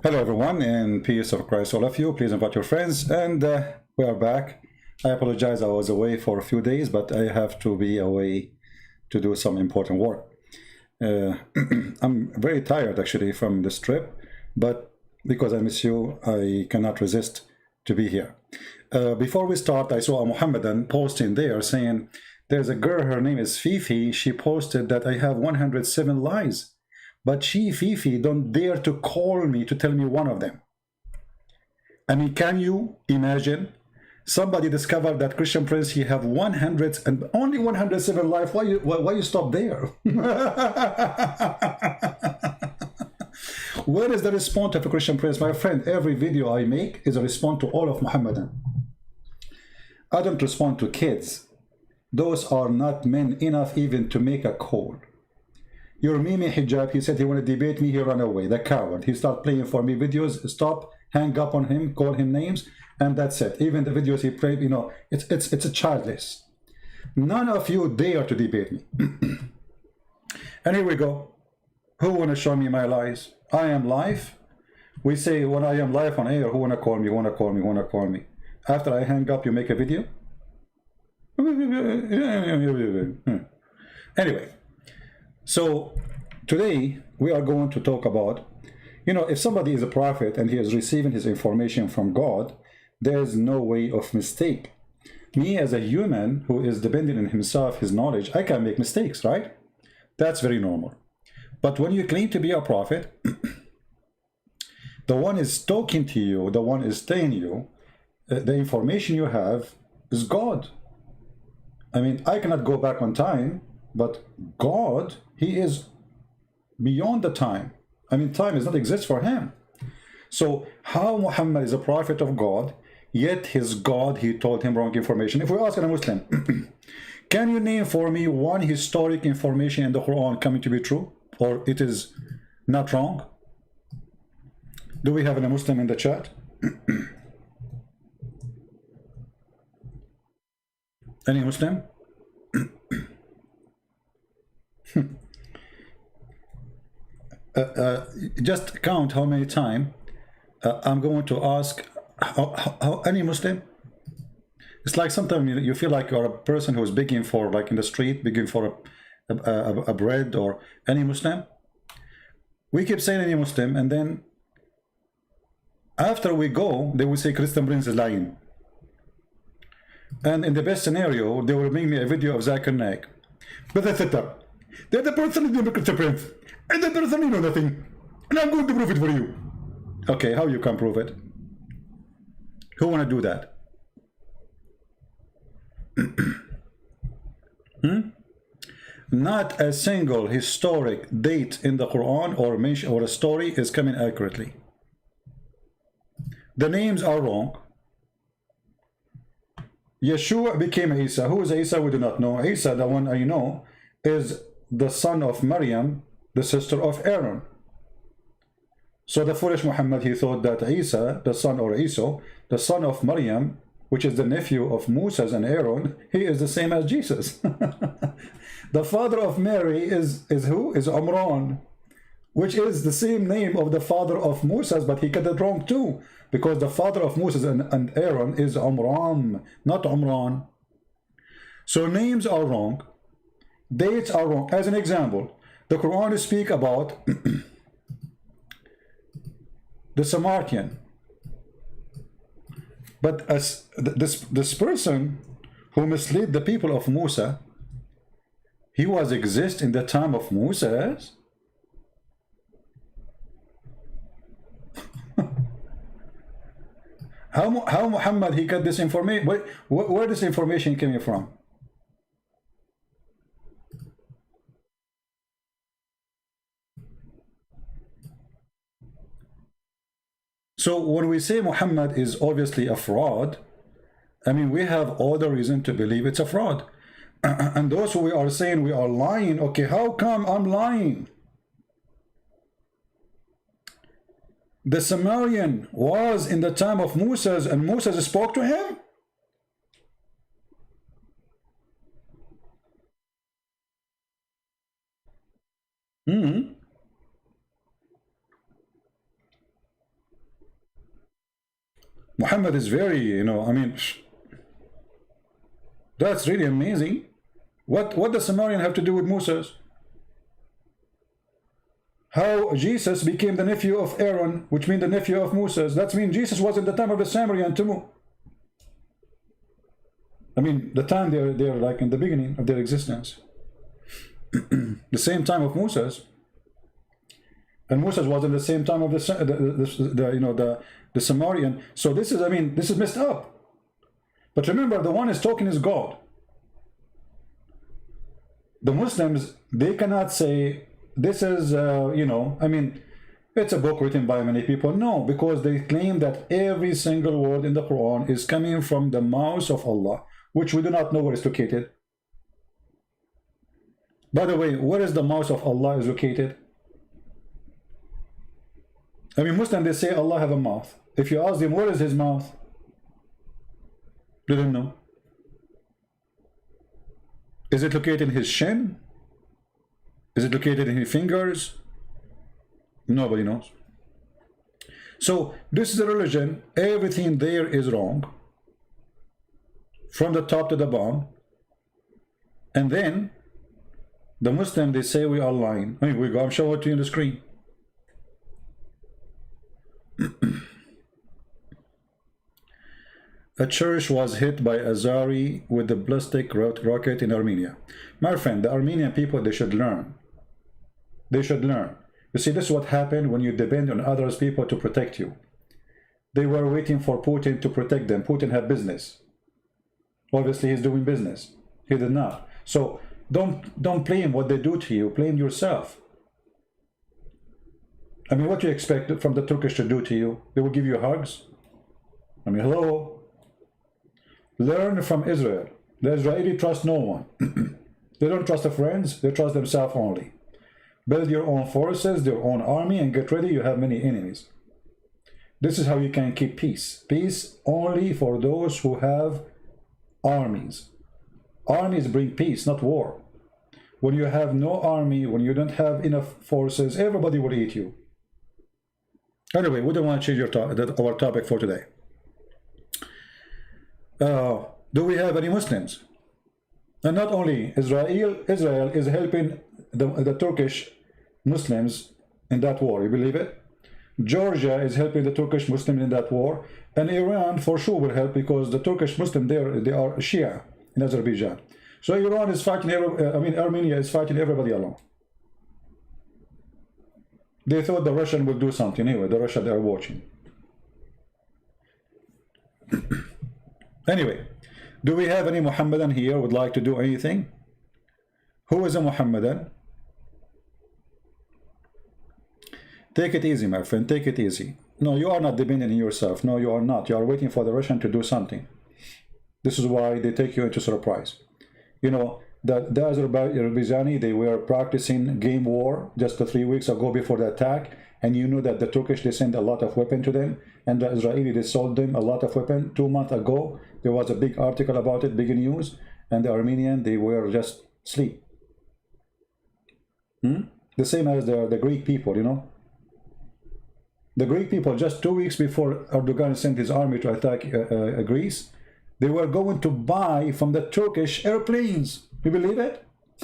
Hello everyone, and peace of Christ all of you. Please invite your friends, and we are back. I apologize, I was away for a few days, but I have to be away to do some important work. I'm very tired actually from this trip, but because I miss you, I cannot resist to be here. Before we start, I saw a Mohammedan posting there saying, there's a girl, her name is Fifi, she posted that I have 107 lies. But she, Fifi, don't dare to call me to tell me one of them. I mean, can you imagine? Somebody discovered that Christian Prince, he have 100 and only 107 life. Why you stop there? Where is the response of a Christian Prince? My friend, every video I make is a response to all of Muhammadan. I don't respond to kids. Those are not men enough even to make a call. Your Mimi Hijab, he said he wanted to debate me, he ran away, the coward. He started playing for me videos, stop, hang up on him, call him names, and that's it. Even the videos he played, you know, it's a childless. None of you dare to debate me. And here we go. Who wanna show me my lies? I am live. We say when I am live on air, who wanna call me, wanna call me, wanna call me. After I hang up, you make a video? Anyway. So today we are going to talk about, you know, if somebody is a prophet and he is receiving his information from God, there is no way of mistake. Me as a human who is dependent on himself, his knowledge, I can make mistakes, right? That's very normal. But when you claim to be a prophet, the one is talking to you, the one is telling you, the information you have is God. I mean, I cannot go back on time, but God, he is beyond the time. I mean, time does not exist for him. So how Muhammad is a prophet of God, yet his God, he told him wrong information? If we ask a Muslim, can you name for me one historic information in the Quran coming to be true, or it is not wrong? Do we have a Muslim in the chat? Any Muslim? Just count how many times I'm going to ask how any Muslim. It's like sometimes you feel like you're a person who's begging for, like in the street, begging for a bread, or any Muslim. We keep saying any Muslim, and then after we go, they will say Christian Prince is lying. And in the best scenario, they will bring me a video of Zakir Naik. But that's it. They're the person who did Christian Prince. And the person, you know nothing. And I'm going to prove it for you. Okay, how you can prove it? Who want to do that? Not a single historic date in the Quran or mention or a story is coming accurately. The names are wrong. Yeshua became Isa. Who is Isa? We do not know. Isa, the one I know, is the son of Maryam, the sister of Aaron. So the foolish Muhammad, he thought that Isa, the son, or Isa, the son of Maryam, which is the nephew of Moses and Aaron, he is the same as Jesus. The father of Mary is who? Is Umran, which is the same name of the father of Moses, but he got it wrong too, because the father of Moses and Aaron is Umran, not Umran. So names are wrong, dates are wrong. As an example, the Quran speak about the Samaritan, but as this person who misled the people of Musa, he was exist in the time of Moses. How Muhammad he got this information? Where this information came from? So when we say Muhammad is obviously a fraud, I mean, we have all the reason to believe it's a fraud. And those who we are saying we are lying, okay, how come I'm lying? The Samaritan was in the time of Moses, and Moses spoke to him? Muhammad is very, you know, I mean, that's really amazing. What does Samarian have to do with Moses? How Jesus became the nephew of Aaron, which means the nephew of Moses. That means Jesus was in the time of the Samarian too. I mean, the time they're like in the beginning of their existence. The same time of Moses. And Moses was in the same time of the Samaritan. So this is, I mean, this is messed up. But remember, the one is talking is God. The Muslims, they cannot say this is, you know, I mean, it's a book written by many people. No, because they claim that every single word in the Quran is coming from the mouth of Allah, which we do not know where it's located. By the way, where is the mouth of Allah is located? I mean, Muslims, they say Allah have a mouth. If you ask them, where is his mouth? They don't know. Is it located in his shin? Is it located in his fingers? Nobody knows. So this is a religion. Everything there is wrong, from the top to the bottom. And then the Muslim, they say we are lying. I mean, I'm showing it to you on the screen. A church was hit by Azari with the ballistic rocket in Armenia. My friend, the Armenian people, they should learn. They should learn. You see, this is what happened when you depend on others people to protect you. They were waiting for Putin to protect them. Putin had business. Obviously, he's doing business. He did not. So don't blame what they do to you. Blame yourself. I mean, what do you expect from the Turkish to do to you? They will give you hugs? I mean, hello? Learn from Israel. The Israeli trust no one. They don't trust their friends. They trust themselves only. Build your own forces, your own army, and get ready. You have many enemies. This is how you can keep peace. Peace only for those who have armies. Armies bring peace, not war. When you have no army, when you don't have enough forces, everybody will eat you. Anyway, we don't want to change our topic for today. Do we have any Muslims? And not only Israel is helping the Turkish Muslims in that war. You believe it? Georgia is helping the Turkish Muslims in that war, and Iran for sure will help, because the Turkish Muslims they are Shia in Azerbaijan. So Iran is fighting. Armenia is fighting everybody along. They thought the Russian would do something anyway. The Russia, they are watching. Anyway, do we have any Mohammedan here who would like to do anything? Who is a Mohammedan? Take it easy, my friend. Take it easy. No, you are not dependent on yourself. No, you are not. You are waiting for the Russian to do something. This is why they take you into surprise. You know, the Azerbaijani, they were practicing game war just 3 weeks ago before the attack, and you know that the Turkish, they sent a lot of weapons to them, and the Israeli, they sold them a lot of weapons. 2 months ago, there was a big article about it, big news, and the Armenian, they were just asleep. The same as the Greek people, you know. The Greek people, just 2 weeks before Erdogan sent his army to attack Greece, they were going to buy from the Turkish airplanes. You believe it?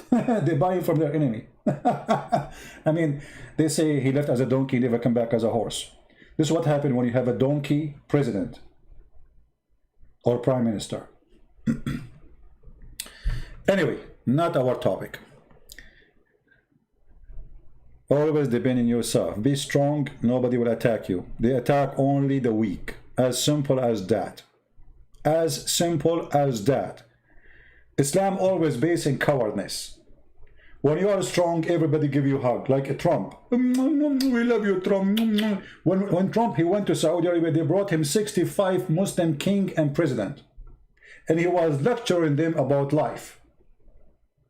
They buy from their enemy. I mean, they say he left as a donkey, never come back as a horse. This is what happened when you have a donkey president or prime minister. Anyway, not our topic. Always depend on yourself. Be strong, nobody will attack you. They attack only the weak. As simple as that. As simple as that. Islam always based in cowardness. When you are strong, everybody give you a hug, like Trump. We love you, Trump. When Trump, he went to Saudi Arabia, they brought him 65 Muslim king and president. And he was lecturing them about life.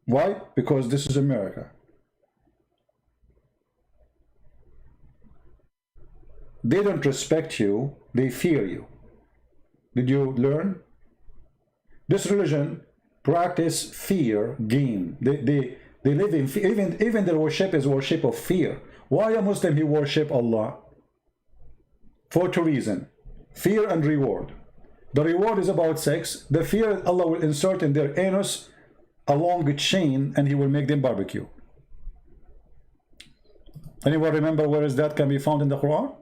Why? Because this is America. They don't respect you, they fear you. Did you learn? This religion practice fear game. They live in fear. Even their worship is worship of fear. Why a Muslim he worship Allah? For 2 reasons. fear and reward. The reward is about sex. The fear, Allah will insert in their anus a long chain and He will make them barbecue. Anyone remember where is that can be found in the Quran?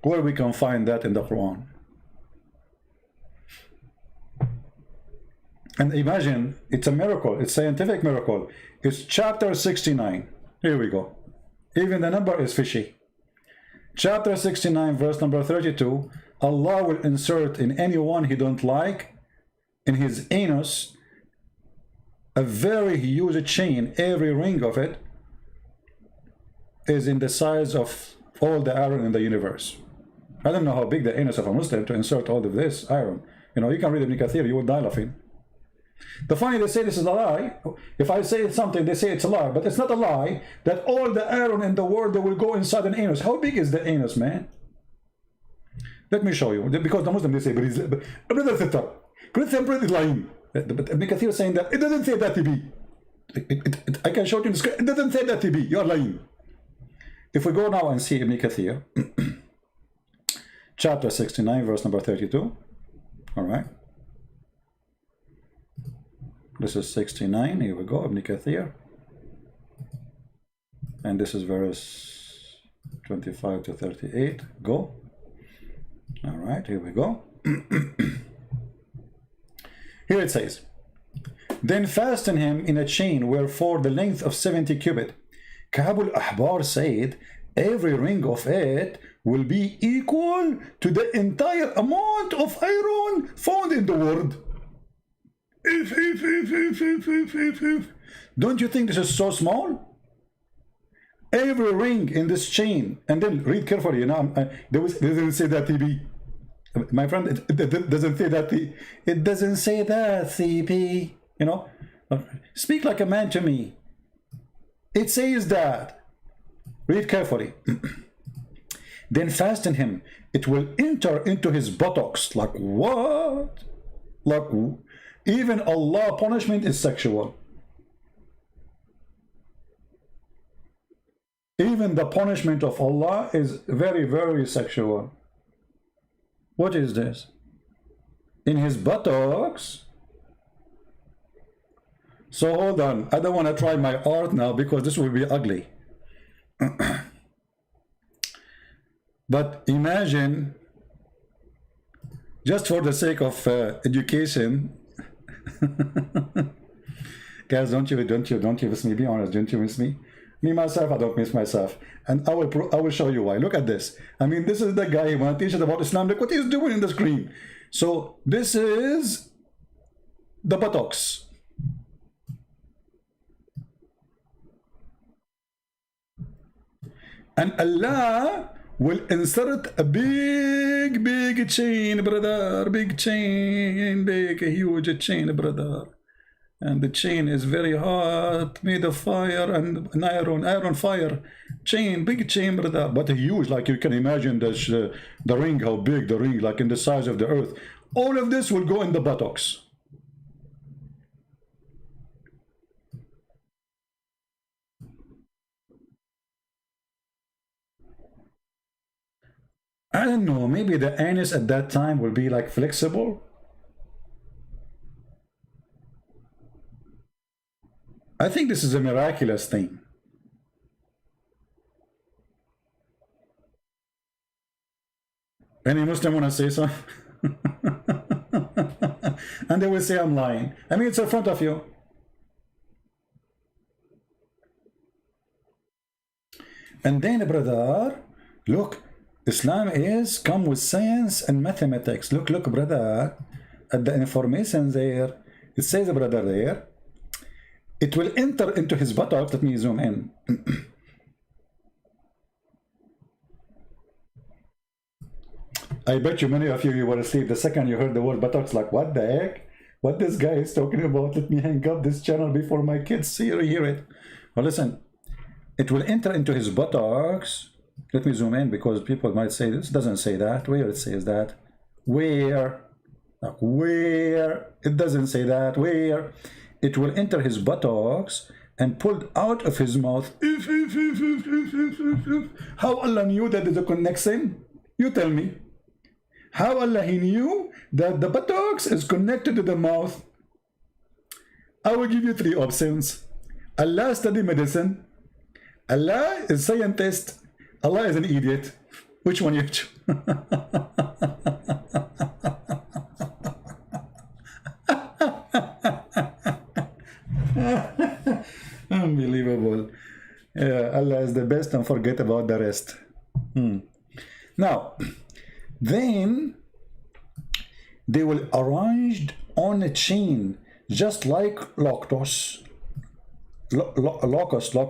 Where we can find that in the Quran? And imagine, it's a miracle, it's a scientific miracle. It's chapter 69. Here we go. Even the number is fishy. Chapter 69, verse number 32. Allah will insert in anyone He don't like, in his anus, a very huge chain. Every ring of it is in the size of all the iron in the universe. I don't know how big the anus of a Muslim to insert all of this iron. You know, you can read Ibn Kathir, you will die laughing. The funny, they say this is a lie. If I say something, they say it's a lie, but it's not a lie that all the iron in the world, they will go inside an anus. How big is the anus, man? Let me show you. Because the Muslim, they say, brother sister, Christian brother is lying. But Ibn Kathir is saying that it doesn't say that to be. I can show you in the script. It doesn't say that to be. You're lying. If we go now and see Ibn Kathir, chapter 69, verse number 32. All right. This is 69. Here we go, Ibn Kathir. And this is verse 25 to 38. Go. All right, here we go. Here it says, then fasten him in a chain, wherefore the length of 70 cubit. Ka'b al-Ahbar said, every ring of it will be equal to the entire amount of iron found in the world. Don't you think this is so small? Every ring in this chain, and then read carefully, you know, they didn't say that TB. My friend, it doesn't say that. It doesn't say that, CP. You know, speak like a man to me. It says that. Read carefully. Then fasten him. It will enter into his buttocks. Like what? Like even Allah punishment is sexual. Even the punishment of Allah is very, very sexual. What is this? In his buttocks? So hold on. I don't want to try my art now because this will be ugly. But imagine, just for the sake of education, guys, don't you miss me? Be honest, don't you miss me? Me myself, I don't miss myself, and I will show you why. Look at this. I mean, this is the guy who want to teach us about Islam. Look what he's doing in the screen. So this is the buttocks. And Allah will insert a big chain, brother. Big chain, big, huge chain, brother. And the chain is very hot, made of fire and an iron fire chain, big chain, brother. But huge, like you can imagine the ring, how big the ring, like in the size of the earth. All of this will go in the buttocks. I don't know, maybe the anus at that time will be like flexible. I think this is a miraculous thing. Any Muslim want to say so? And they will say I'm lying. I mean, it's in front of you. And then, brother, look, Islam is come with science and mathematics. Look, brother, at the information there. It says, brother, there. It will enter into his buttocks. Let me zoom in. I bet you many of you were asleep the second you heard the word buttocks, like, what the heck? What this guy is talking about? Let me hang up this channel before my kids hear it. Well, listen. It will enter into his buttocks. Let me zoom in because people might say this doesn't say that. Where it says that? Where? Like, where? It doesn't say that. Where? It will enter his buttocks and pulled out of his mouth. How Allah knew that there's a connection? You tell me. How Allah He knew that the buttocks is connected to the mouth? I will give you three options. Allah study medicine. Allah is scientist. Allah is an idiot. Which one you choose? Unbelievable. Allah is the best and forget about the rest. Now, then they will arranged on a chain, just like locust,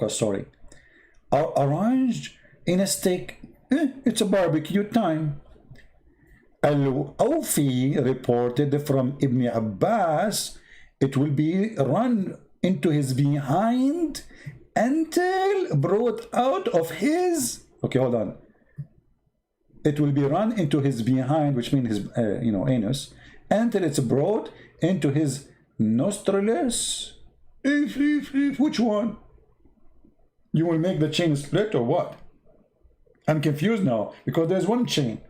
sorry, are arranged in a stick. It's a barbecue time. Al-Awfi reported from Ibn Abbas, it will be run into his behind until brought out of his, okay, hold on. It will be run into his behind, which means his, anus, until it's brought into his nostrils. Which one? You will make the chain split or what? I'm confused now because there's one chain.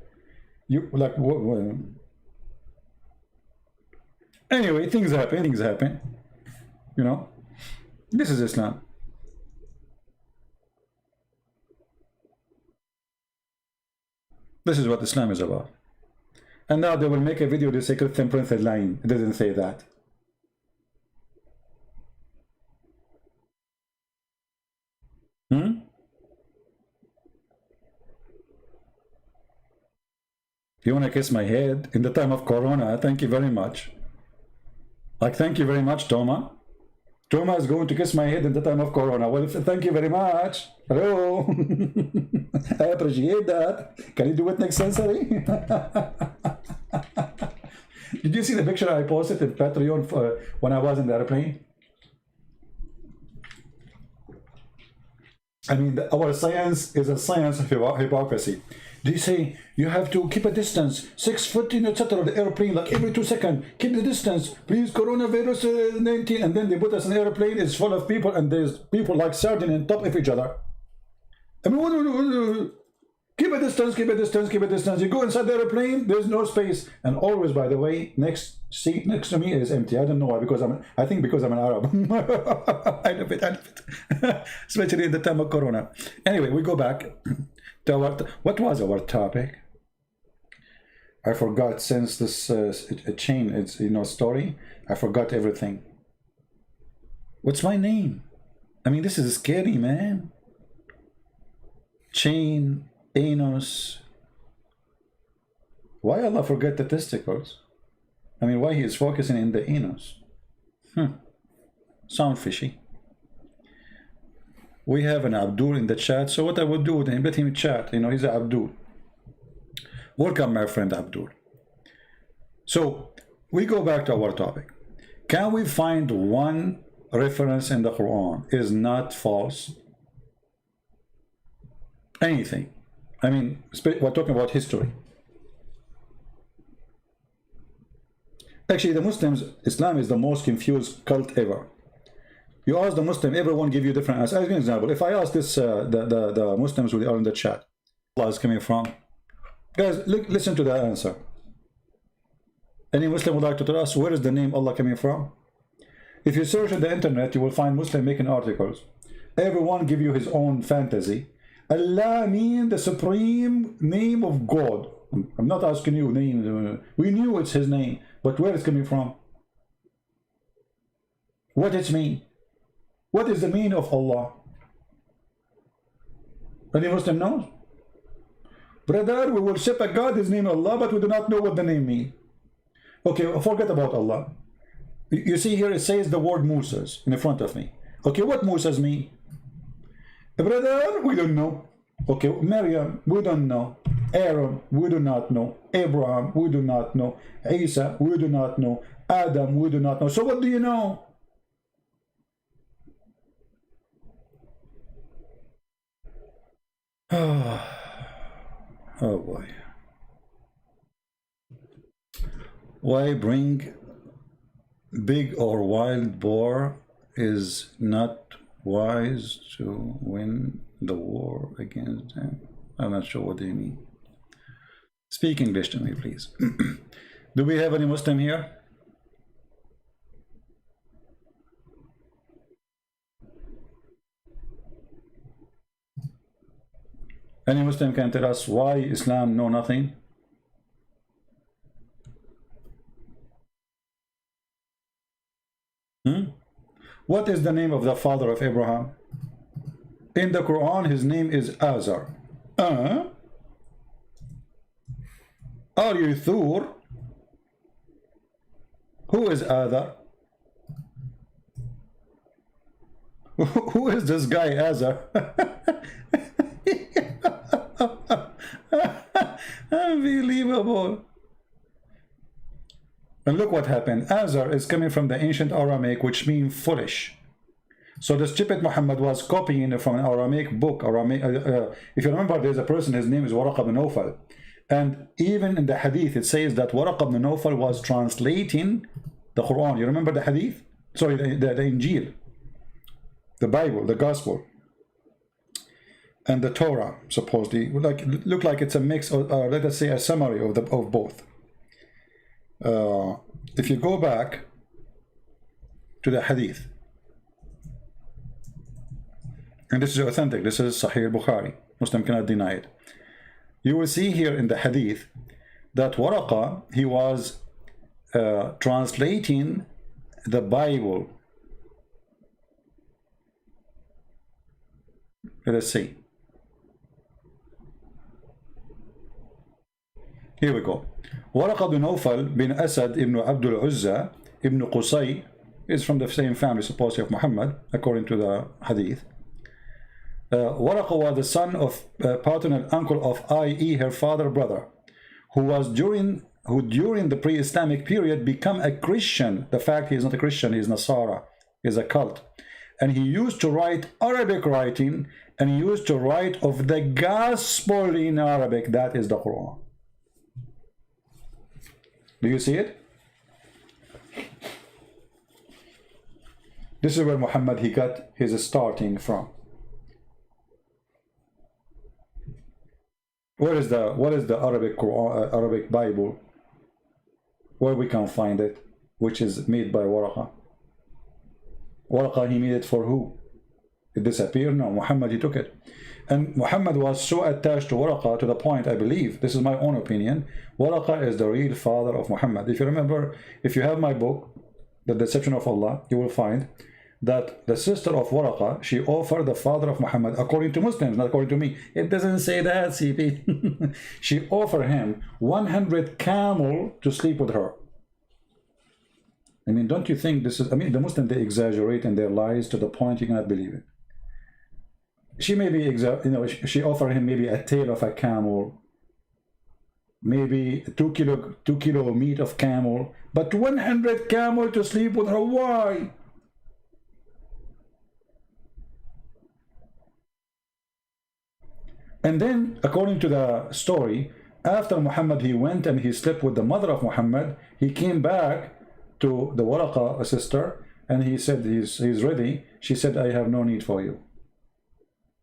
You like what? Anyway, things happen. You know, this is Islam. This is what Islam is about. And now they will make a video, they say Christian Prince is lying. It doesn't say that. You want to kiss my head in the time of Corona? Thank you very much. Like, thank you very much, Toma. Toma is going to kiss my head in the time of Corona. Well, thank you very much. Hello. I appreciate that. Can you do it next century? Did you see the picture I posted in Patreon for when I was in the airplane? I mean, our science is a science of hypocrisy. They say you have to keep a distance, 6 foot, etc. The airplane, like every 2 seconds, keep the distance, please. Coronavirus 19, and then they put us in an airplane. It's full of people, and there's people like sardines on top of each other. I mean, keep a distance, keep a distance, keep a distance. You go inside the airplane, there's no space, and always, by the way, next seat next to me is empty. I don't know why, because I think because I'm an Arab. I love it, especially in the time of Corona. Anyway, we go back to our, what was our topic? I forgot. Since this chain, it's story, I forgot everything. What's my name? I mean, this is scary, man. Chain, anus. Why Allah forget the testicles? I mean, why he is focusing in the anus? Sound fishy. We have an Abdul in the chat, so what I will do with him, let him chat. He's an Abdul. Welcome, my friend Abdul. So we go back to our topic. Can we find one reference in the Quran is not false? Anything. I mean, we're talking about history. Actually, the Muslims, Islam is the most confused cult ever. You ask the Muslim, everyone give you different answers. As an example, if I ask this, the Muslims who are in the chat, Allah is coming from. Guys, listen to that answer. Any Muslim would like to tell us where is the name Allah coming from? If you search on the internet, you will find Muslim making articles. Everyone give you his own fantasy. Allah means the supreme name of God. I'm not asking you name. We knew it's his name, but where it's coming from? What it mean? What is the meaning of Allah? Any Muslim knows? Brother, we worship a God, his name Allah, but we do not know what the name means. Okay, forget about Allah. You see here it says the word Moses in front of me. Okay, what Moses mean? Brother, we don't know. Okay, Maryam, we don't know. Aaron, we do not know. Abraham, we do not know. Isa, we do not know. Adam, we do not know. So what do you know? Oh boy. Why bring big or wild boar is not wise to win the war against them. I'm not sure what they mean. Speak English to me, please. Do we have any Muslim here? Any Muslim can tell us why Islam know nothing? What is the name of the father of Abraham? In the Quran, his name is Azar. Are you Thur? Who is Azar? Who is this guy Azar? Unbelievable. And look what happened. Azar is coming from the ancient Aramaic, which means foolish. So the stupid Muhammad was copying it from an Aramaic book. If you remember, there's a person, his name is Waraq ibn Nawfal. And even in the hadith, it says that Waraq ibn Nawfal was translating the Quran. You remember the hadith? Sorry, the Injil, the Bible, the Gospel, and the Torah, supposedly. Look like it's a mix, or let us say a summary of both. If you go back to the hadith, and this is authentic, this is Sahih Bukhari, Muslim cannot deny it, you will see here in the hadith that Waraqa, he was translating the Bible. Let us see. Here we go. Waraq bin Nawfal bin Asad ibn Abdul Uzza ibn Qusay is from the same family, supposedly, of Muhammad, according to the hadith. Waraq was the son of paternal uncle of, i.e., her father brother, who during the pre-Islamic period become a Christian. The fact he is not a Christian, he is Nasara, he is a cult. And he used to write Arabic writing, and he used to write of the gospel in Arabic. That is the Quran. Do you see it? This is where Muhammad, he got his starting from. What is the Arabic Quran, Arabic Bible? Where we can find it, which is made by Waraqa. Waraqa, he made it for who? It disappeared? No, Muhammad, he took it. And Muhammad was so attached to Waraqa to the point, I believe, this is my own opinion, Waraqa is the real father of Muhammad. If you remember, if you have my book, The Deception of Allah, you will find that the sister of Waraqa, she offered the father of Muhammad, according to Muslims, not according to me. It doesn't say that, CP. She offered him 100 camel to sleep with her. I mean, don't you think this is, I mean, the Muslims, they exaggerate in their lies to the point you cannot believe it. She may be, she offered him maybe a tail of a camel, maybe 2 kilo meat of camel, but 100 camel to sleep with her. Why? And then, according to the story, after Muhammad, he went and he slept with the mother of Muhammad, he came back to the Waraqa sister, and he said he's ready. She said, I have no need for you.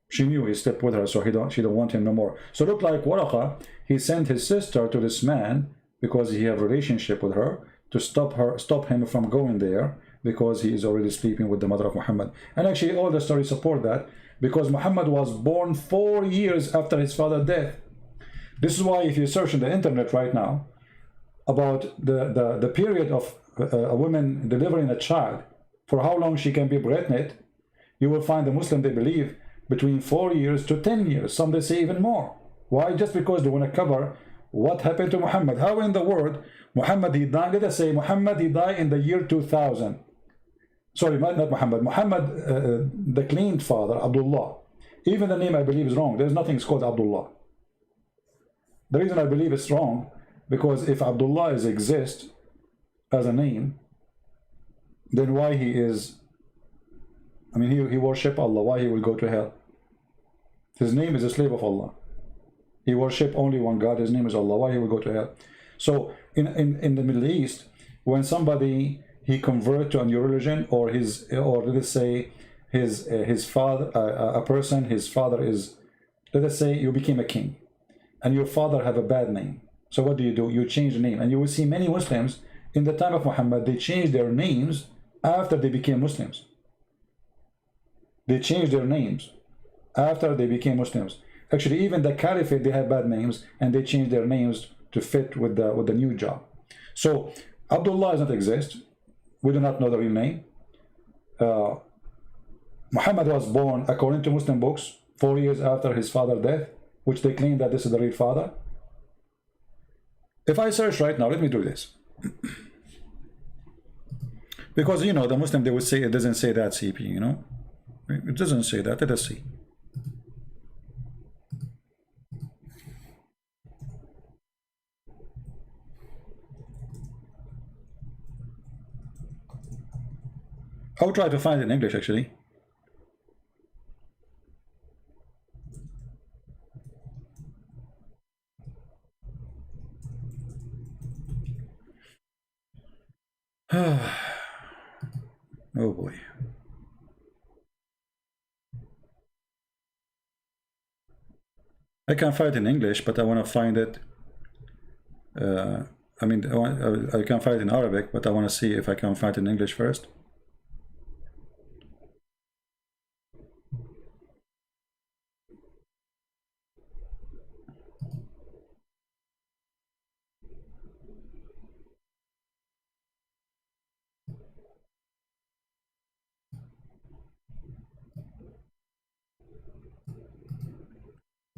She knew he slept with her, so she don't want him no more. So it looked like Waraqa, he sent his sister to this man because he had a relationship with her to stop him from going there, because he is already sleeping with the mother of Muhammad. And actually all the stories support that, because Muhammad was born 4 years after his father's death. This is why if you search on the internet right now about the period of a woman delivering a child, for how long she can be pregnant, you will find the Muslim, they believe between 4 years to 10 years. Some they say even more. Why? Just because they want to cover what happened to Muhammad. How in the world Muhammad, he died, let us say Muhammad, he died in the year 2000. Sorry, not Muhammad. Muhammad, the claimed father, Abdullah. Even the name I believe is wrong. There's nothing called Abdullah. The reason I believe it's wrong, because if Abdullah exists as a name, then why he is, I mean, he worship Allah, why he will go to hell? His name is a slave of Allah. He worship only one God, his name is Allah, why he will go to hell? So in the Middle East, when somebody he convert to a new religion, or let's say his father, a person, his father is, let us say you became a king, and your father have a bad name. So what do? You change the name, and you will see many Muslims in the time of Muhammad, they changed their names after they became Muslims. They changed their names after they became Muslims. Actually, even the caliphate, they had bad names, and they changed their names to fit with the new job. So Abdullah does not exist. We do not know the real name. Muhammad was born, according to Muslim books, 4 years after his father's death, which they claim that this is the real father. If I search right now, let me do this. Because, you know, the Muslim, they would say it doesn't say that, CP, you know. It doesn't say that. Let us see. I'll try to find it in English, actually. Oh boy. I can find it in English, but I want to find it. I mean, I can find it in Arabic, but I want to see if I can find it in English first.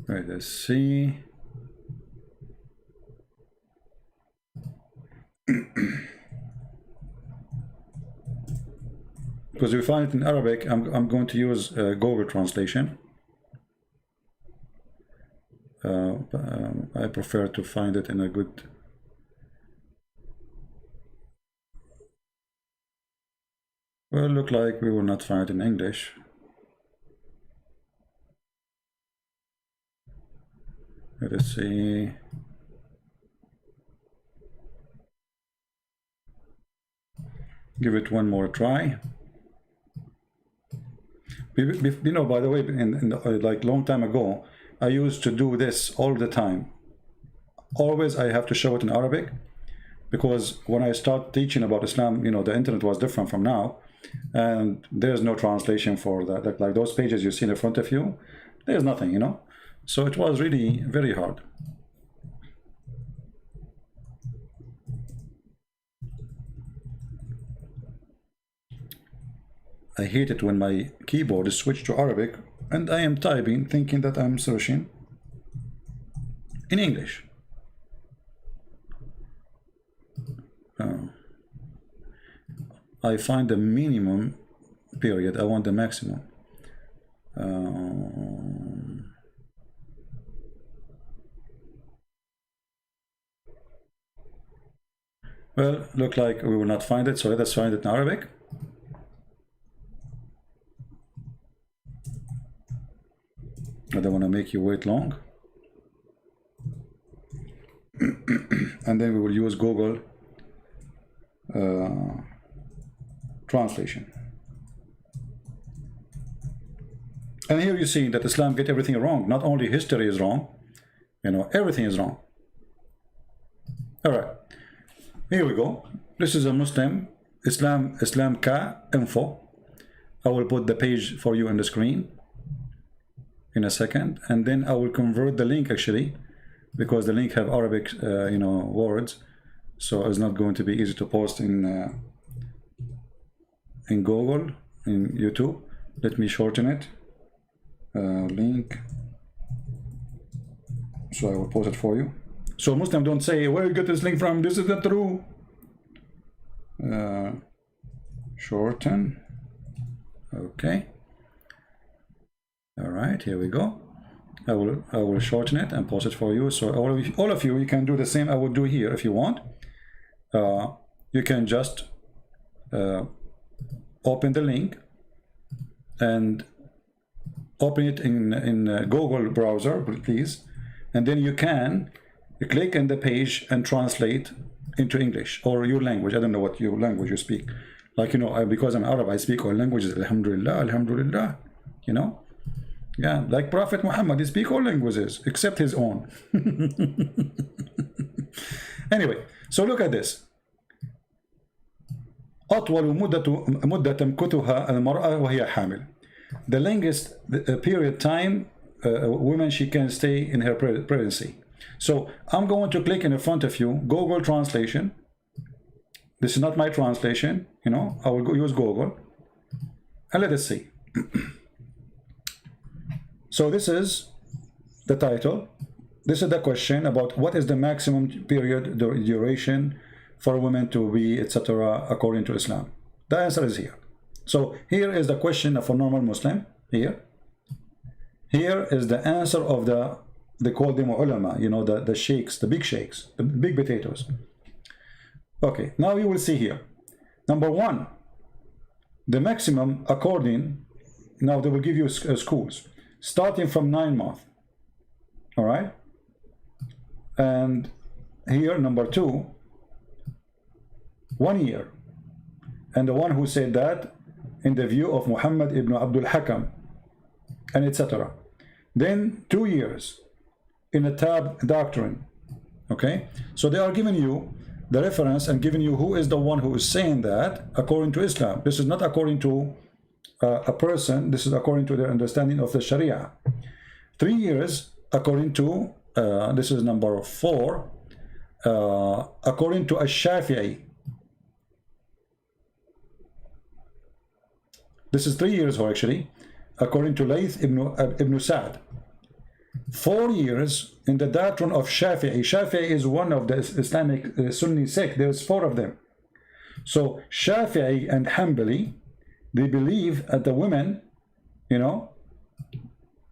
Right, let's see. Because we find it in Arabic, I'm going to use Google translation. I prefer to find it in a good. Well, look like we will not find it in English. Let us see. Give it one more try. You know, by the way, like long time ago, I used to do this all the time. Always I have to show it in Arabic, because when I start teaching about Islam, you know, the internet was different from now, and there's no translation for that. Like those pages you see in front of you, there's nothing, you know. So it was really very hard. I hate it when my keyboard is switched to Arabic and I am typing thinking that I'm searching in English. I find the minimum period, I want the maximum. Well, look like we will not find it, so let us find it in Arabic. I don't want to make you wait long. And then we will use Google translation. And here you see that Islam get everything wrong. Not only history is wrong, you know, everything is wrong. All right, here we go. This is a Muslim Islam ka info. I will put the page for you on the screen in a second, and then I will convert the link actually, because the link have Arabic you know, words, so it's not going to be easy to post in Google, in YouTube. Let me shorten it. Link, so I will post it for you. So Muslims don't say, where you get this link from, this is not true. Shorten. Okay. All right, here we go. I will shorten it and post it for you. So all of you can do the same. I will do here if you want. You can just open the link and open it in Google browser, please, and then you can click on the page and translate into English or your language. I don't know what your language you speak. Like, you know, because I'm Arab, I speak all languages. Alhamdulillah, Alhamdulillah. You know? Yeah, like Prophet Muhammad, he speaks all languages except his own. Anyway, so look at this. أطول مدة تمكثها المرأة وهي حامل. The longest period time women she can stay in her pregnancy. So I'm going to click in front of you Google translation. This is not my translation, you know. I will use Google and let us see. So this is the title. This is the question about what is the maximum period duration for women to be, etc., according to Islam. The answer is here. So here is the question of a normal Muslim. Here is the answer of they call them ulama, you know, the sheikhs, the big sheikhs, the big potatoes. Okay, now you will see here. Number one, the maximum according, now they will give you schools, starting from 9 months. All right? And here, number two, 1 year. And the one who said that in the view of Muhammad ibn Abdul Hakam, and etc. Then 2 years in a tab doctrine. Okay? So they are giving you the reference and giving you who is the one who is saying that according to Islam. This is not according to a person. This is according to their understanding of the Sharia. 3 years according to, this is number 4, according to Ash-Shafi'i. This is 3 years, or actually, according to Layth ibn Sa'd. 4 years in the doctrine of Shafi'i. Shafi'i is one of the Islamic Sunni sect. There's 4 of them. So Shafi'i and Hanbali, they believe that the women, you know,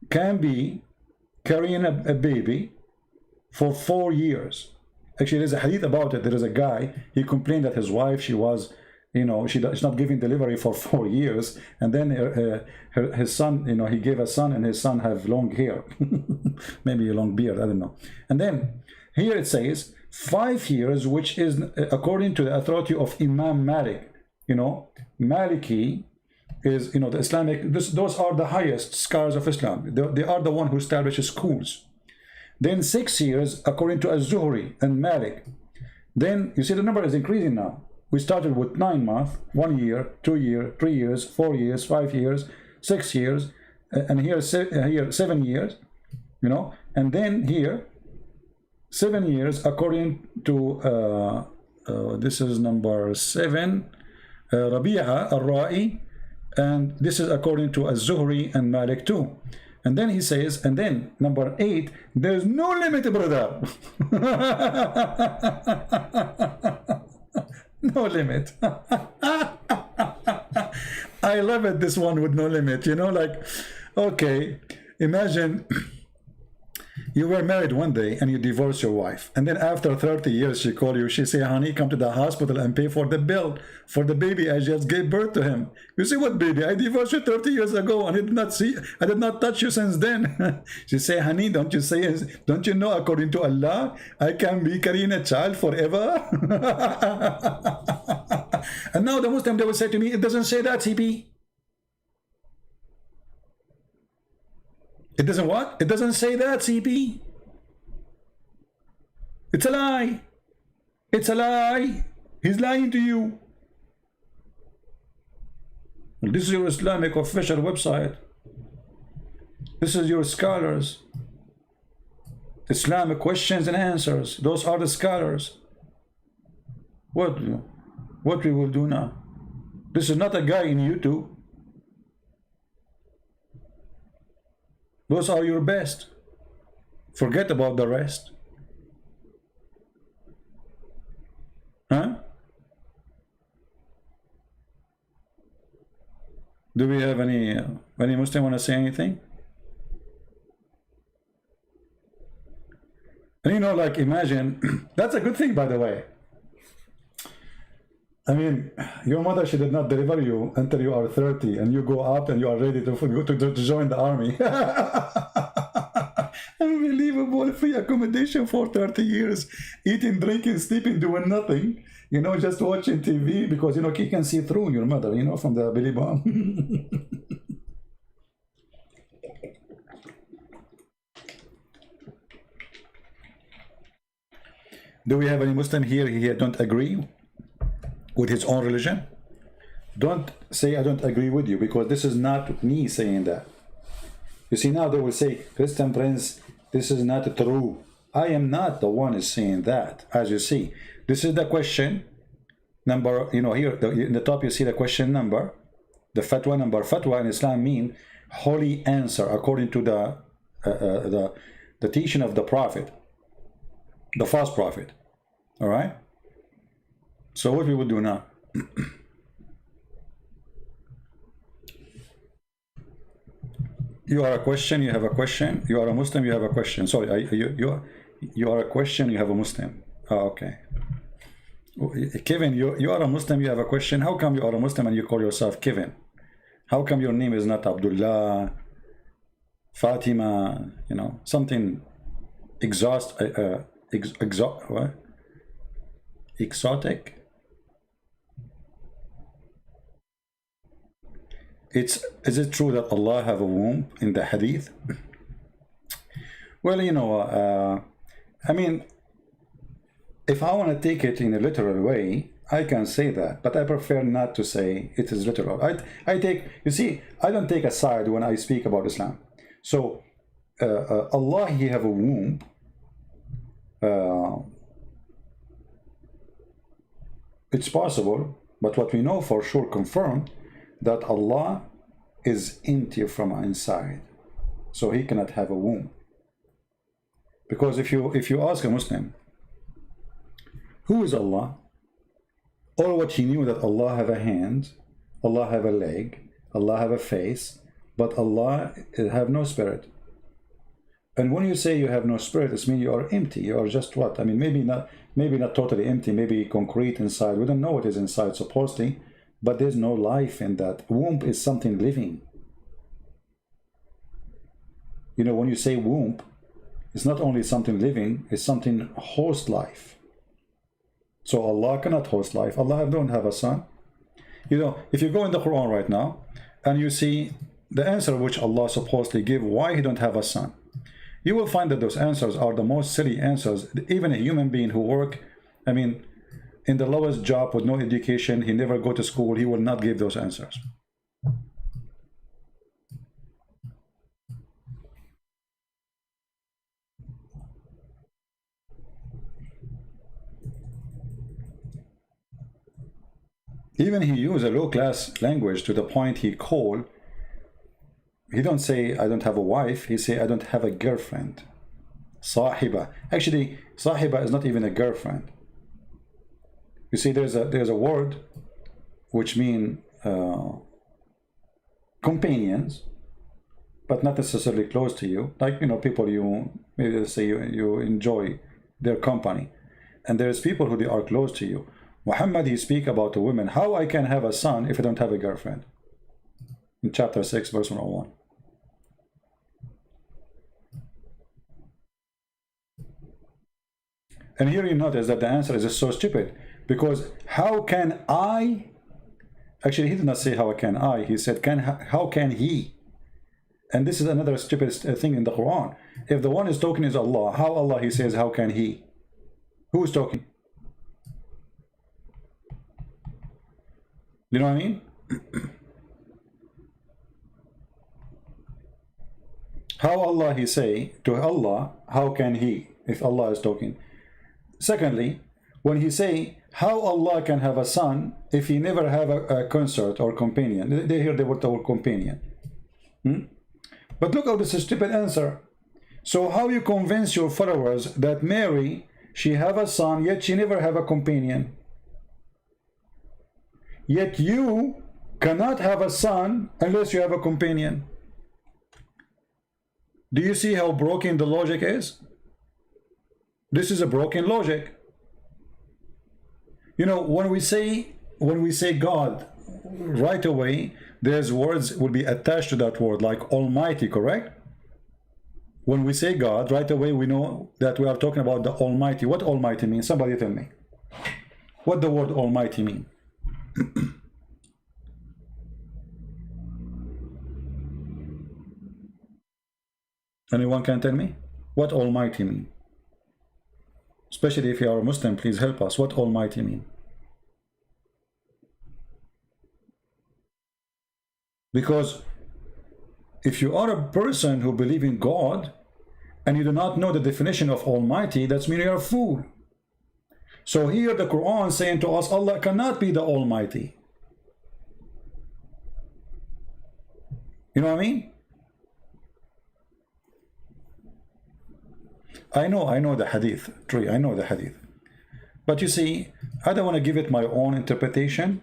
can be carrying a baby for 4 years. Actually, there's a hadith about it. There is a guy, he complained that his wife, she was, you know, she's not giving delivery for 4 years, and then his son, you know, he gave a son, and his son have long hair, maybe a long beard, I don't know. And then here it says 5 years, which is according to the authority of Imam Malik. You know, Maliki is, you know, the Islamic, those are the highest scholars of Islam. They are the one who establishes schools. Then 6 years according to Az-Zuhri and Malik. Then you see the number is increasing now. We started with 9 months, 1 year, 2 years, 3 years, 4 years, 5 years, 6 years, and here 7 years, you know, and then here 7 years according to this is number 7, Rabi'a al-Ra'i, and this is according to Az-Zuhri and Malik too. And then he says, and then number 8, there's no limit, brother. No limit. I love it, this one with no limit, you know, like, okay, imagine you were married one day and you divorce your wife, and then after 30 years she call you, she say, honey, come to the hospital and pay for the bill for the baby I just gave birth to him. You say, what baby? I divorced you 30 years ago and I did not touch you since then. She say, honey, don't you know according to Allah I can be carrying a child forever? And now the Muslim, they will say to me, it doesn't say that, CP. It doesn't what? It doesn't say that, CP. It's a lie. It's a lie. He's lying to you. This is your Islamic official website. This is your scholars. Islamic questions and answers. Those are the scholars. What we will do now? This is not a guy in YouTube. Those are your best. Forget about the rest. Huh? Do we have any Muslim want to say anything? And you know, like, imagine, that's a good thing, by the way. I mean, your mother, she did not deliver you until you are 30 and you go out and you are ready to join the army. Unbelievable, free accommodation for 30 years, eating, drinking, sleeping, doing nothing. You know, just watching TV because, you know, he can see through your mother, you know, from the belly button. Do we have any Muslim here don't agree with his own religion? Don't say I don't agree with you, because this is not me saying that. You see, now they will say, Christian Prince, this is not true. I am not the one is saying that. As you see, this is the question number, you know, here in the top you see the question number, the fatwa number. Fatwa in Islam mean holy answer according to the teaching of the Prophet, the false prophet. All right, so what we will do now? You are a question, you have a question. You are a Muslim, you have a question. Sorry, you are a question, you have a Muslim. Oh, okay. Kevin, you are a Muslim, you have a question. How come you are a Muslim and you call yourself Kevin? How come your name is not Abdullah, Fatima, you know, something what? Exotic? Is it true that Allah have a womb in the hadith? Well, you know, I mean, if I want to take it in a literal way, I can say that, but I prefer not to say it is literal. I take, you see, I don't take a side when I speak about Islam. So Allah, he have a womb. It's possible, but what we know for sure, confirmed, that Allah is empty from inside, so he cannot have a womb. Because if you ask a Muslim, who is Allah? All what he knew that Allah have a hand, Allah have a leg, Allah have a face, but Allah have no spirit. And when you say you have no spirit, it means you are empty. You are just what? I mean, maybe not totally empty, maybe concrete inside. We don't know what is inside supposedly, but there's no life in that. Womb is something living. You know, when you say womb, it's not only something living, it's something host life. So Allah cannot host life. Allah don't have a son. You know, if you go in the Quran right now and you see the answer which Allah supposedly give why he don't have a son, you will find that those answers are the most silly answers. Even a human being who work, I mean, in the lowest job with no education, he never go to school, he will not give those answers. Even he use a low-class language to the point he don't say I don't have a wife, he say I don't have a girlfriend. Sahiba. Actually, sahiba is not even a girlfriend. You see, there's a word which mean companions, but not necessarily close to you. Like, you know, people you maybe say you enjoy their company, and there's people who they are close to you. Muhammad, he speak about the women. How I can have a son if I don't have a girlfriend? In chapter 6, verse 101. And here you notice that the answer is just so stupid, because how can I? Actually, he did not say how can I. He said how can he? And this is another stupid thing in the Quran. If the one is talking is Allah, how Allah he says how can he? Who is talking? You know what I mean? How Allah he say to Allah, how can he, if Allah is talking? Secondly, when he say how Allah can have a son if he never have a consort or companion, they hear the word companion. But look at this stupid answer. So how you convince your followers that Mary, she have a son, yet she never have a companion? Yet you cannot have a son unless you have a companion. Do you see how broken the logic is? This is a broken logic. You know, when we say God, right away, there's words will be attached to that word, like Almighty, correct? When we say God, right away we know that we are talking about the Almighty. What Almighty means? Somebody tell me. what the word Almighty mean. Anyone can tell me what Almighty mean? Especially if you are a Muslim, please help us. What Almighty mean? Because if you are a person who believes in God and you do not know the definition of Almighty, that's mean you're a fool. So here the Quran saying to us, Allah cannot be the Almighty. You know what I mean? I know the hadith, true, I know the hadith. But you see, I don't want to give it my own interpretation.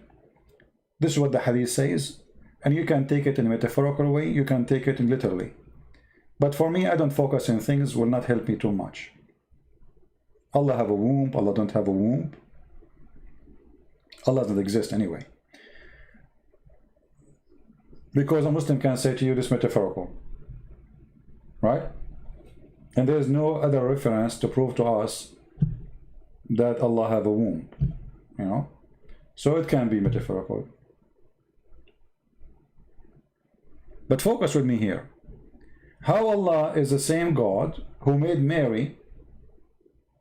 This is what the hadith says. And you can take it in a metaphorical way, you can take it in literally. But for me, I don't focus on things will not help me too much. Allah have a womb, Allah don't have a womb. Allah doesn't exist anyway. Because a Muslim can say to you this metaphorical. Right? And there is no other reference to prove to us that Allah have a womb. You know? So it can be metaphorical. But focus with me here. How Allah is the same God who made Mary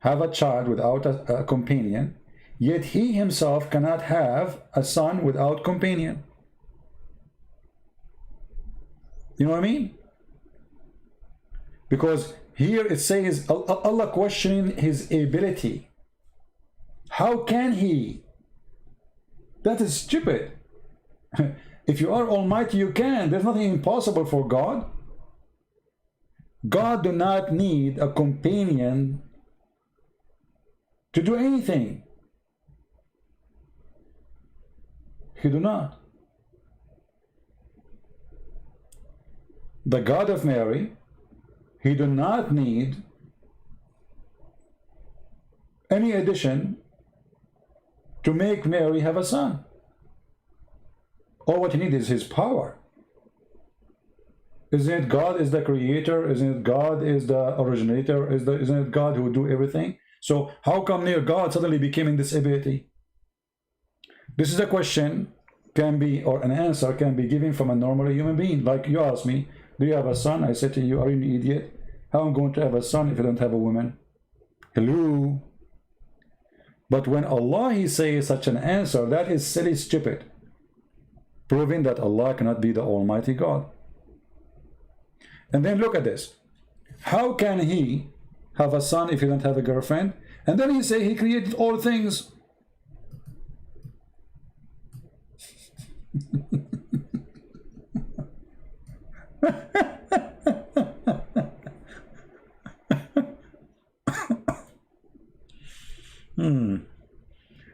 have a child without a companion, yet he himself cannot have a son without companion. You know what I mean? Because here it says Allah questioning his ability. How can he? That is stupid. If you are Almighty, you can. There's nothing impossible for God. God do not need a companion to do anything. He do not. The God of Mary, he do not need any addition to make Mary have a son. All what he needs is his power. Isn't it God is the creator? Isn't it God is the originator? Isn't it God who do everything? So how come near God suddenly became in this ability? This is a question can be, or an answer can be given from a normal human being. Like you ask me, do you have a son? I said to you, are you an idiot? How am I going to have a son if I don't have a woman? Hello? But when Allah he says such an answer, that is silly, stupid, proving that Allah cannot be the Almighty God. And then look at this. How can he have a son if he don't have a girlfriend? And then he say he created all things.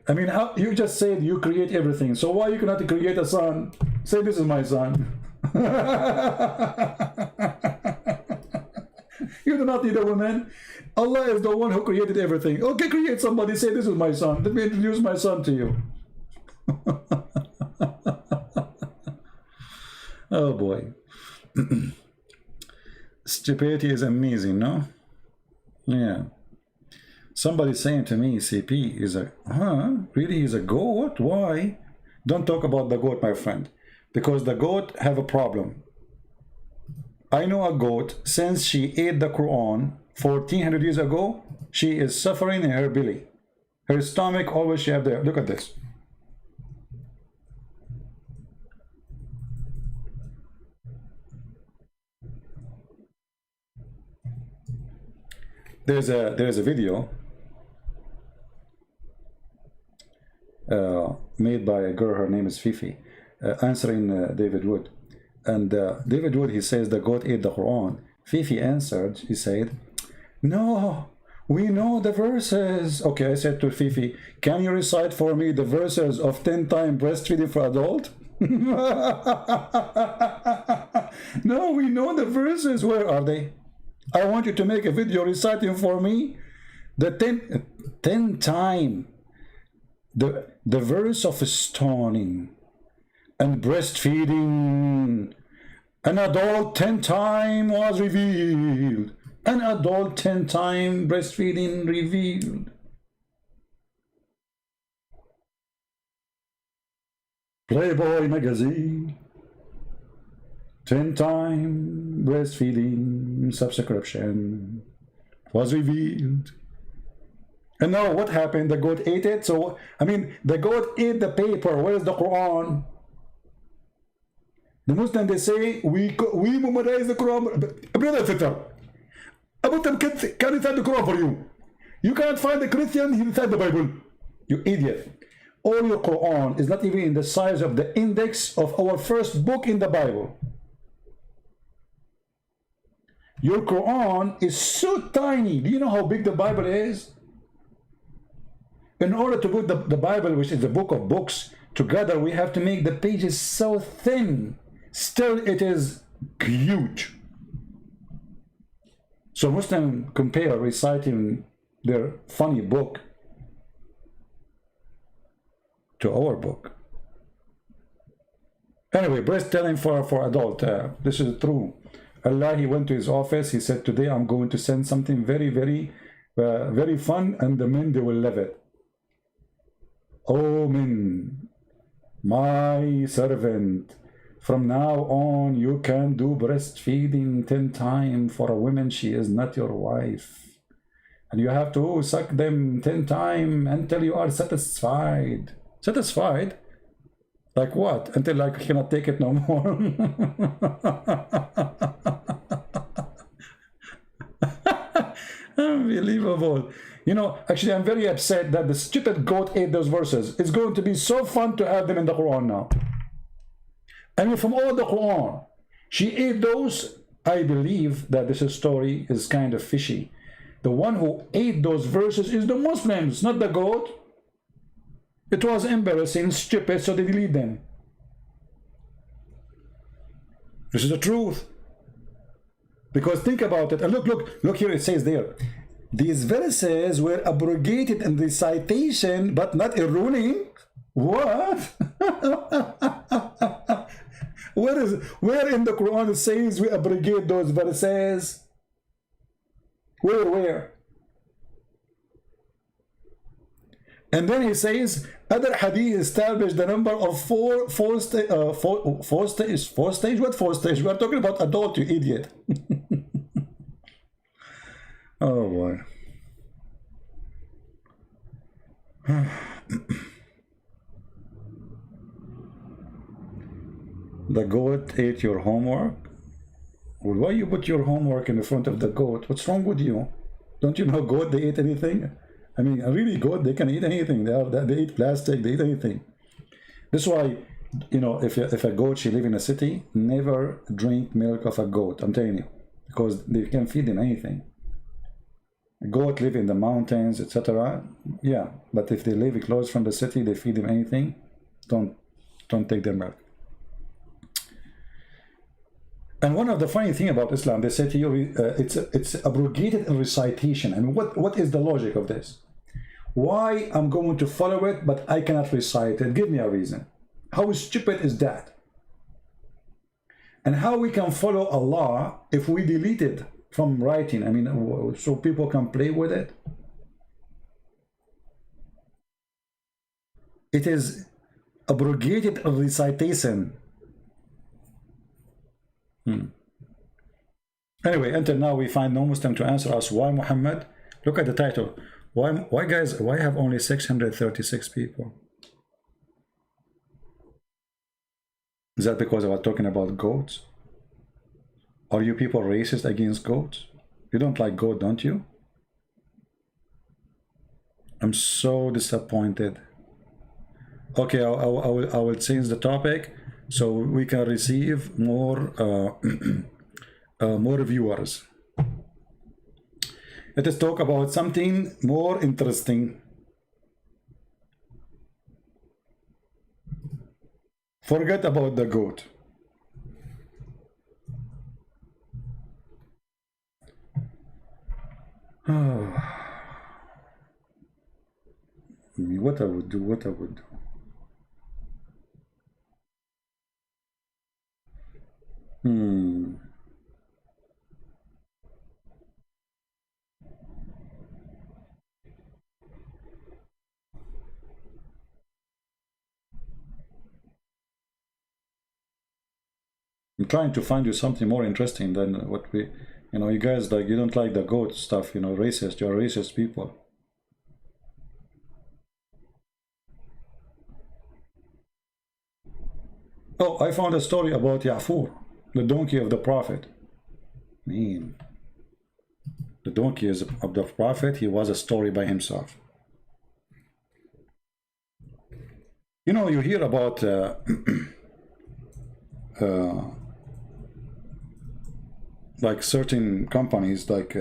I mean, how, you just said you create everything. So why you cannot create a son? Say this is my son. You do not need a woman. Allah is the one who created everything. Okay, create somebody. Say this is my son. Let me introduce my son to you. Oh boy. Stupidity is amazing, no? Yeah. Somebody saying to me, CP is a, really is a goat? Why? Don't talk about the goat, my friend. Because the goat have a problem. I know a goat, since she ate the Quran 1400 years ago, she is suffering in her belly. Her stomach always she have there. Look at this. There's a video made by a girl, her name is Fifi, answering David Wood. And David Wood, he says the goat ate the Quran. Fifi answered, he said, no, we know the verses. Okay, I said to Fifi, can you recite for me the verses of 10 times breastfeeding for adult? No, we know the verses. Where are they? I want you to make a video reciting for me the 10 time the verse of stoning and breastfeeding. An adult 10 time was revealed. An adult 10 time breastfeeding revealed. Playboy magazine, 10-time breastfeeding subscription was revealed. And now what happened? The goat ate it. So, I mean, the goat ate the paper. Where is the Quran? The Muslims, they say, we memorize the Quran. Brother Fitter, Abu Tam can recite the Quran for you. You can't find the Christian, he recite the Bible. You idiot. All your Quran is not even in the size of the index of our first book in the Bible. Your Quran is so tiny. Do you know how big the Bible is? In order to put the Bible, which is the book of books, together, we have to make the pages so thin. Still, it is huge. So Muslims compare reciting their funny book to our book. Anyway, breast telling for adult. This is true. Allah, he went to his office. He said, today I'm going to send something very, very fun, and the men, they will love it. Oh men, my servant, from now on you can do breastfeeding 10 times for a woman. She is not your wife. And you have to suck them 10 times until you are satisfied. Satisfied? Like what? Until like you cannot take it no more. Unbelievable. You know, actually, I'm very upset that the stupid goat ate those verses. It's going to be so fun to have them in the Quran now. I mean, from all the Quran, she ate those. I believe that this story is kind of fishy. The one who ate those verses is the Muslims, not the goat. It was embarrassing, stupid, so they delete them. This is the truth. Because think about it, and look here, it says there, these verses were abrogated in recitation, but not in ruling. What? Where in the Quran it says we abrogate those verses? Where? And then he says, other hadith established the number of four stage. What four stage? We are talking about adult, you idiot. Oh boy. The goat ate your homework? Well, why you put your homework in the front of the goat? What's wrong with you? Don't you know goat, they eat anything? I mean, a really goat, they can eat anything. They eat plastic, they eat anything. This is why, you know, if a goat, she live in a city, never drink milk of a goat, I'm telling you. Because they can feed them anything. A goat live in the mountains, etc. Yeah, but if they live close from the city, they feed them anything. Don't take their milk. And one of the funny thing about Islam, they say to you, it's abrogated in recitation. And what is the logic of this? Why I'm going to follow it, but I cannot recite it? Give me a reason. How stupid is that? And how we can follow Allah if we delete it from writing? I mean, so people can play with it. It is abrogated in recitation. Anyway, until now we find no Muslim to answer us. Why Muhammad? Look at the title. Why guys, why have only 636 people? Is that because I was talking about goats? Are you people racist against goats? You don't like goat, don't you? I'm so disappointed. Okay, I will change the topic so we can receive more more viewers. Let us talk about something more interesting. Forget about the goat. What I would do. I'm trying to find you something more interesting than what we, you know, you guys, like, you don't like the goat stuff, you know, racist, you're racist people. Oh, I found a story about Ya'fur, the donkey of the prophet. I mean, the donkey is of the prophet, he was a story by himself. You know, you hear about like certain companies, like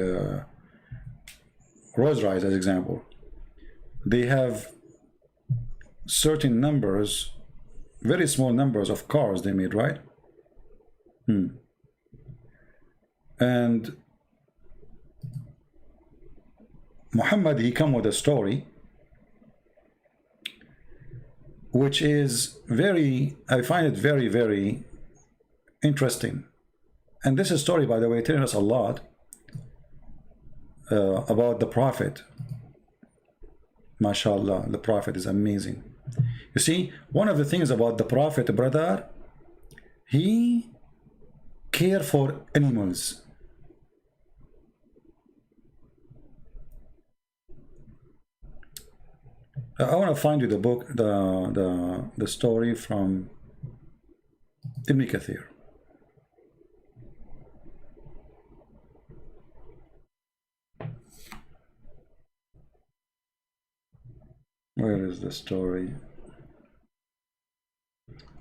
Rolls-Royce as example, they have certain numbers, very small numbers of cars they made, right? And Muhammad, he come with a story which is very, I find it very, very interesting. And this is story, by the way, telling us a lot about the prophet. MashaAllah, the prophet is amazing. You see, one of the things about the prophet, brother, he cared for animals. I want to find you the book, the story from Ibn Kathir. Where is the story?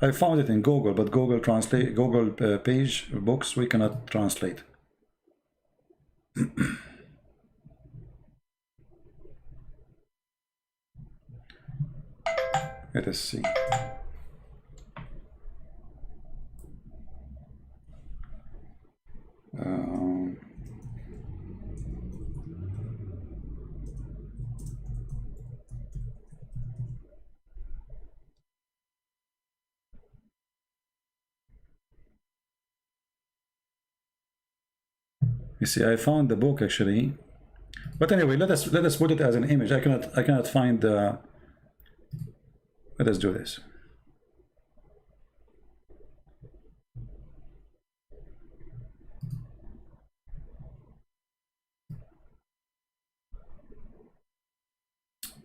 I found it in Google, but Google translate, Google page books we cannot translate. Let us see. You see, I found the book actually, but anyway, let us put it as an image. I cannot find the. Let us do this.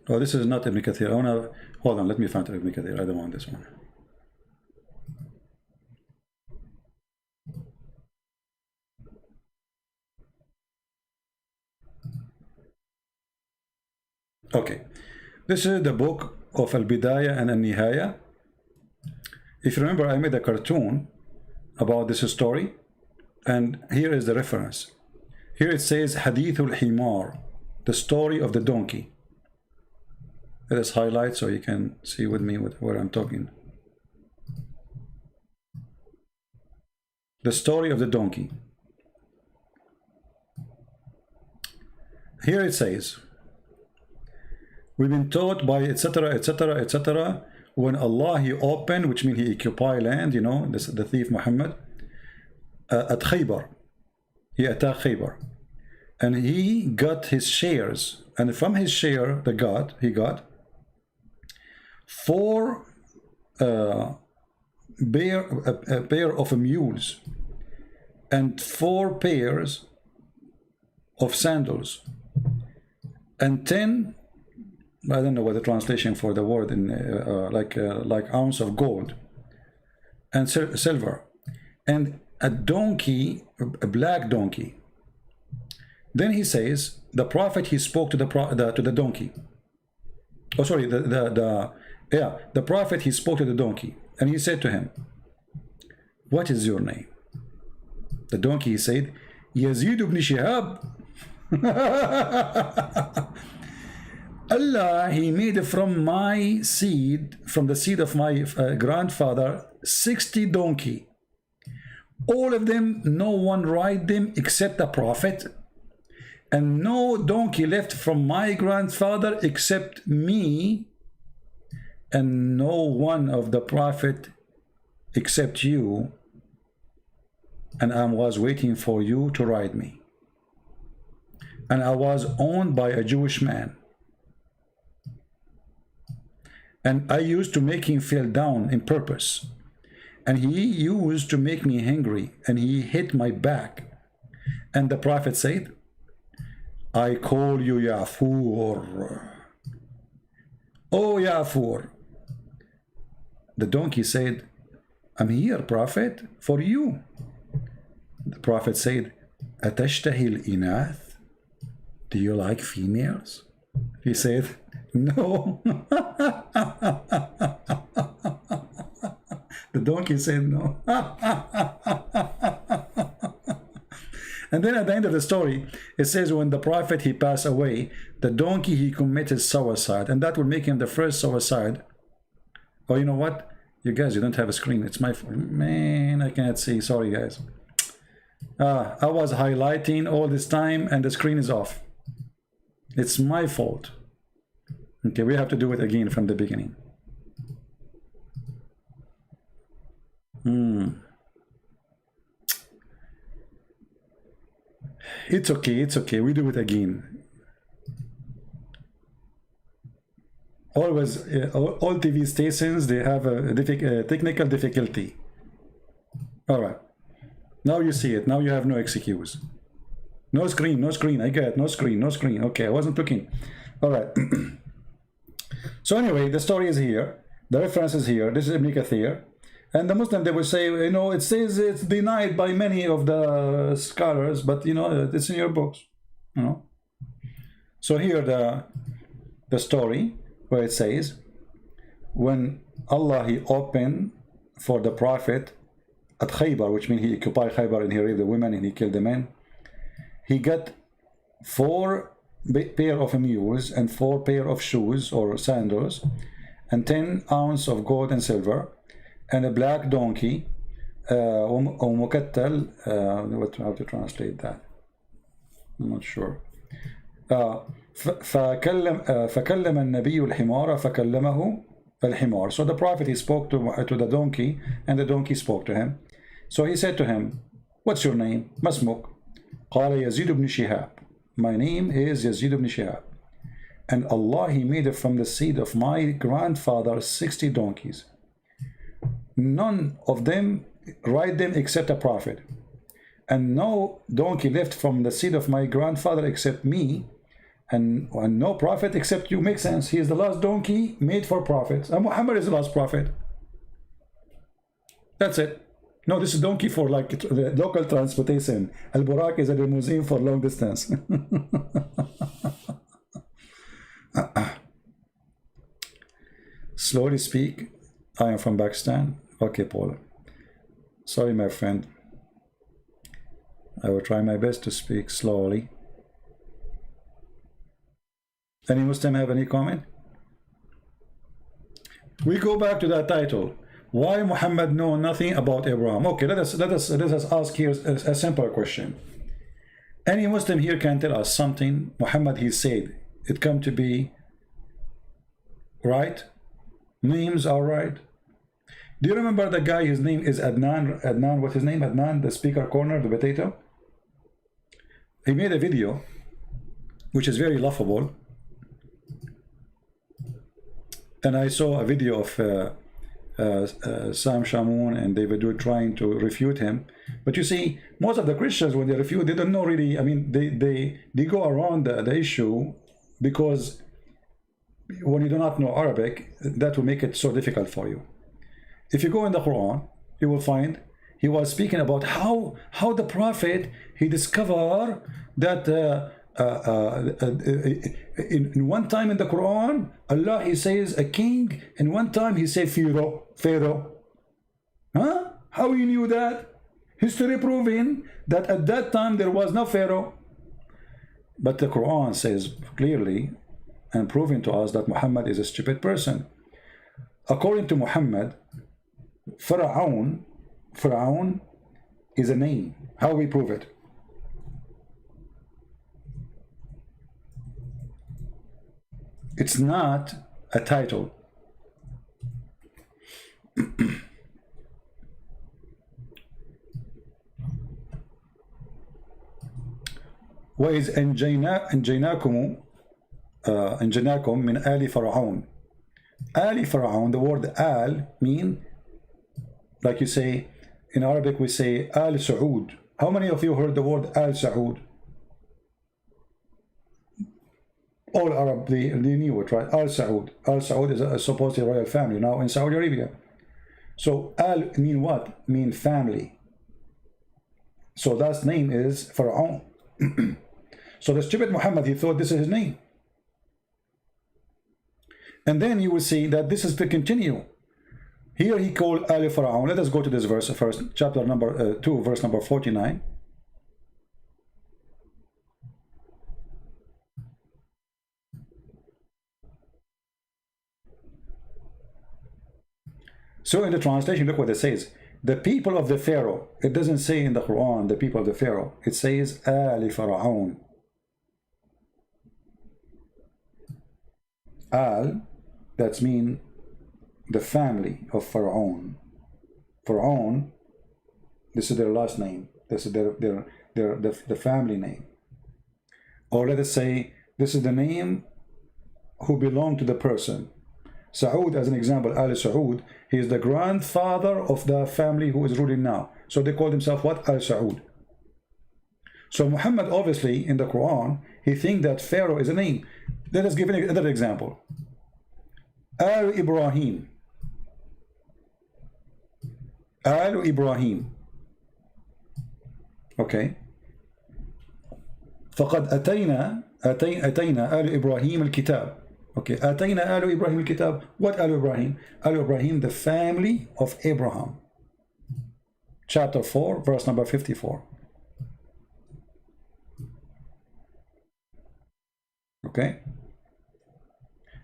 Oh, this is not Ibn Kathir. I wanna hold on. Let me find Ibn Kathir. I don't want this one. Okay, this is the book of Al-Bidayah and Al-Nihaya. If you remember, I made a cartoon about this story, and here is the reference. Here it says Hadith al-Himar, the story of the donkey. Let us highlight so you can see with me where I'm talking. The story of the donkey. Here it says, we've been taught by etc., etc., etc., when Allah, he opened, which means he occupied land, you know, the thief Muhammad, at Khaybar. He attacked Khaybar. And he got his shares. And from his share, he got 4 a pair of mules and 4 pairs of sandals and 10, I don't know what the translation for the word in like ounce of gold and silver, and a donkey, a black donkey. Then he says the prophet, he spoke to the donkey. Oh, sorry, the prophet, he spoke to the donkey, and he said to him, what is your name? The donkey, he said, Yazid ibn Shihab. Allah, he made from my seed, from the seed of my grandfather, 60 donkey. All of them, no one ride them except the prophet, and no donkey left from my grandfather except me, and no one of the prophet except you, and I was waiting for you to ride me. And I was owned by a Jewish man, and I used to make him feel down in purpose, and he used to make me hungry, and he hit my back. And the Prophet said, I call you Yafur. Oh Yafur. The donkey said, I'm here, Prophet, for you. The Prophet said, Atashtahi al-inath? Do you like females? He said, no. The donkey said no. And then at the end of the story, it says when the Prophet, he passed away, the donkey, he committed suicide. And that will make him the first suicide. Oh, you know what? You guys, you don't have a screen. It's my fault. Man, I can't see. Sorry, guys. I was highlighting all this time and the screen is off. It's my fault. Okay, we have to do it again from the beginning. It's okay, it's okay. We do it again. Always, all TV stations, they have a technical difficulty. All right. Now you see it. Now you have no excuse. No screen, no screen. I get it. No screen, no screen. Okay, I wasn't looking. All right. So anyway, the story is here. The reference is here. This is Ibn Kathir. And the Muslim, they will say, you know, it says it's denied by many of the scholars, but, you know, it's in your books, you know. So here the story where it says, when Allah, he opened for the Prophet at Khaybar, which means he occupied Khaybar and he raped the women and he killed the men, he got 4 pair of mules and 4 pair of shoes or sandals and 10 ounces of gold and silver and a black donkey, مكتل, how to translate that? I'm not sure. فكلم النبي الحمار فكلمه الحمار. So the Prophet, he spoke to the donkey and the donkey spoke to him. So he said to him, what's your name? ما اسمك? قال يزيد بن شهاب. My name is Yazid ibn Shihab. And Allah, he made it from the seed of my grandfather 60 donkeys. None of them ride them except a prophet. And no donkey left from the seed of my grandfather except me. And no prophet except you. Makes sense. He is the last donkey made for prophets. And Muhammad is the last prophet. That's it. No, this is donkey for like the local transportation. Al-Burak is a limousine for long distance. Slowly speak. I am from Pakistan. Okay, Paul. Sorry, my friend. I will try my best to speak slowly. Any Muslim have any comment? We go back to that title. Why Muhammad know nothing about Abraham? Okay, let us ask here a simple question. Any Muslim here can tell us something Muhammad, he said, it come to be right? Names are right? Do you remember the guy, his name is Adnan? Adnan, what's his name? Adnan, the speaker corner, the potato? He made a video which is very laughable. And I saw a video of Sam Shamoun and David Wood trying to refute him. But you see, most of the Christians, when they refute, they don't know really, I mean, they go around the issue because when you do not know Arabic, that will make it so difficult for you. If you go in the Quran, you will find he was speaking about how the Prophet, he discovered that in one time in the Quran, Allah, he says a king, and one time he said Pharaoh. Huh? How you knew that? History proving that at that time there was no Pharaoh. But the Quran says clearly and proving to us that Muhammad is a stupid person. According to Muhammad, Pharaoh is a name. How we prove it? It's not a title. وإذ أنجيناكم من آل فرعون. آل فرعون, the word Al mean Like you say, in Arabic we say Al Saud. How many of you heard the word Al Saud? All Arab, they knew it, right? Al Saud. Al Saud is a supposedly royal family now in Saudi Arabia. So Al mean what? Mean family. So that name is Pharaoh. So the stupid Muhammad, he thought this is his name. And then you will see that this is to continue. Here he called Ali Pharaoh. Let us go to this verse first, chapter number 2, verse number 49. So in the translation, look what it says. The people of the Pharaoh. It doesn't say in the Quran, the people of the Pharaoh. It says Ali Pharaoh. Al, that's mean the family of Pharaoh. Pharaoh, this is their last name. This is the family name. Or let us say, this is the name who belong to the person. Saud, as an example, Ali Saud, he is the grandfather of the family who is ruling now. So they call themselves what? Al Saud. So Muhammad, obviously, in the Quran, he thinks that Pharaoh is a name. Let us give another example. Al Ibrahim. Al Ibrahim. Okay. فقد أتينا آل إبراهيم الكتاب. Okay. أتينا آل إبراهيم الكتاب. What Al Ibrahim? Al Ibrahim, the family of Abraham. Chapter 4, verse number 54. Okay.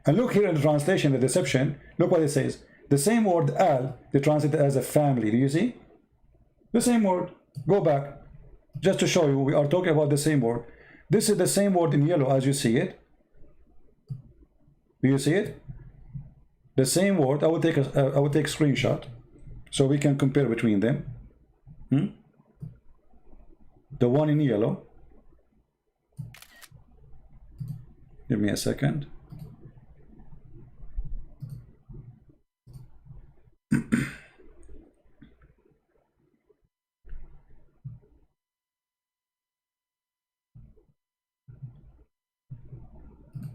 And look here in the translation, the deception. Look what it says. The same word Al, they translate it as a family. Do you see? The same word. Go back. Just to show you, we are talking about the same word. This is the same word in yellow as you see it. Do you see it? The same word. I will take a screenshot so we can compare between them. The one in yellow. Give me a second.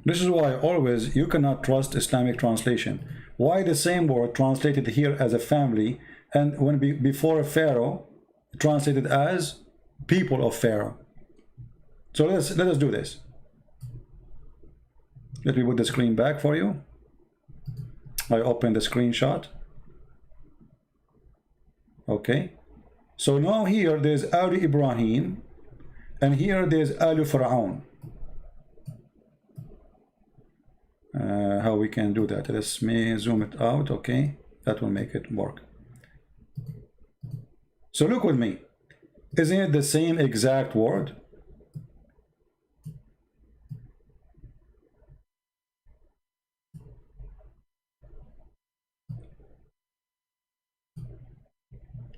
This is why always you cannot trust Islamic translation. Why the same word translated here as a family, and when before Pharaoh translated as people of Pharaoh? So let us do this. Let me put the screen back for you. I open the screenshot. Okay. So now here there's Al Ibrahim, and here there's Al Pharaoh. How we can do that? Let me zoom it out. Okay, that will make it work. So look with me. Isn't it the same exact word?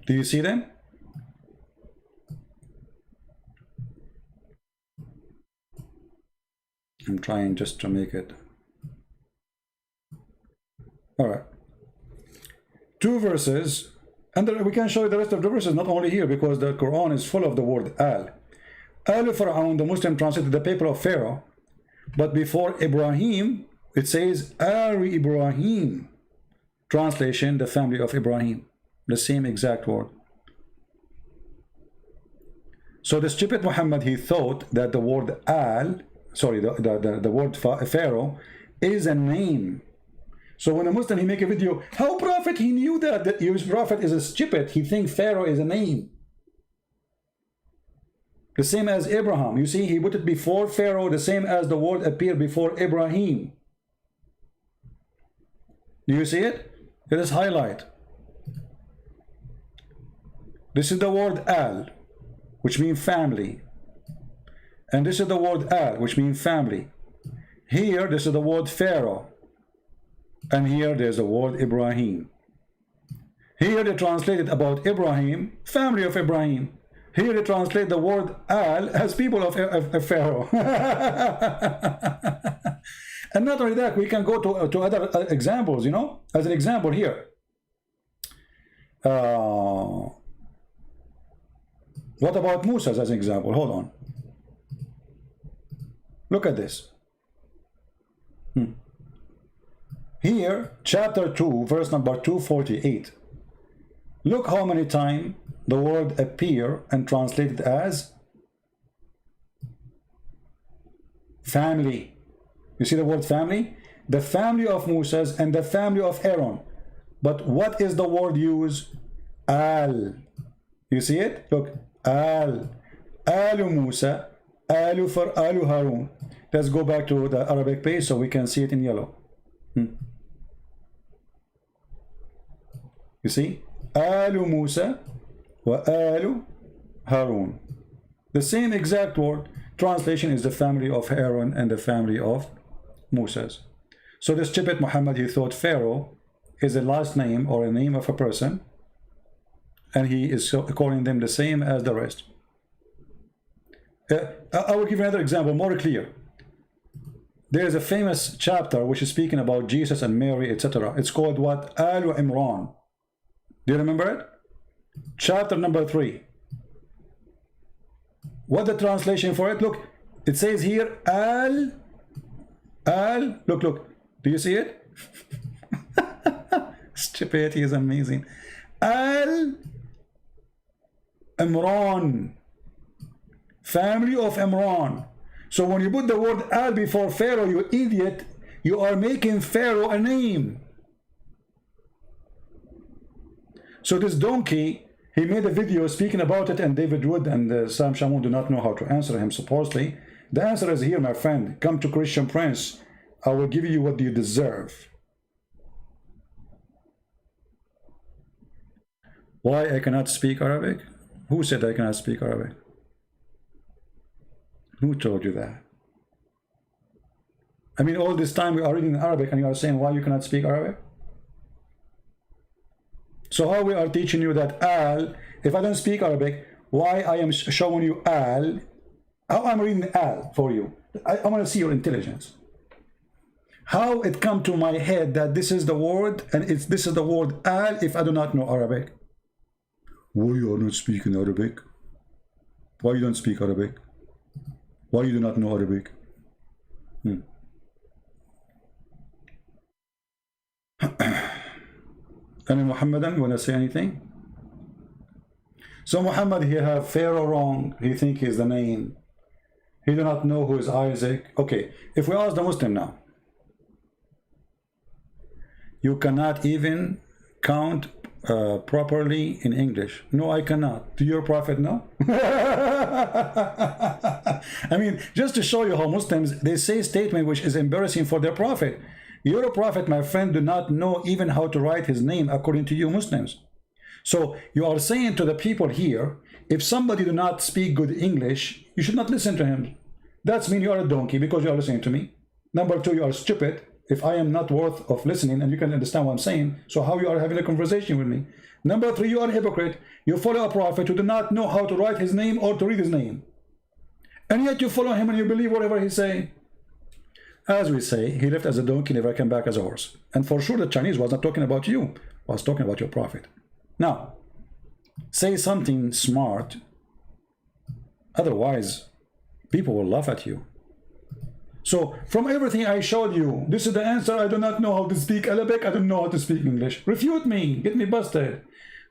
Do you see them? I'm trying just to make it. All right. Two verses, and we can show you the rest of the verses, not only here, because the Quran is full of the word Al. Al Pharaoh, the Muslim translated the people of Pharaoh, but before Ibrahim, it says Al Ibrahim. Translation, the family of Ibrahim. The same exact word. So the stupid Muhammad, he thought that the word Al, sorry, the word Pharaoh is a name. So when a Muslim, he make a video, how prophet, he knew that his prophet is a stupid. He thinks Pharaoh is a name. The same as Abraham. You see, he put it before Pharaoh, the same as the word appeared before Ibrahim. Do you see it? Let us highlight. This is the word Al, which means family. And this is the word Al, which means family. Here, this is the word Pharaoh. And here, there's the word Ibrahim. Here, they translated about Ibrahim, family of Ibrahim. Here, they translate the word Al as people of Pharaoh. And not only that, we can go to other examples, you know, as an example here. Uh, what about Musa as an example? Hold on. Look at this. Here, chapter 2, verse number 248. Look how many times the word appear and translated as family. You see the word family? The family of Moses and the family of Aaron. But what is the word used? Al. You see it? Look. Al. Alu Musa. Alu for Alu Harun. Let's go back to the Arabic page so we can see it in yellow. You see? Alu Musa wa Alu Harun. The same exact word. Translation is the family of Aaron and the family of Moses. So this stupid Muhammad, he thought Pharaoh is a last name or a name of a person, and he is calling them the same as the rest. I will give you another example, more clear. There is a famous chapter which is speaking about Jesus and Mary, etc. It's called what? Al Imran. Do you remember it? Chapter number 3. What the translation for it? Look, it says here Al. Look. Do you see it? Stupidity is amazing. Al Imran. Family of Imran. So when you put the word Al before Pharaoh, you idiot, you are making Pharaoh a name. So this donkey, he made a video speaking about it, and David Wood and Sam Shamoun do not know how to answer him, supposedly. The answer is here, my friend. Come to Christian Prince. I will give you what you deserve. Why I cannot speak Arabic? Who said I cannot speak Arabic? Who told you that? I mean, all this time we are reading Arabic and you are saying why you cannot speak Arabic? So how we are teaching you that Al, if I don't speak Arabic, why I am showing you Al, how I'm reading Al for you? I want to see your intelligence. How it come to my head that this is the word and this is the word Al if I do not know Arabic? Why you are not speaking Arabic? Why you don't speak Arabic? Why you do not know Arabic? Any Muhammadan, you want to say anything? So Muhammad, he have Pharaoh wrong. He think he's the name. He do not know who is Isaac. Okay, if we ask the Muslim now, you cannot even count properly in English. No, I cannot. Do your prophet know? I mean, just to show you how Muslims, they say statement which is embarrassing for their prophet. Your prophet, my friend, do not know even how to write his name according to you Muslims. So you are saying to the people here, if somebody do not speak good English, you should not listen to him. That's mean you are a donkey because you are listening to me. Number 2, you are stupid if I am not worth of listening and you can understand what I'm saying. So how you are having a conversation with me? Number 3, you are a hypocrite. You follow a prophet who do not know how to write his name or to read his name. And yet you follow him and you believe whatever he's saying. As we say, he left as a donkey, never came back as a horse. And for sure the Chinese was not talking about you, was talking about your prophet. Now, say something smart, otherwise people will laugh at you. So from everything I showed you, this is the answer. I do not know how to speak Arabic, I don't know how to speak English. Refute me, get me busted.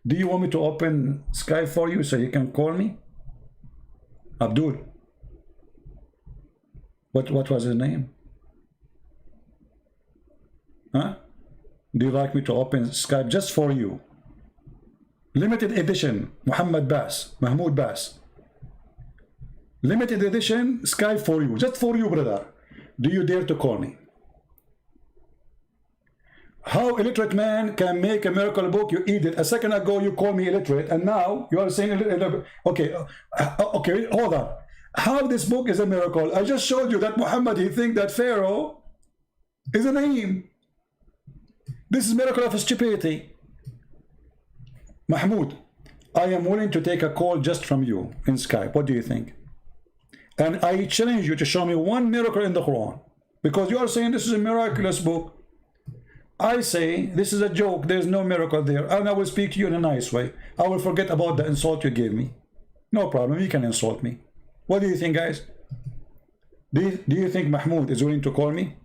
Do you want me to open Skype for you so you can call me? Abdul. What was his name? Huh? Do you like me to open Skype just for you? Limited edition, Mahmoud Bass. Limited edition, Skype for you, just for you, brother. Do you dare to call me? How illiterate man can make a miracle book? You idiot. A second ago you called me illiterate, and now you are saying okay, okay, hold on. How this book is a miracle? I just showed you that Muhammad, he think that Pharaoh is a name. This is miracle of stupidity. Mahmoud, I am willing to take a call just from you in Skype. What do you think? And I challenge you to show me one miracle in the Quran, because you are saying this is a miraculous book. I say this is a joke, there's no miracle there, and I will speak to you in a nice way. I will forget about the insult you gave me. No problem, you can insult me. What do you think, guys? Do you think Mahmoud is willing to call me?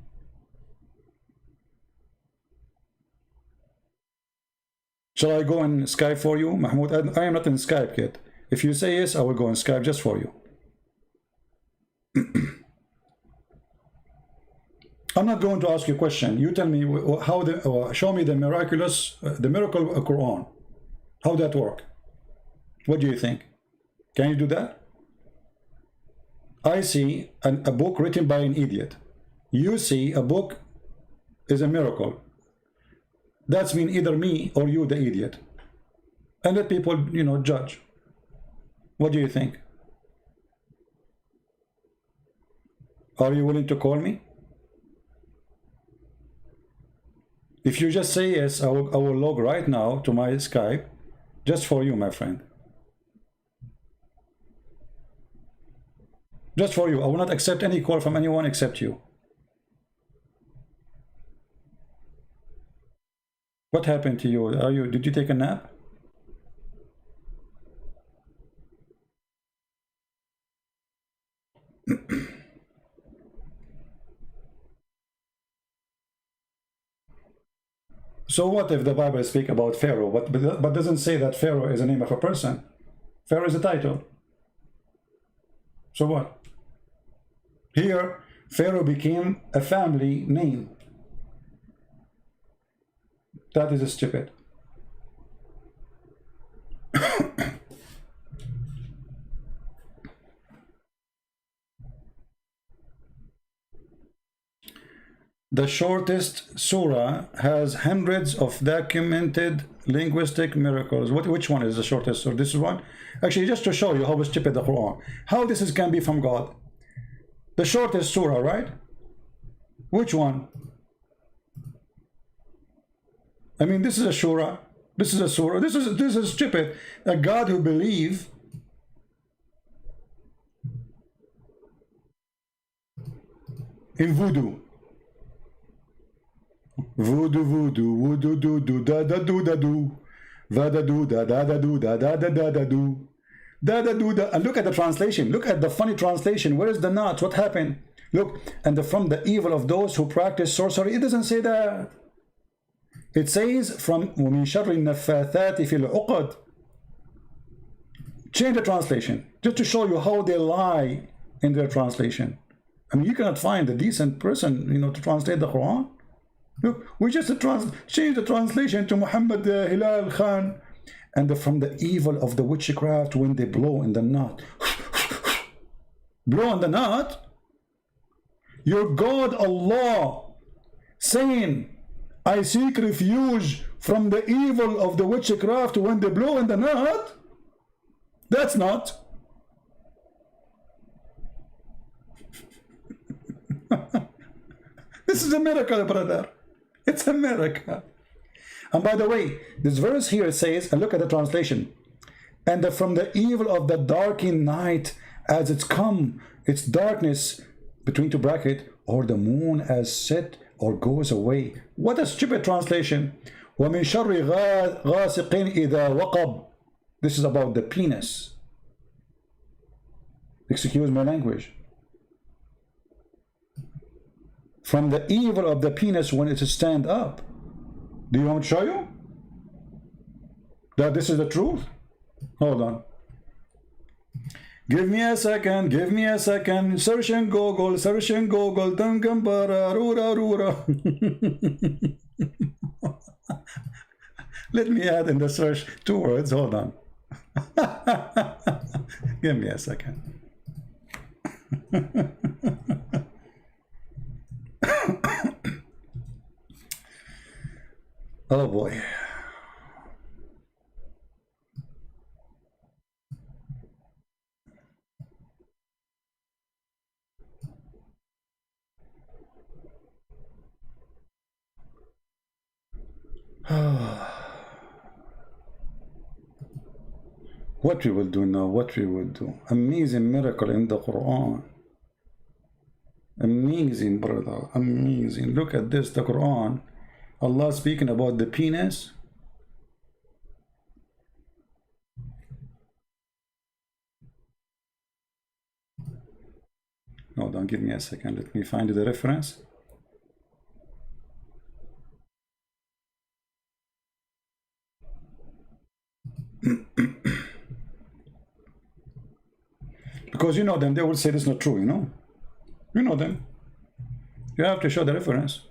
Shall I go on Skype for you, Mahmoud? I am not in Skype yet. If you say yes, I will go on Skype just for you. I'm not going to ask you a question. You tell me how show me the miracle Quran. How that work? What do you think? Can you do that? I see a book written by an idiot. You see a book is a miracle. That's mean either me or you, the idiot. And let people, you know, judge. What do you think? Are you willing to call me? If you just say yes, I will log right now to my Skype, just for you, my friend. Just for you. I will not accept any call from anyone except you. What happened to you? Did you take a nap? So what if the Bible speaks about Pharaoh, but doesn't say that Pharaoh is the name of a person? Pharaoh is a title. So what? Here, Pharaoh became a family name. That is stupid. The shortest surah has hundreds of documented linguistic miracles. Which one is the shortest? So this is one. Actually, just to show you how stupid the Quran. How this can be from God. The shortest surah, right? Which one? I mean, this is a surah. This is a surah. This is stupid. A God who believes in voodoo. Voodoo, voodoo, do, do, da, da, do, da, do. Va, da, do, da, da, da, do, da, da, da, da, da, do. Da, da, do, da. And look at the translation. Look at the funny translation. Where is the not? What happened? Look, and from the evil of those who practice sorcery. It doesn't say that. It says from وَمِن شَرِّ النَّفَّاثَاتِ فِي الْعُقَدِ. Change the translation. Just to show you how they lie in their translation. I mean, you cannot find a decent person, you know, to translate the Quran. Look, we just change the translation to Mohammed Hilal Khan. And from the evil of the witchcraft when they blow in the knot. Blow in the knot? Your God Allah saying, I seek refuge from the evil of the witchcraft when they blow in the knot? That's not. This is a miracle, brother. It's a miracle. And by the way, this verse here says, and look at the translation, and from the evil of the darkened night as it's come, its darkness, between two brackets, or the moon as set or goes away. What a stupid translation. وَمِن شَرِّ غَاسِقٍ إِذَا وَقَبْ. This is about the penis. Excuse my language. From the evil of the penis when it stand up. Do you want me to show you that this is the truth? Hold on. Give me a second. Give me a second. Search and Google. Search and Google. Tangambara. Rura rura. Let me add in the search 2 words. Hold on. Give me a second. Oh boy. What we will do now, what we will do. Amazing miracle in the Quran. Amazing, brother, amazing. Look at this, the Quran Allah speaking about the penis. Hold on, give me a second. Let me find the reference. Because you know them, they will say this is not true, you know? You know them. You have to show the reference.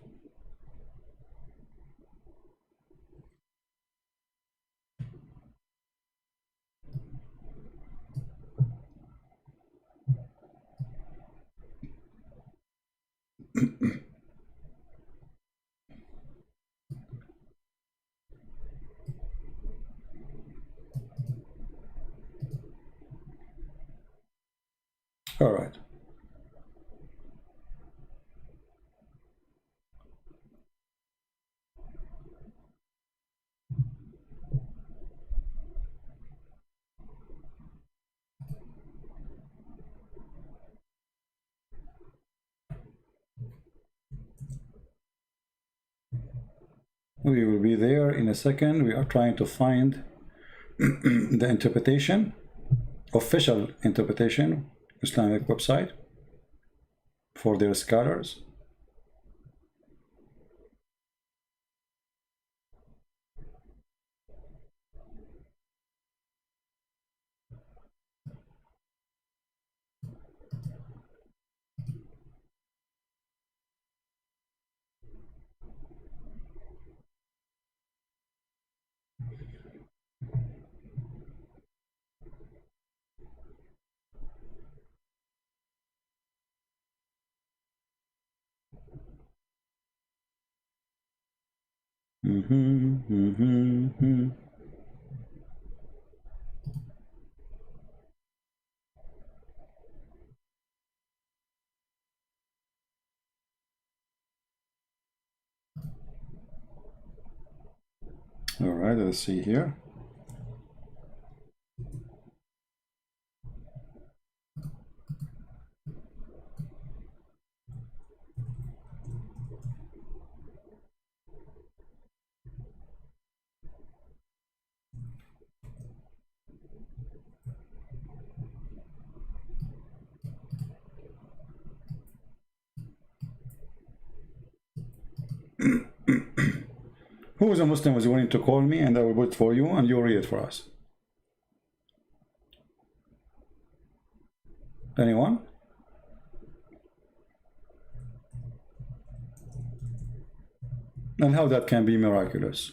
All right. We will be there in a second. We are trying to find the interpretation, official interpretation, Islamic website for their scholars. All right, let's see here. Who is a Muslim was willing to call me, and I will vote for you, and you read it for us? Anyone? And how that can be miraculous?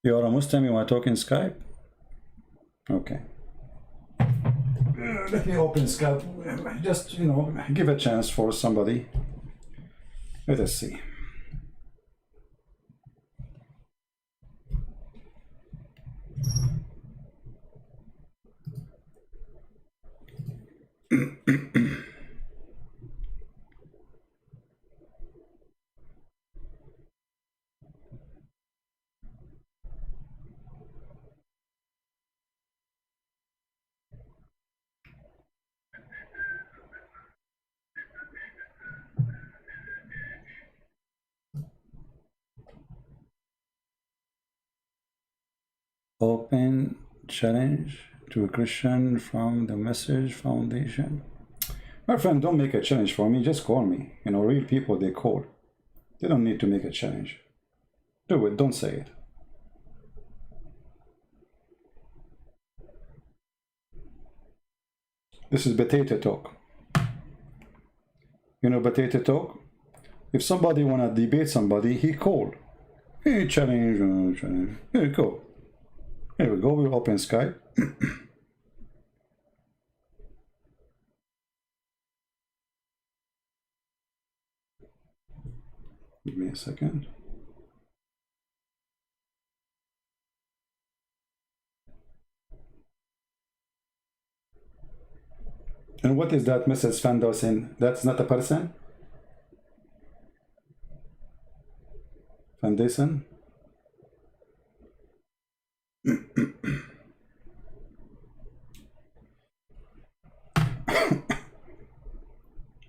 You are a Muslim, you want to talk in Skype? Okay. Let me open Skype. Just, you know, give a chance for somebody. Let us see. Open challenge to a Christian from the Message Foundation. My friend, don't make a challenge for me, just call me. You know, real people, they call. They don't need to make a challenge. Do it, don't say it. This is potato talk. You know potato talk? If somebody wanna debate somebody, he called. Hey, challenge, challenge. Here we go. Here we go, we'll open Skype. Give me a second. And what is that Mrs. Fandosin? That's not a person? Foundation?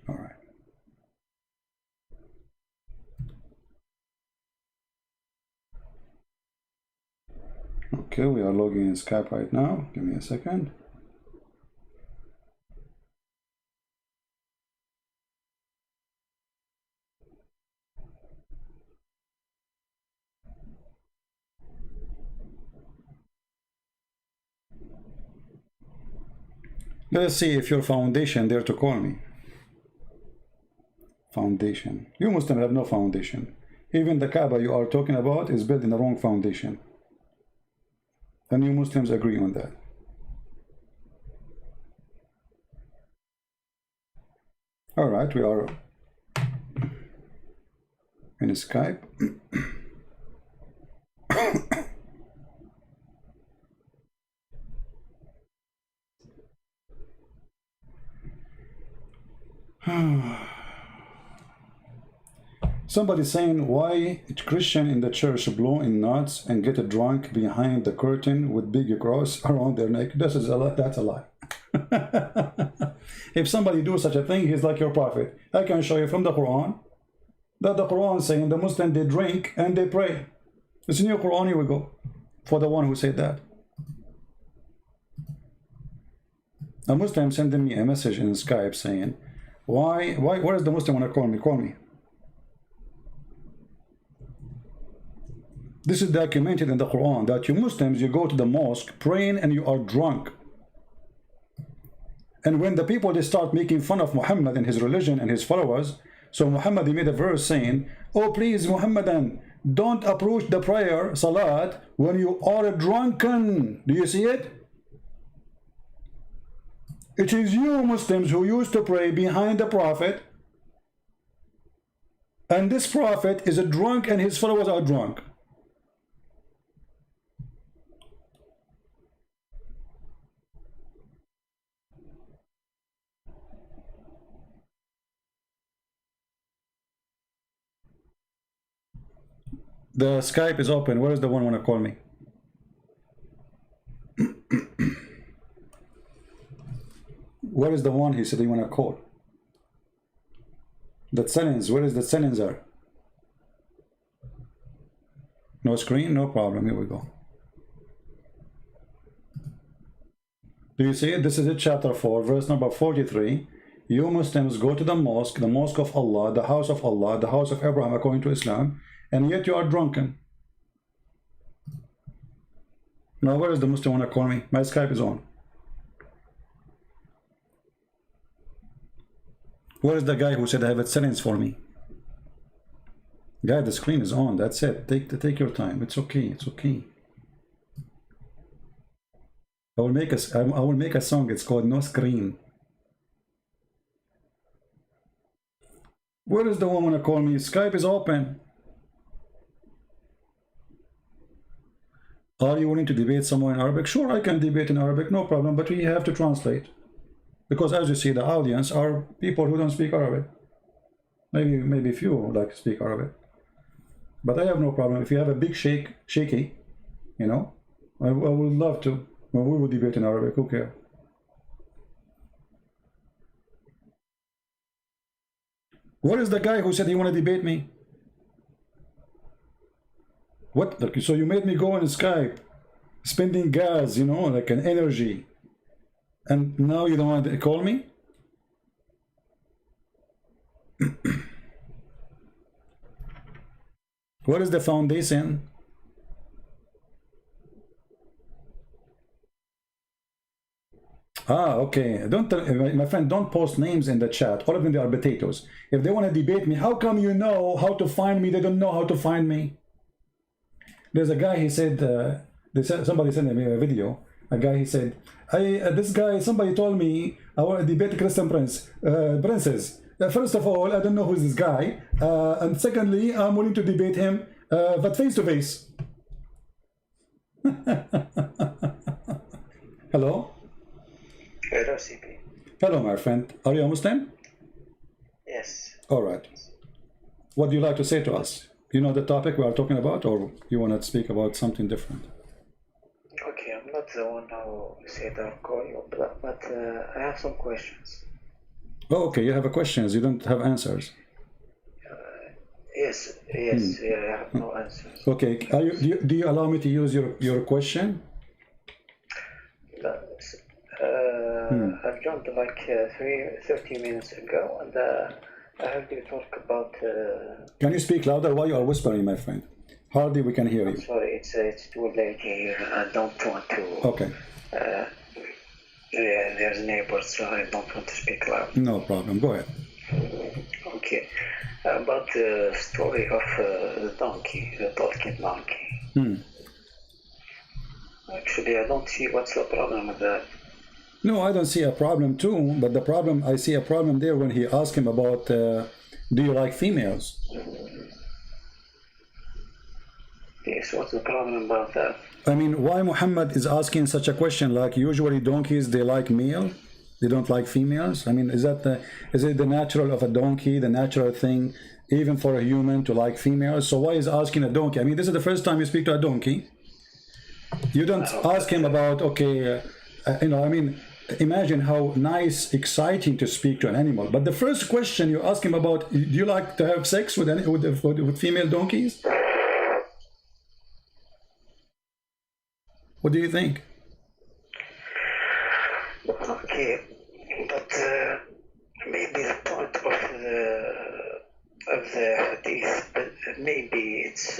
All right. Okay, we are logging in Skype right now. Give me a second. Let's see if your foundation dare to call me. Foundation. You Muslims have no foundation. Even the Kaaba you are talking about is built in the wrong foundation. And you Muslims agree on that. All right, we are in Skype. Somebody saying, why Christian in the church blow in knots and get drunk behind the curtain with big cross around their neck? That's a lie. If somebody do such a thing, he's like your prophet. I can show you from the Quran that the Quran is saying the Muslims, they drink and they pray. It's in your Quran. Here we go for the one who said that. A Muslim sending me a message in Skype saying, where is the Muslim want to call me? Call me. This is documented in the Quran that you Muslims, you go to the mosque praying and you are drunk. And when the people, they start making fun of Muhammad and his religion and his followers, so Muhammad, he made a verse saying, oh please Muhammadan, don't approach the prayer, salat, when you are drunken. Do you see it? It is you Muslims who used to pray behind the Prophet, and this Prophet is a drunk and his followers are drunk. The Skype is open. Where is the one want to call me? Where is the one he said he want to call? The settings. Where is the settings are? No screen? No problem. Here we go. Do you see it? This is it, chapter 4, verse number 43. You Muslims go to the mosque of Allah, the house of Allah, the house of Abraham according to Islam, and yet you are drunken. Now where is the Muslim want to call me? My Skype is on. Where is the guy who said I have it settings for me? Guy, the screen is on. That's it. Take your time. It's okay. It's okay. I will make a song. It's called No Screen. Where is the one want to call me? Skype is open. Are you willing to debate someone in Arabic? Sure, I can debate in Arabic, no problem, but we have to translate. Because as you see, the audience are people who don't speak Arabic. Maybe few like speak Arabic. But I have no problem. If you have a big shaky, you know, I would love to. Well, we will debate in Arabic, who cares? What is the guy who said he want to debate me? What? So you made me go on Skype, spending gas, you know, like an energy, and now you don't want to call me? What is the foundation? Ah, okay. Don't my friend, don't post names in the chat. All of them, they are potatoes. If they want to debate me, how come you know how to find me? They don't know how to find me. There's a guy, he said, somebody sent me a video. A guy, he said, this guy, somebody told me I want to debate Christian princes. First of all, I don't know who's this guy. And secondly, I'm willing to debate him, but face to face. Hello? Hello, CP. Hello, my friend. Are you a Muslim? Yes. All right. What do you like to say to us? You know the topic we are talking about, or you want to speak about something different? Okay, I'm not the one who said I'll call you, but I have some questions. Oh, okay, you have questions. You don't have answers. Yes, yes, yeah, I have no answers. Okay, do you allow me to use your question? I've joined like 30 minutes ago, and I heard you talk about. Can you speak louder? Why you are whispering, my friend? Hardly we can hear you. Sorry, it's too late here. I don't want to. Okay. Yeah, there's neighbors, so I don't want to speak loud. No problem. Go ahead. Okay. About the story of the donkey, the talking donkey. Actually, I don't see what's the problem with that. No, I don't see a problem too, but the problem, I see a problem there when he asked him about, do you like females? Yes, what's the problem about that? I mean, why Muhammad is asking such a question? Like usually donkeys, they like male, they don't like females. I mean, is it the natural of a donkey, the natural thing, even for a human to like females? So why is asking a donkey? I mean, this is the first time you speak to a donkey. You don't ask him about, okay, I mean, imagine how nice, exciting to speak to an animal. But the first question you ask him about, do you like to have sex with female donkeys? What do you think? Okay, but maybe the point of the hadith, but maybe it's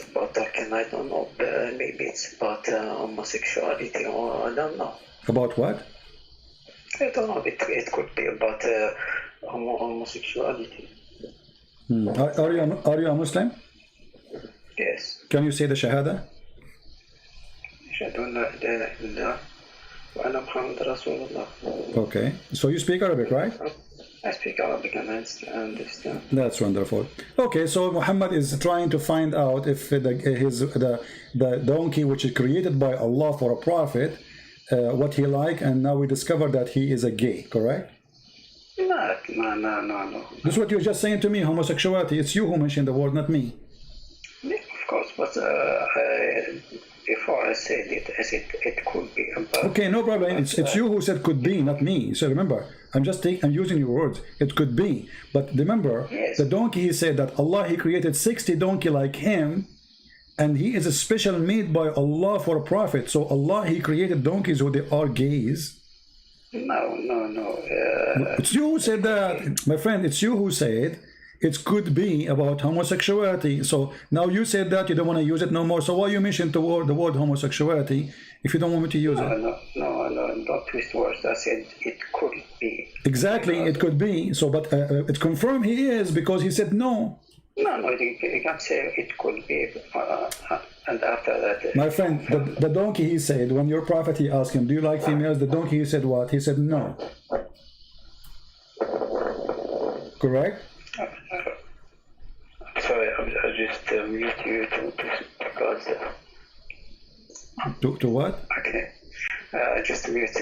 about talking. I don't know. Maybe it's about homosexuality, or I don't know. About what? I don't know. It could be about homosexuality. Are you a Muslim? Yes. Can you say the Shahada? Okay, so you speak Arabic, right? I speak Arabic and I understand. That's wonderful. Okay, so Muhammad is trying to find out if the donkey which is created by Allah for a prophet, what he like, and now we discover that he is a gay, correct? No. This is what you're just saying to me, homosexuality. It's you who mentioned the word, not me. Yeah, of course, but before I said it, I said it could be about. Okay, no problem. It's you who said could be, not me. So remember, I'm using your words. It could be, but remember, yes. The donkey. He said that Allah He created 60 donkey like him, and he is a special made by Allah for a prophet. So Allah He created donkeys who they are gays. No. It's you who said that, my friend. It's you who said it could be about homosexuality. So now you said that you don't want to use it no more. So why you mentioned the word homosexuality if you don't want me to use it? No, don't twist words. I said it could be. Exactly, it could be. So, but it's confirmed he is because he said no. No, you can't say it could be. And after that, my friend, the donkey, he said, when your prophet, he asked him, do you like females? The donkey, he said what? He said no. Correct? Sorry, I just mute you because. To what? Okay. Just mute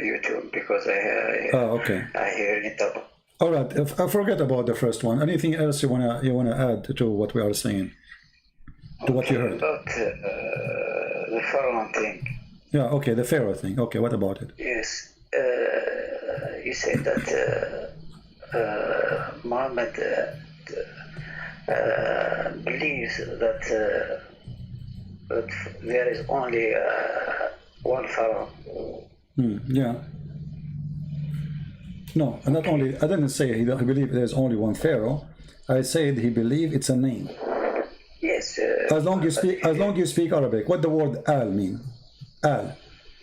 YouTube because okay. I hear it up. All right. I forget about the first one. Anything else you wanna add to what we are saying? To what you heard? About the Pharaoh thing. Yeah. Okay. The Pharaoh thing. Okay. What about it? Yes. You said that Mohammed believes that there is only one Pharaoh. Yeah. No, not only. I didn't say he believed there's only one Pharaoh. I said he believed it's a name. Yes. As long you speak Arabic, what the word al mean? Al.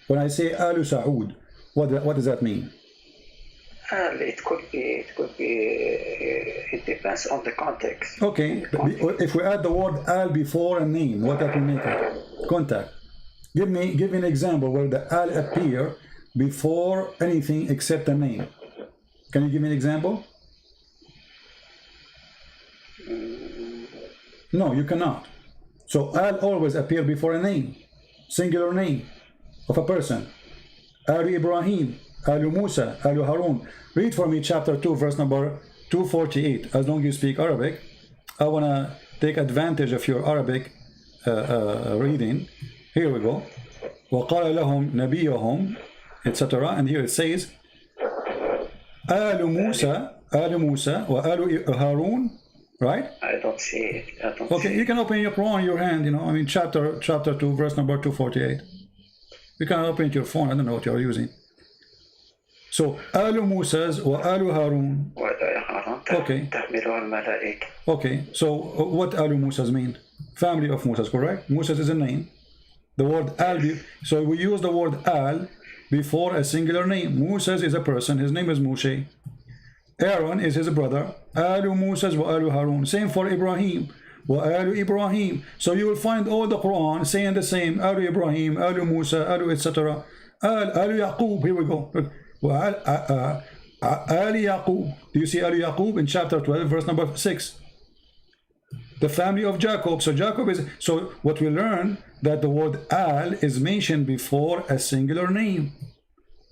When I say Alu Saud, what does that mean? It could be. It depends on the context. Okay. If we add the word al before a name, what that will make it? Contact. Give me an example where the al appear before anything except a name. Can you give me an example? No, you cannot. So al always appear before a name, singular name of a person. Alu Ibrahim, Alu Musa, Alu Harun. Read for me chapter 2, verse number 248. As long as you speak Arabic, I want to take advantage of your Arabic reading. Here we go. وَقَالَ لَهُمْ نَبِيُّهُمْ, etc. And here it says, آل موسى وآل هارون right? I don't see it. I don't Okay, see you it. can open your Quran in your hand, you know, I mean, chapter 2, verse number 248. You can open it your phone, I don't know what you're using. So, Alu Musa's wa Alu Harun. Okay. Okay, so what Alu Musa's mean? Family of Musa's, correct? Musa's is a name. The word Al, so we use the word Al before a singular name. Musa's is a person, his name is Moshe. Aaron is his brother. Alu Musa's wa Alu Harun. Same for Ibrahim. Wa Alu Ibrahim. So you will find all the Quran saying the same. Alu Ibrahim, Alu Musa, Alu etc. Alu Yaqub. Here we go. Ali Yaqub. Do you see Ali Yaqub in chapter 12, verse number 6? The family of Jacob. So Jacob is, so what we learn that the word Al is mentioned before a singular name.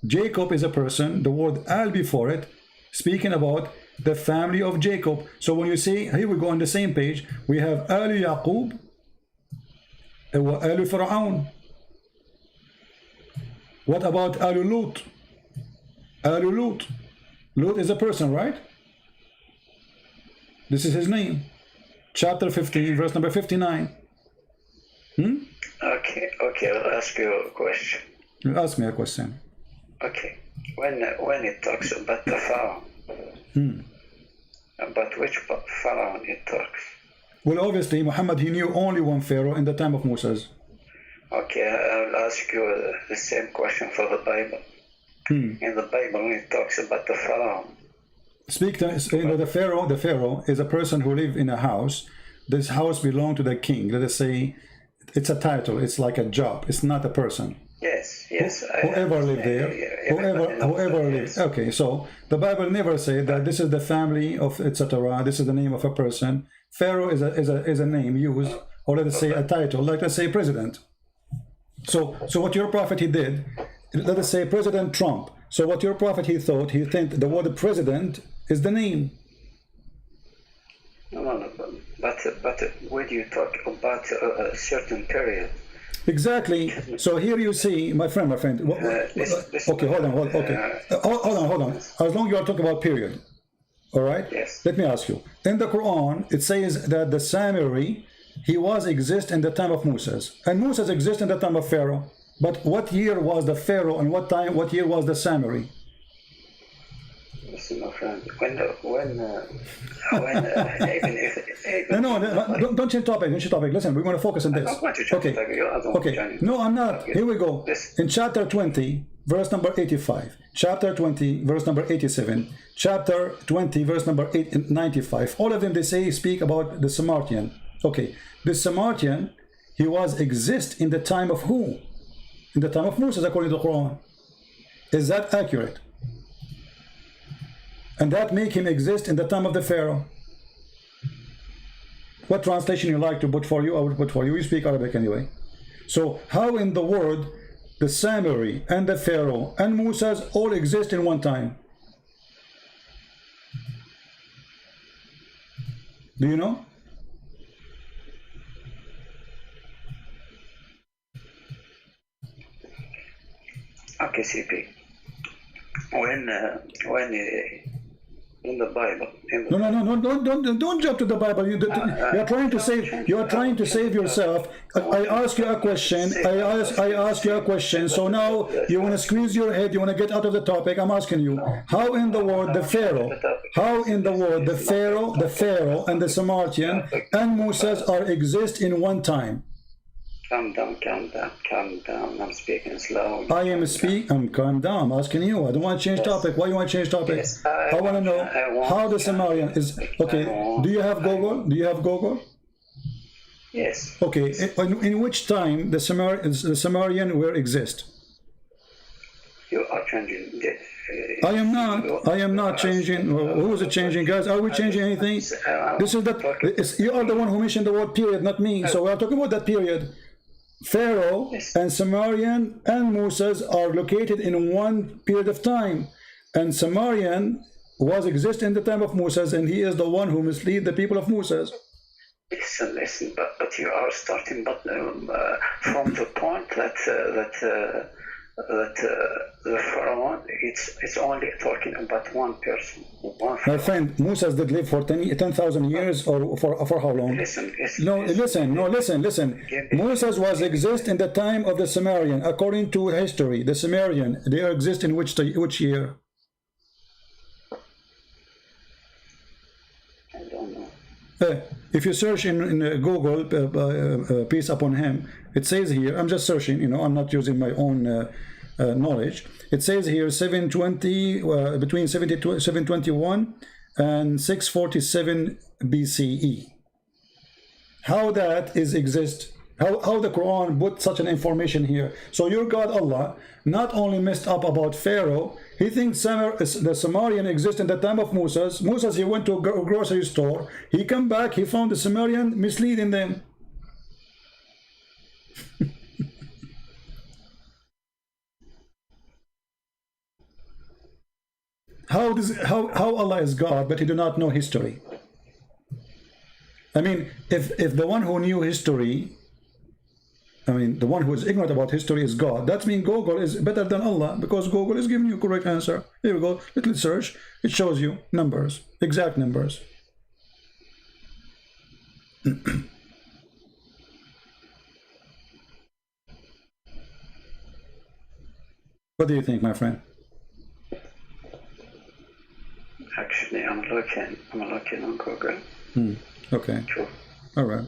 Jacob is a person, the word Al before it, speaking about the family of Jacob. So when you see, here we go on the same page, we have Al Yaqub, Al Fir'aun. What about Al Lut? Al Lut. Lut is a person, right? This is his name. Chapter 15, verse number 59. Okay, I'll ask you a question. You ask me a question. Okay, when it talks about the Pharaoh, about which Pharaoh it talks? Well, obviously, Muhammad, he knew only one Pharaoh in the time of Moses. Okay, I'll ask you the same question for the Bible. In the Bible, when it talks about the Pharaoh, Speak to, you know, the Pharaoh is a person who lives in a house. This house belongs to the king. Let us say it's a title, it's like a job, it's not a person. Yes. Whoever lived there, whoever lived. Okay, so the Bible never said that this is the family of etc. This is the name of a person. Pharaoh is a name used, or let us say a title, like let's say president. So what your prophet he did, let us say President Trump. So what your prophet he thought the word president is the name. No, but when you talk about a certain period. Exactly. So here you see, my friend. Okay, hold on. Hold on. As long as you are talking about period, all right? Yes. Let me ask you. In the Quran, it says that the Samiri, he was exist in the time of Moses, and Moses exist in the time of Pharaoh. But what year was the Pharaoh, and what year was the Samiri? Listen, my friend. When even if No, don't change topic. Listen, we're going to focus on this. I don't want to change Okay. Okay. No, I'm not. Here we go. In chapter 20, verse number 85, chapter 20, verse number 87, chapter 20, verse number 95. All of them, they speak about the Samaritan. Okay. The Samaritan, he was exist in the time of who? In the time of Moses, according to the Quran. Is that accurate? And that make him exist in the time of the Pharaoh. What translation you like to put for you, I would put for you. You speak Arabic anyway. So how in the world the Samiri and the Pharaoh and Moses all exist in one time? Do you know? Okay, CP. When in the Bible. No, don't jump to the Bible. You are trying to save. You are trying to save yourself. I ask you a question. I ask you a question. So now you want to squeeze your head. You want to get out of the topic. I'm asking you. How in the world the Pharaoh? How in the world the Pharaoh and the Samaritan and Moses are exist in one time? Calm down. I'm speaking slow. I'm calm down. I'm asking you. I don't want to change topic. Why you want to change topic? Yes, I want to know how the Samaritan is. Okay. Do you have Google? Yes. Okay. In which time the Samaritan will exist? You are changing. I am not changing. Who is it changing, guys? Are we changing anything? This is that. You are the one who mentioned the word period, not me. So we are talking about that period. Pharaoh and Samaritan and Moses are located in one period of time, and Samaritan was exist in the time of Moses, and he is the one who mislead the people of Moses. Listen, but you are starting from the point that that the Pharaoh, it's only talking about one person. My friend, Moses did live for 10,000 years, or for how long? Listen. Listen. Moses was exist in the time of the Sumerian, according to history. The Sumerian, they exist in which year? I don't know. If you search in Google, peace upon him, it says here, I'm just searching, you know, I'm not using my own knowledge. It says here 720, between 721 and 647 BCE. How that is exist? How the Quran put such an information here? So your God Allah not only messed up about Pharaoh, he thinks the Sumerian exists in the time of Moses. Moses, he went to a grocery store, he come back, he found the Sumerian misleading them. How Allah is God, but he do not know history? I mean, if the one who knew history, I mean, the one who is ignorant about history is God, that means Google is better than Allah, because Google is giving you correct answer. Here we go, little search, it shows you numbers, exact numbers. What do you think, my friend? Actually, I'm looking on Google. Okay. Sure. All right.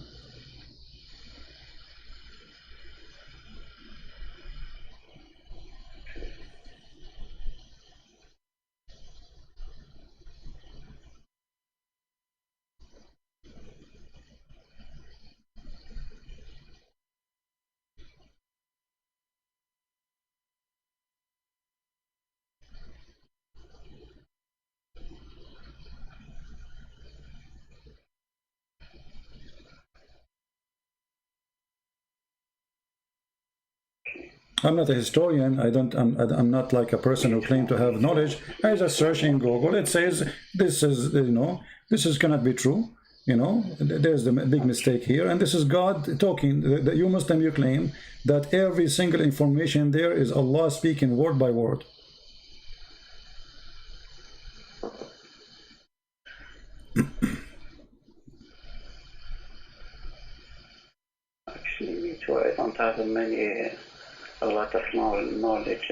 I'm not a historian. I'm not like a person who claims to have knowledge. I just search in Google. It says this is, you know, this is cannot be true. You know, there's the big mistake here, and this is God talking. You Muslim, you claim that every single information there is Allah speaking word by word. Actually, me too. I don't have a lot of knowledge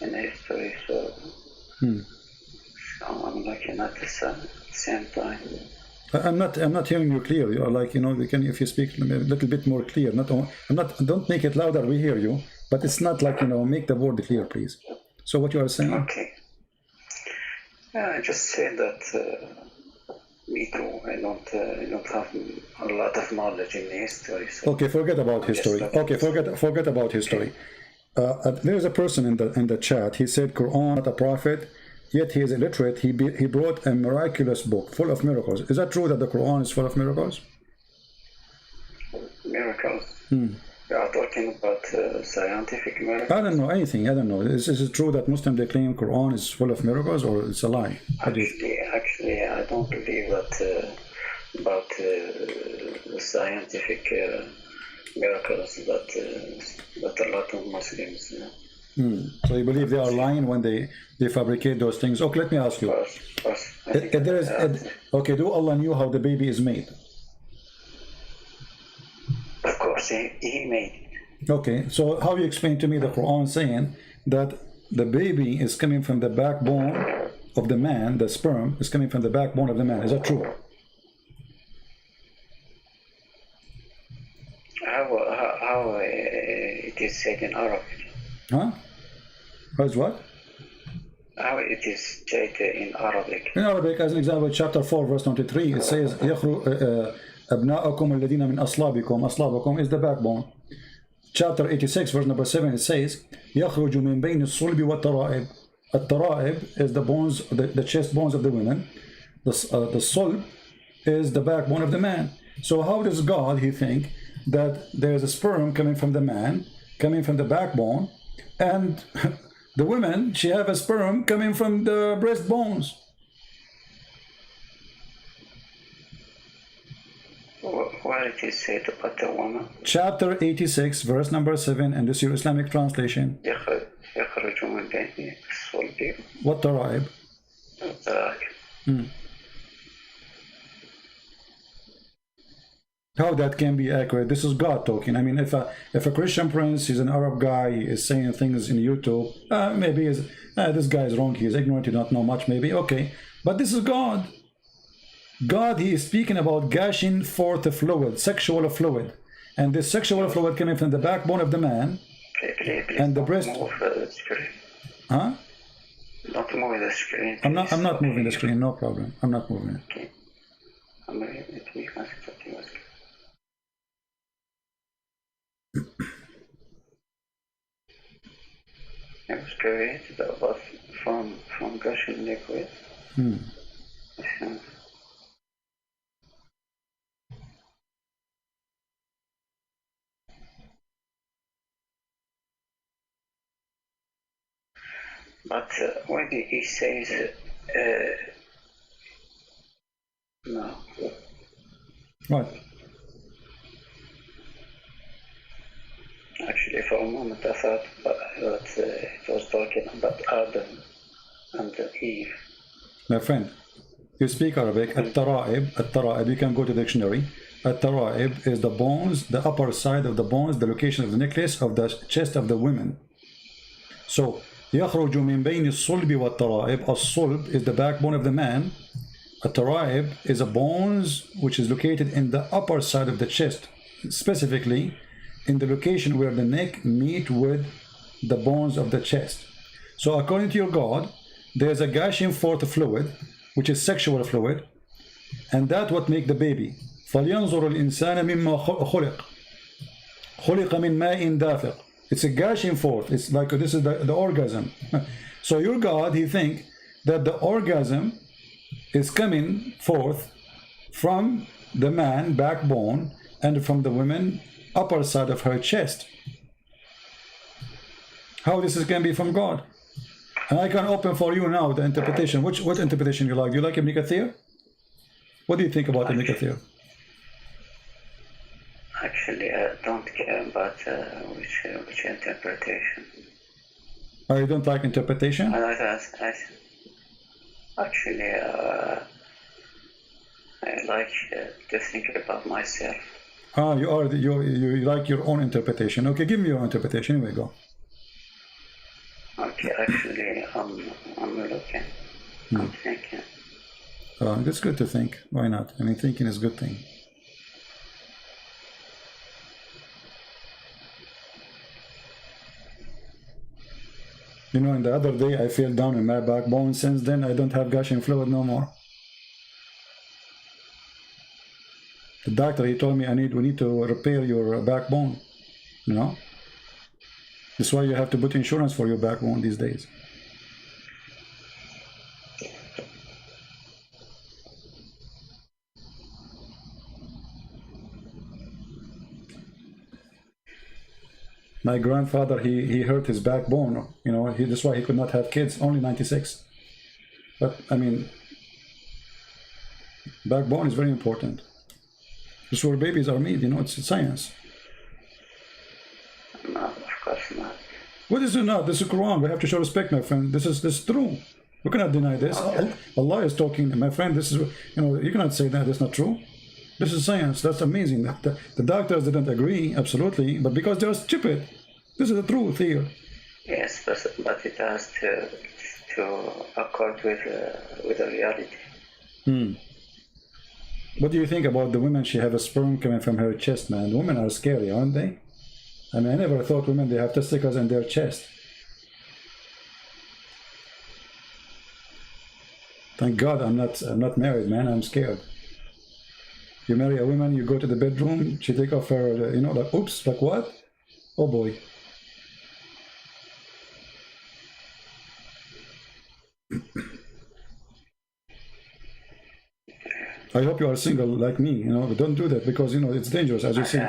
in history, so I'm looking at the same time. I'm not hearing you clear. You are like, you know, we can, if you speak a little bit more clear. Don't make it louder. We hear you, but it's not like, you know, make the word clear, please. So what you are saying? Okay. I just said that me too. I don't have a lot of knowledge in history. So okay, forget about history. Okay, forget about history. There is a person in the chat. He said Quran, not a prophet, yet he is illiterate. He brought a miraculous book full of miracles. Is that true that the Quran is full of miracles? Miracles. You are talking about scientific miracles. I don't know anything. I don't know. Is it true that Muslims they claim Quran is full of miracles, or it's a lie? Actually, I don't believe that about scientific miracles that a lot of Muslims. So you believe they are lying when they fabricate those things? Okay, let me ask you. Of course. Okay, do Allah knew how the baby is made? Of course, he made it. Okay, so how you explain to me the Quran saying that the baby is coming from the backbone of the man, the sperm is coming from the backbone of the man? Is that true? How it is said in Arabic? Huh? How's what? How it is said in Arabic? In Arabic, as an example, chapter 4, verse 23, it says, أبناءكم الذين من أصلابكم. أصلابكم is the backbone. Chapter 86, verse number 7, it says, يخرج من بين الصلب والترائب. الترائب is the bones, the chest bones of the women. The sulb is the backbone of the man. So how does God, he think, that there's a sperm coming from the man, coming from the backbone, and the woman, she have a sperm coming from the breastbones? where it is said about the woman. Chapter 86, verse number 7, and this is your Islamic translation. يخرج من بين الصلب والترائب. والترائب. How that can be accurate? This is God talking. I mean, if a Christian prince, he's an Arab guy, is saying things in YouTube, maybe this guy is wrong, he is ignorant, he don't know much, maybe, okay. But this is God. God, he is speaking about gushing forth a fluid, sexual fluid. And this sexual fluid coming from the backbone of the man and the breast. Huh? Not move the screen. I'm not moving the screen, no problem. I'm not moving it. Okay. It was created above from gushing liquid. But when he says no. What? Actually, for a moment I thought that it was talking about Adam and Eve. My friend, you speak Arabic. At-tara'ib, you can go to the dictionary. At-tara'ib is the bones, the upper side of the bones, the location of the necklace of the chest of the women. So, يخرج من بين الصلب والترائب. الصلب is the backbone of the man. At-tara'ib is a bones which is located in the upper side of the chest, specifically in the location where the neck meet with the bones of the chest. So according to your God, there's a gushing forth fluid, which is sexual fluid, and that what make the baby. فَلْيَنْظُرُ الْإِنسَانَ مِمَّا خُلِقَ مِنْ مَاءٍ دَافِقٍ. It's a gushing forth. It's like this is the orgasm. So your God, he think that the orgasm is coming forth from the man backbone and from the woman upper side of her chest. How this is can be from God? And I can open for you now the interpretation. What interpretation you like? Do you like Ibn Kathir? What do you think about Ibn Kathir? Actually, I don't care about which interpretation. Oh, you don't like interpretation? Actually, I like to think about myself. Ah, you like your own interpretation. Okay, give me your interpretation. Here we go. Okay, actually, I'm looking. I'm thinking. It's good to think. Why not? I mean, thinking is a good thing. You know, and the other day I fell down in my backbone. Since then, I don't have gushing fluid no more. The doctor, he told me we need to repair your backbone. You know, that's why you have to put insurance for your backbone these days. My grandfather, he hurt his backbone. You know, that's why he could not have kids. Only 96. But I mean, backbone is very important. This is where babies are made. You know, it's science. No, of course not. What is it not? This is Quran. We have to show respect, my friend. This is true. We cannot deny this. Okay. Allah is talking, my friend. This is, you know, you cannot say that. That's not true. This is science. That's amazing. The doctors didn't agree, absolutely, but because they're stupid. This is the truth here. Yes, but it has to accord with the reality. What do you think about the women? She have a sperm coming from her chest, man. Women are scary, aren't they? I mean, I never thought women, they have testicles in their chest. Thank God I'm not married, man. I'm scared. You marry a woman, you go to the bedroom, she take off her, you know, like, oops, like what? Oh boy. I hope you are single like me, you know, but don't do that because, you know, it's dangerous, as you see.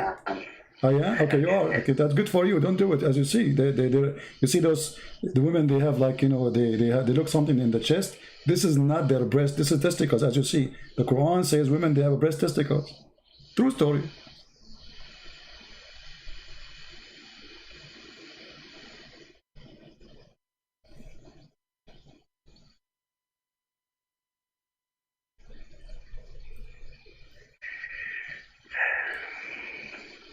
Oh yeah? Okay, you are. Okay, that's good for you. Don't do it. As you see, you see the women, they have like, you know, they look something in the chest. This is not their breast. This is testicles, as you see. The Quran says women, they have a breast testicles. True story.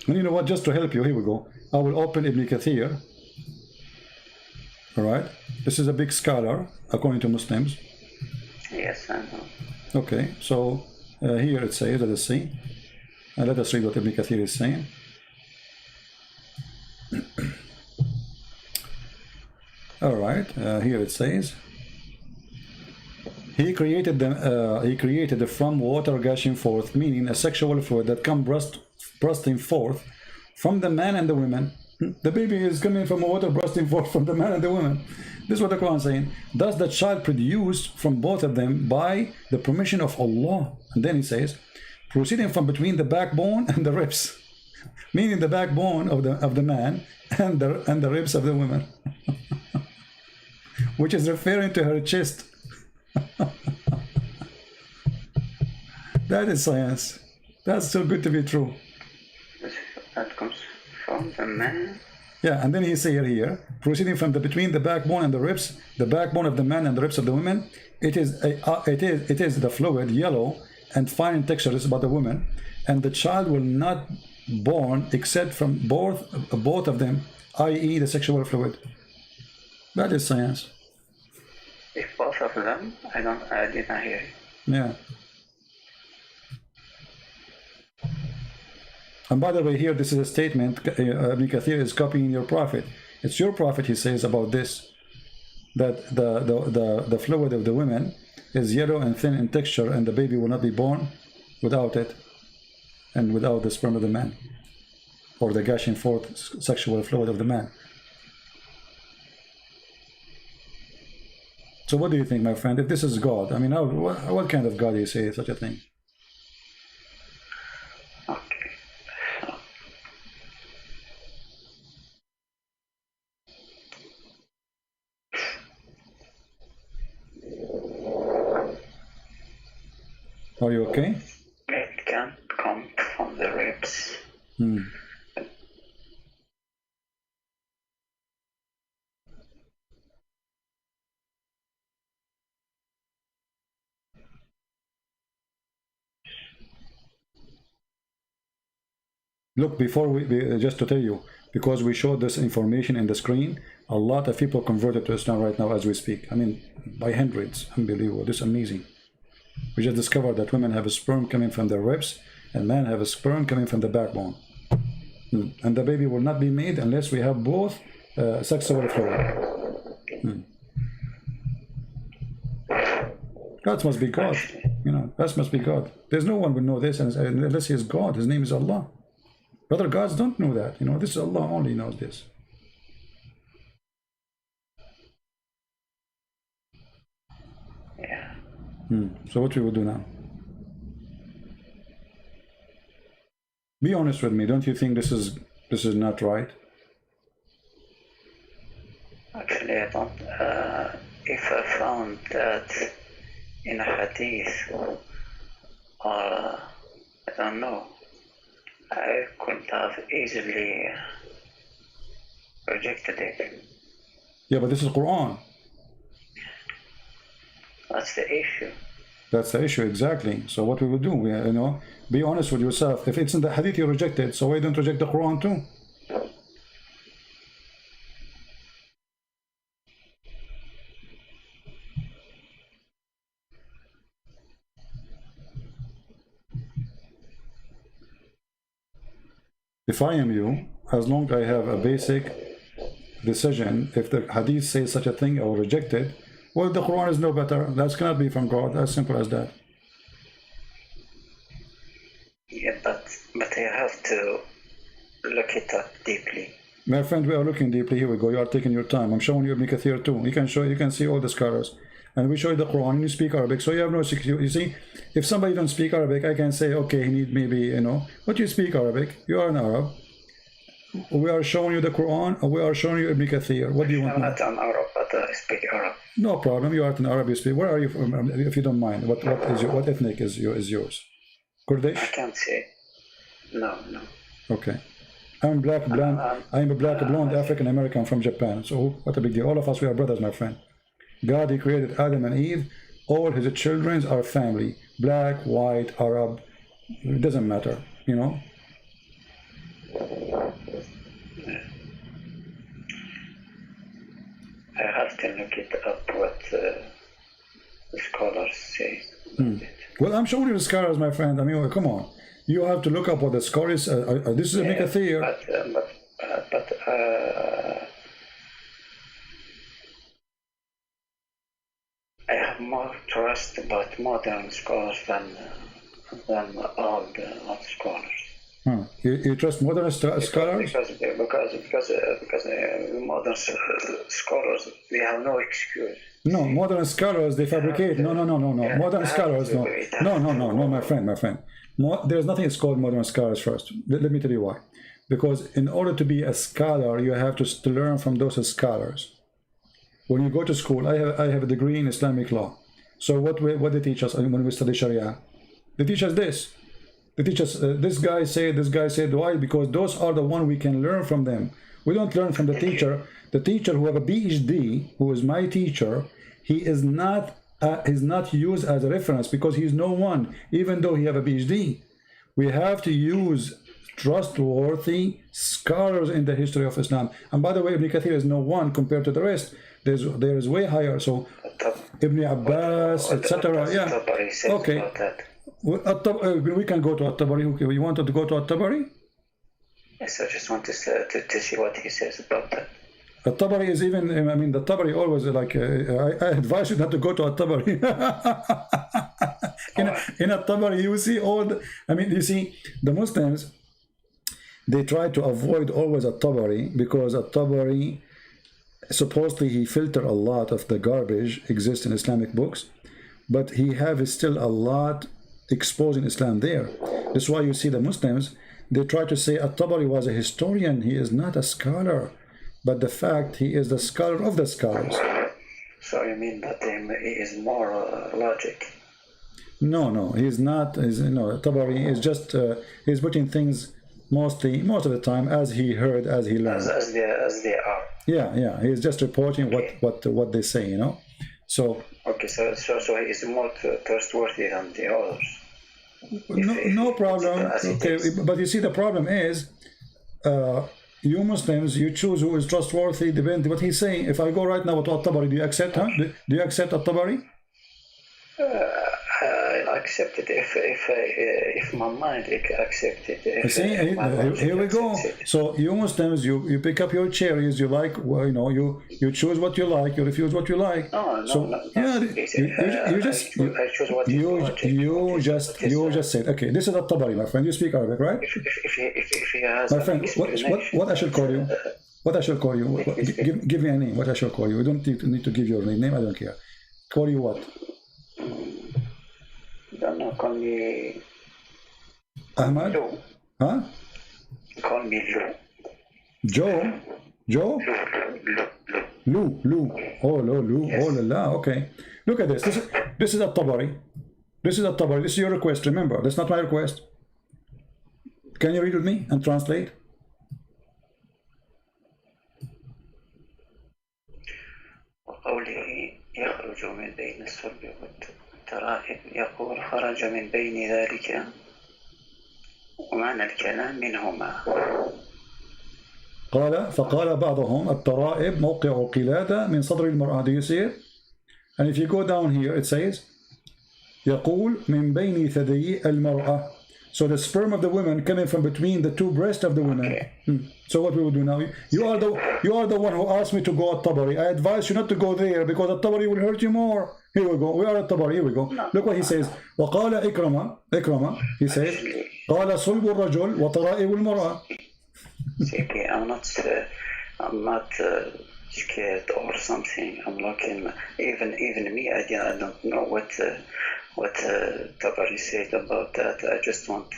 And you know what, just to help you, here we go. I will open Ibn Kathir. All right. This is a big scholar, according to Muslims. Yes, I know. Okay, so here it says, let us see. Let us read what Ibn Kathir is saying. All right, here it says, he created them from water gushing forth, meaning a sexual fluid that comes bursting forth from the man and the women. The baby is coming from water bursting forth from the man and the woman. This is what the Quran is saying. Thus the child produced from both of them by the permission of Allah. And then he says, proceeding from between the backbone and the ribs, meaning the backbone of the man and the ribs of the woman, which is referring to her chest. That is science. That's too good to be true. That comes from the man. Yeah, and then he says here, proceeding from between the backbone and the ribs, the backbone of the man and the ribs of the woman, it is the fluid, yellow and fine in texture, is about the woman, and the child will not born except from both of them, i.e. the sexual fluid. That is science. If both of them, I did not hear it. Yeah. And by the way, here this is a statement. Ibn Kathir is copying your prophet. It's your prophet, he says about this, that the fluid of the women is yellow and thin in texture, and the baby will not be born without it, and without the sperm of the man, or the gushing forth sexual fluid of the man. So what do you think, my friend? If this is God, I mean, what kind of God do you say such a thing? Are you okay? It can come from the ribs. Look, before just to tell you, because we showed this information in the screen, a lot of people converted to Islam right now as we speak. I mean, by hundreds. Unbelievable. This is amazing. We just discovered that women have a sperm coming from their ribs and men have a sperm coming from the backbone. And the baby will not be made unless we have both sexual fluid. That must be God. You know, that must be God. There's no one will know this unless he is God. His name is Allah. Other gods don't know that. You know, this is Allah only knows this. Yeah. So what we will do now? Be honest with me. Don't you think this is not right? Actually, I don't. If I found that in a hadith, or I don't know, I could have easily rejected it. Yeah, but this is Quran. That's the issue. That's the issue, exactly. So what we will do, you know, be honest with yourself. If it's in the hadith you rejected, so why don't reject the Quran too? If I am you, as long as I have a basic decision, if the hadith says such a thing, I will reject it. Well, the Quran is no better. That cannot be from God. As simple as that. Yeah, but you have to look it up deeply. My friend, we are looking deeply. Here we go. You are taking your time. I'm showing you Ibn Kathir too. You can see all the scholars. And we show you the Quran and you speak Arabic. So you have no security. You see, if somebody don't speak Arabic, I can say, okay, he need maybe, you know, but you speak Arabic. You are an Arab. We are showing you the Quran, and we are showing you Ibn Kathir. What do you want? I'm not an Arab, but I speak Arab. No problem. You are an Arab. You speak. Where are you from? If you don't mind, what ethnic is yours? Kurdish? I can't say. No, no. Okay. I'm black, blonde. I'm a black, blonde African American from Japan. So what a big deal. All of us, we are brothers, my friend. God, he created Adam and Eve. All his children are family. Black, white, Arab. It doesn't matter, you know. I have to look it up what the scholars say. Well, I'm showing you the scholars, my friend. I mean, come on. You have to look up what the scholars. This is a make a theory. But I have more trust about modern scholars than all the scholars. You trust modern scholars? Because modern scholars, they have no excuse. No, modern scholars, they fabricate. No. Modern scholars, no, my friend. There's nothing that's called modern scholars first. Let me tell you why. Because in order to be a scholar, you have to learn from those scholars. When you go to school, I have a degree in Islamic law. So what they teach us when we study Sharia? They teach us this. They teach us this guy said. Why? Because those are the one we can learn from them. We don't learn from the teacher. The teacher who have a PhD, who is my teacher, he is not used as a reference because he's no one, even though he have a PhD. We have to use trustworthy scholars in the history of Islam. And by the way, Ibn Kathir is no one compared to the rest. There is way higher. So Ibn Abbas, etc. Yeah. Okay. We can go to At-Tabari. Okay. You wanted to go to At-Tabari? Yes, I just want to see what he says about that. At-Tabari is even, I mean, the Tabari always like, I advise you not to go to At-Tabari. in At-Tabari, you see all the, I mean, you see, the Muslims, they try to avoid always At-Tabari because At-Tabari, supposedly he filter a lot of the garbage exists in Islamic books, but he have still a lot exposing Islam there. That's why you see the Muslims, they try to say At-Tabari was a historian. He is not a scholar. But the fact he is the scholar of the scholars. So you mean that he is more logic? No, he's not. Tabari is just he's putting things most of the time as he heard, as he learned. As they are. Yeah. He's just reporting what they say, you know. So. Okay, so he is more trustworthy than the others. No problem. Okay, but you see, the problem is. You Muslims, you choose who is trustworthy, depending what he's saying. If I go right now to At-Tabari, do you accept? Do you accept At-Tabari? I'll accept it if my mind accepts it. Here we go. So you Muslims, you pick up your cherries. You like, well, you choose what you like. You refuse what you like. No. You just said, okay. This is At-Tabari, my friend. You speak Arabic, right? If he has, my friend, what I should call you? What I shall call you? Give me a name. What I shall call you? You don't need to give your name. I don't care. Call you what? Don't know, call me Ahmad? Lou. Huh? Call me Lou. Joe? Lou. Oh, Lou. Yes. Oh, la. Okay. Look at this. This is At-Tabari. This is your request. Remember, that's not my request. Can you read with me and translate? وقوله يخرج من بين الصلب والترائب يقول خرج من بين ذلك ومعنى الكلام منهما. فقال بعضهم الترائب موقع قلادة من صدر المرأة. Do you see it? And if you go down here, it says يقول من بين ثديي المرأة. So the sperm of the woman coming from between the two breasts of the woman. Okay. So what we will do now? You are the one who asked me to go at Tabari. I advise you not to go there because at Tabari will hurt you more. Here we go. We are at Tabari. Here we go. Look what he says. وقال إكرمة. He says قال صلب الرجل وطرائب المرأة. See, I'm not scared or something. I'm looking. Even me, I don't know what Tabari said about that. I just want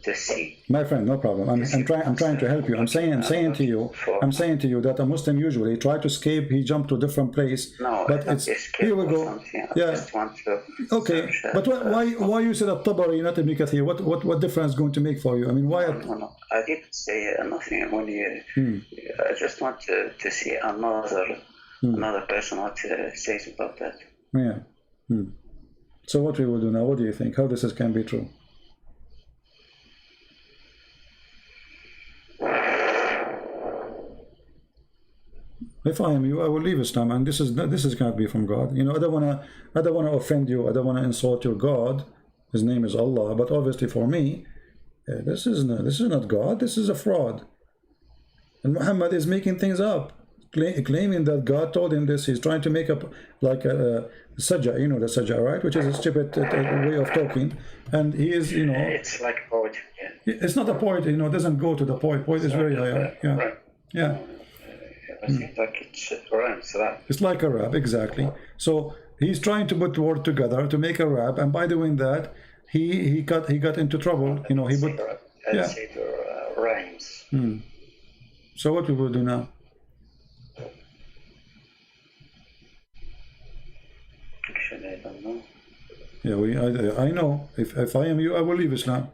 to see. My friend, no problem. I'm trying to help you. I'm saying to you that a Muslim usually try to escape. He jumped to a different place. No, but it's here we go. Yeah. Just want to okay, but why you said At-Tabari, not Ibn Kathir? What difference going to make for you? I mean, why? No. I didn't say nothing. When I just want to see another person what says about that. Yeah. So what we will do now? What do you think? How this can be true? If I am you, I will leave Islam, and this is can't be from God. You know, I don't wanna offend you. I don't wanna insult your God. His name is Allah, but obviously for me, this is not God. This is a fraud. And Muhammad is making things up, claiming that God told him this. He's trying to make up like a sajja, you know the sajja, right? Which is a stupid way of talking. And he is, you know, it's like a poet. Yeah. It's not a poet, you know. It doesn't go to the poet. Poet is very high. Yeah, right. Yeah. I think like it's rhymes, rap. It's like a rap, exactly. So he's trying to put words together to make a rap, and by doing that, he got into trouble. You know, he put rhymes. So what we will do now? Actually, I don't know. Yeah, I know. If I am you, I will leave Islam.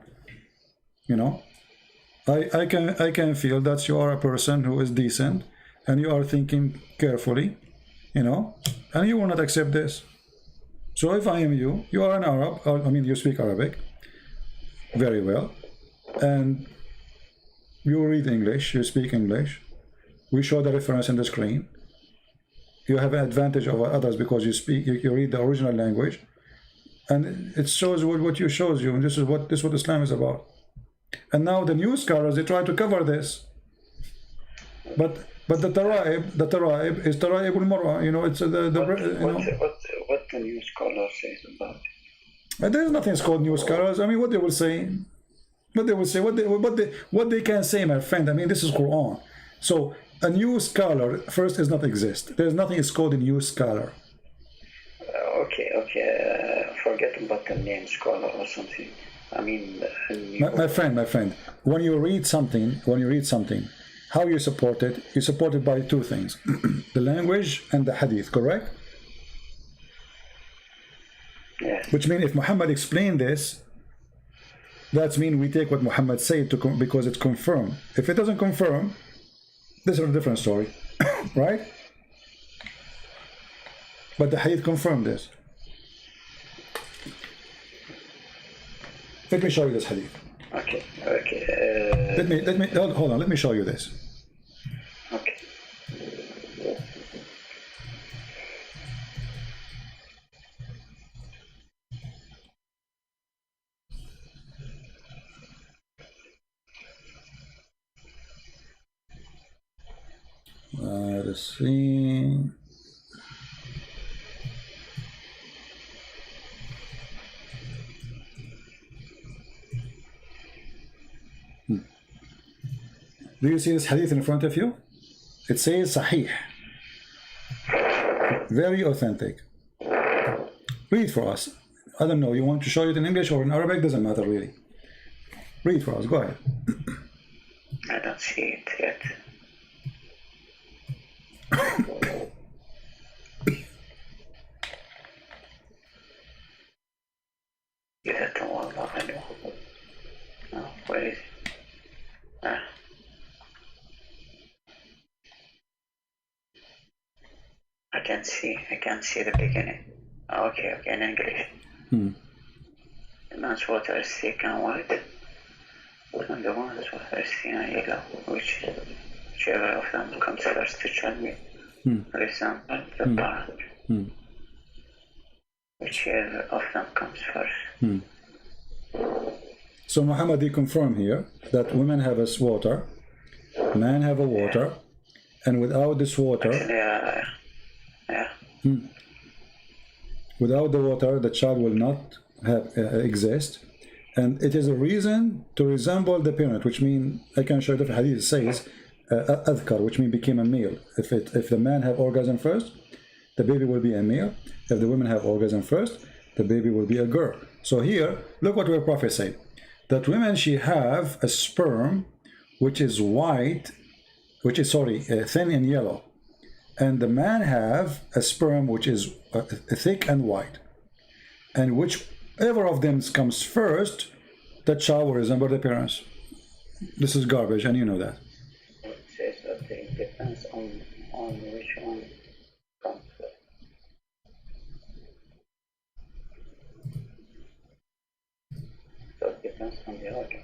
You know, I can feel that you are a person who is decent. And you are thinking carefully, you know, and you will not accept this. So if I am you, you are an Arab, I mean, you speak Arabic very well, and you read English, you speak English. We show the reference in the screen. You have an advantage over others because you read the original language, and it shows what you shows you, and this is what Islam is about. And now the new scholars, they try to cover this, but the Taraib is Taraib al-Mar'a, you know, it's what the new scholar says about it. There is nothing called new scholars. I mean, what they will say, what they can say, my friend. I mean, this is Quran. So a new scholar first does not exist. There is nothing is called a new scholar. Okay. Forget about the name scholar or something. I mean, my friend, when you read something, how you support it? You support it by two things: the language and the hadith, correct? Yes. Which means if Muhammad explained this, that means we take what Muhammad said because it's confirmed. If it doesn't confirm, this is a different story, right? But the hadith confirmed this. Let me show you this hadith. Okay. Let me hold on. Let me show you this. Okay. Let's see. Do you see this hadith in front of you? It says Sahih. Very authentic. Read for us. I don't know, you want to show it in English or in Arabic? Doesn't matter really. Read for us, go ahead. I don't see it yet. Where is it? I can't see the beginning. Okay, in English. The man's water is thick and white, and the woman's water is thin and yellow, whichever of them comes first to tell me. For example, the parrot. Whichever of them comes first. So Muhammad, he confirmed here that women have a water, men have a water, and without this water, without the water, the child will not exist, and it is a reason to resemble the parent, which means I can show you the hadith says adhkar, which means became a male. If the man have orgasm first, the baby will be a male. If the women have orgasm first, the baby will be a girl. So here, look what our Prophet said. that women, she have a sperm which is white, which is, sorry, thin and yellow. And the man have a sperm which is thick and white. And whichever of them comes first, the child will resemble the parents. This is garbage, and you know that. It says that it depends on which one comes first. So it depends on the organ.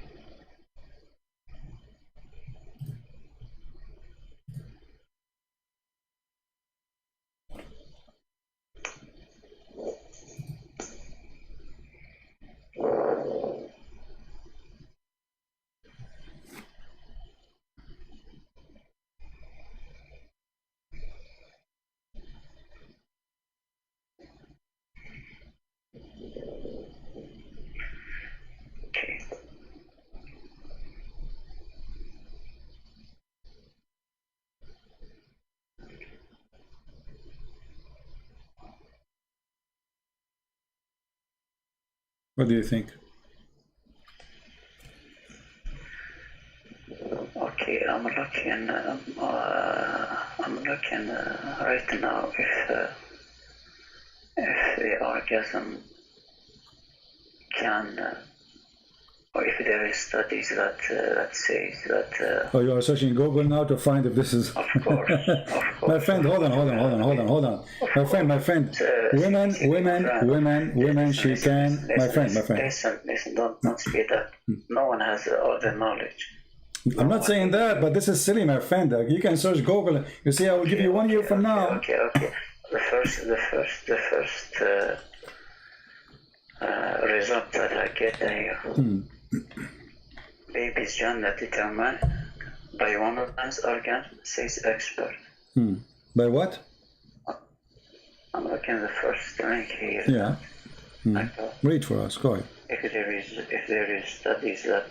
Okay. What do you think? Okay, I'm looking right now if the orgasm can, or if there is studies that says that. Oh, you are searching Google now to find if this is. Of course, of course. My friend, hold on. My friend. Women. She can. My friend. Listen. Don't speed up. No one has all the knowledge. I'm not saying that, but this is silly, my friend. You can search Google. You see, I will give you 1 year from now. Okay. The first result that I get here. Baby's gender determined by woman's organ, says expert. By what? I'm looking at the first link here. Yeah. Read for us. Go ahead. If there is studies that.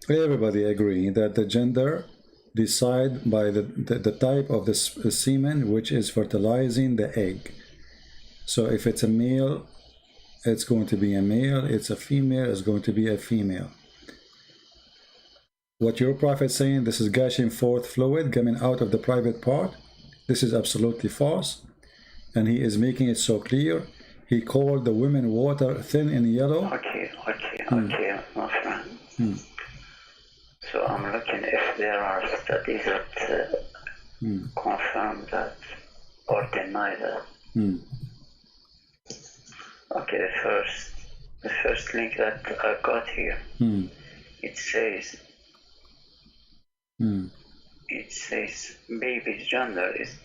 Everybody agree that the gender decide by the type of the semen which is fertilizing the egg. So if it's a male, it's going to be a male. It's a female, it's going to be a female. What your prophet saying, this is gushing forth fluid coming out of the private part, this is absolutely false, and he is making it so clear. He called the women water thin and yellow. Okay, my friend. So I'm looking if there are studies that confirm that or deny that. Okay, the first link that I got here, it says baby's gender is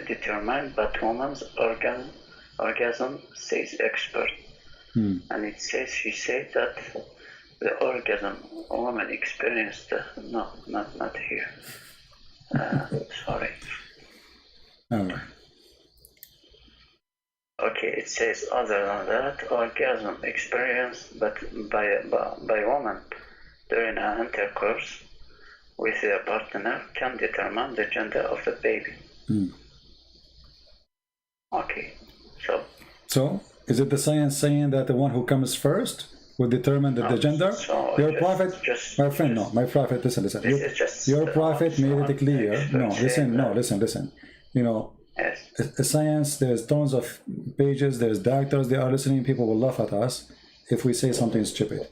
determined but woman's orgasm, says expert. And it says, she said that the orgasm a woman experienced, no, not here. Sorry. All right. Okay, it says other than that, orgasm experienced but by woman during an intercourse with their partner can determine the gender of the baby. Okay, so is it the science saying that the one who comes first will determine the gender? So your prophet, my friend, my prophet, listen. Your prophet made it clear. Listen. You know, science, there's tons of pages, there's doctors, they are listening, people will laugh at us if we say something stupid.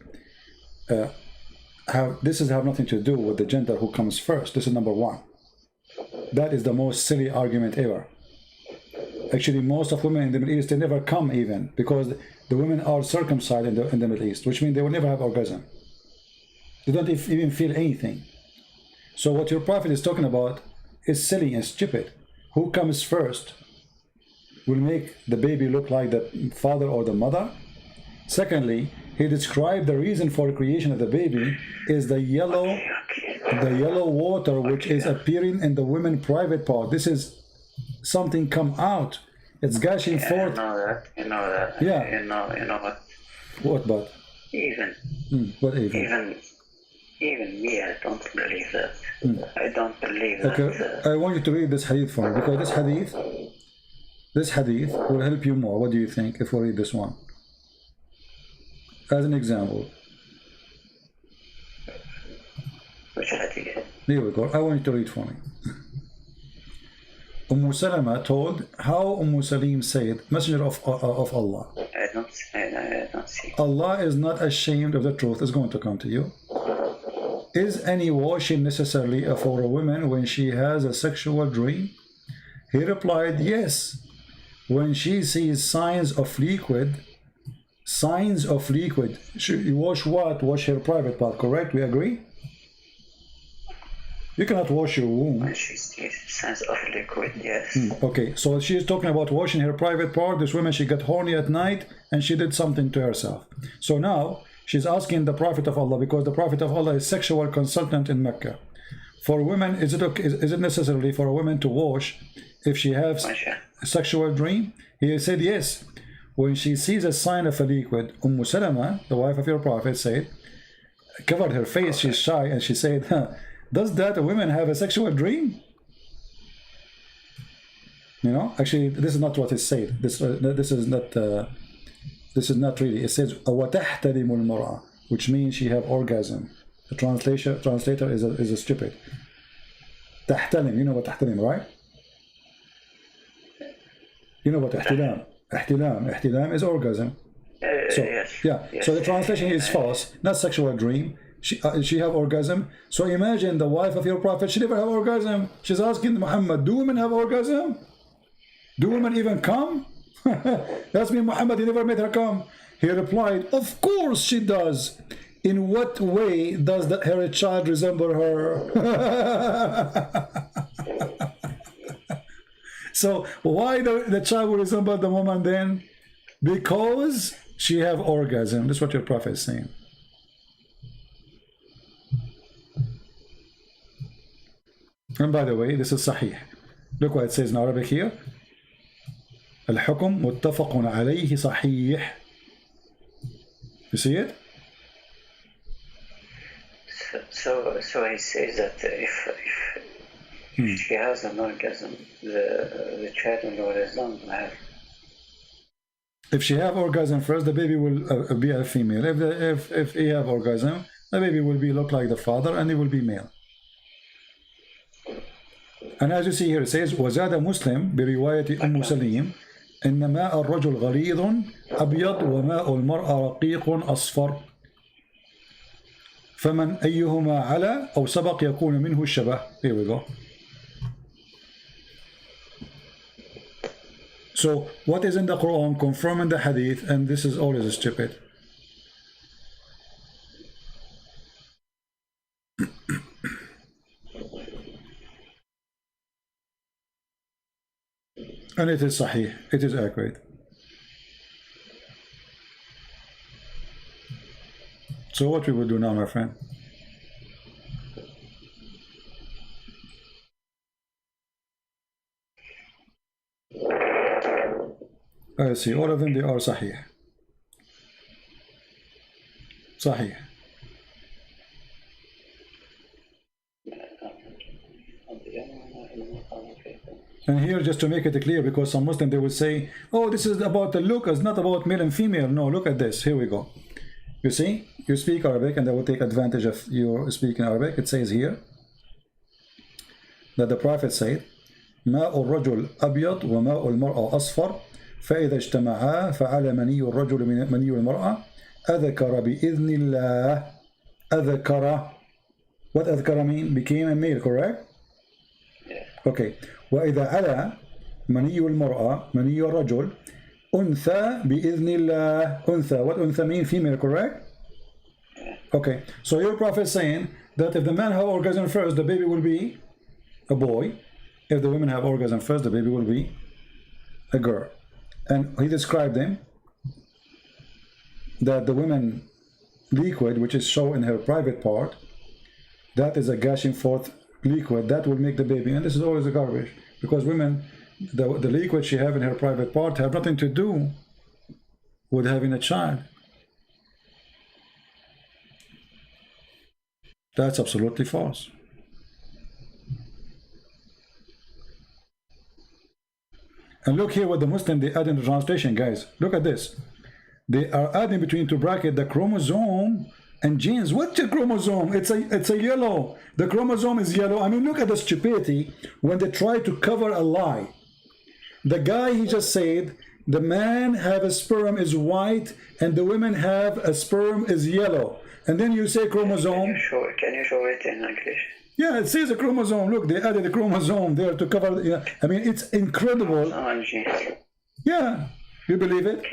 This have nothing to do with the gender who comes first. This is number one. That is the most silly argument ever. Actually, most of women in the Middle East, they never come even, because the women are circumcised in the Middle East, which means they will never have orgasm. They don't even feel anything. So what your prophet is talking about is silly and stupid. Who comes first will make the baby look like the father or the mother. Secondly, he described the reason for the creation of the baby is the yellow water which is appearing in the women's private part. This is something come out. It's gushing forth. You know that. Yeah. You know what? What but? Even. What even? Even me, I don't believe that. I don't believe Okay, that. I want you to read this hadith for me, because this hadith will help you more. What do you think if we read this one? As an example. Which hadith? Here we go. I want you to read for me. Salama told how Salim said, Messenger of Allah. I don't see. Allah is not ashamed of the truth. It's going to come to you. Is any washing necessarily for a woman when she has a sexual dream? He replied, yes. When she sees signs of liquid. You wash what? Wash her private part, correct? We agree? You cannot wash your womb. When she sees signs of liquid, yes. Okay, so she is talking about washing her private part. This woman, she got horny at night and she did something to herself. So now she's asking the Prophet of Allah, because the Prophet of Allah is sexual consultant in Mecca. For women, is it necessary for a woman to wash if she has a sexual dream? He said yes. When she sees a sign of a liquid, Salama, the wife of your Prophet, said, covered her face, she's shy, and she said, does that a woman have a sexual dream? You know, actually, this is not what it said. This is not really. It says وَتَحْتَلِمُ الْمَرْأَةِ, which means she have orgasm. The translator is a stupid. تحتلم, you know what تحتلم, right? You know what ihtilam. Ihtilam is orgasm. So yes. Yeah. Yes. So the translation is false. Not sexual dream. She have orgasm. So imagine the wife of your Prophet, she never have orgasm. She's asking Muhammad, do women have orgasm? Do women even come? That's me, Muhammad, he never made her come. He replied, of course she does. In what way does her child resemble her? So why the child will resemble the woman then? Because she have orgasm. That's what your Prophet is saying. And by the way, this is Sahih. Look what it says in Arabic here. الحكم متفق عليه صحيح. You see it? So he says that if she has an orgasm, the child will have. If she have orgasm first, the baby will be a female. If he have orgasm, the baby will look like the father, and he will be male. And as you see here, it says وزاد مسلم برواية أم سليم إن ماء الرجل غليظ أبيض وماء المرأة رقيق أصفر فمن أيهما على أو سبق يكون منه الشبه. Here we go. So what is in the Quran confirming the Hadith, and this is always stupid. And it is Sahih, it is accurate. So what we will do now, my friend? I see, all of them, they are Sahih. Sahih. And here, just to make it clear, because some Muslims, they will say, oh, this is about the look, it's not about male and female. No, look at this. Here we go. You see, you speak Arabic, and they will take advantage of your speaking Arabic. It says here that the Prophet said, ماء الرجل أبيض وماء المرأة أصفر فإذا اجتمعا فعلى مني الرجل من مني المرأة أذكر بإذن الله. أذكر. What أذكر mean? Became a male, correct? Yeah. Okay. وإذا على مني المرأة مني الرجل أنثى بإذن الله. أنثى. What أنثى mean? Female, correct? Yeah. Okay. So your Prophet is saying that if the man have orgasm first, the baby will be a boy. If the women have orgasm first, the baby will be a girl. And he described them that the woman liquid, which is shown in her private part, that is a gushing forth liquid that will make the baby. And this is always a garbage, because women, the liquid she have in her private part have nothing to do with having a child. That's absolutely false. And look here what the Muslim they add in the translation, guys. Look at this. They are adding between two brackets the chromosome and genes. What's a chromosome? It's a yellow. The chromosome is yellow. I mean, look at the stupidity when they try to cover a lie. The guy, he just said the man have a sperm is white and the women have a sperm is yellow. And then you say chromosome. Can you show it in English? Yeah, it says a chromosome. Look, they added a chromosome there to cover. Yeah, I mean, it's incredible. Yeah, you believe it?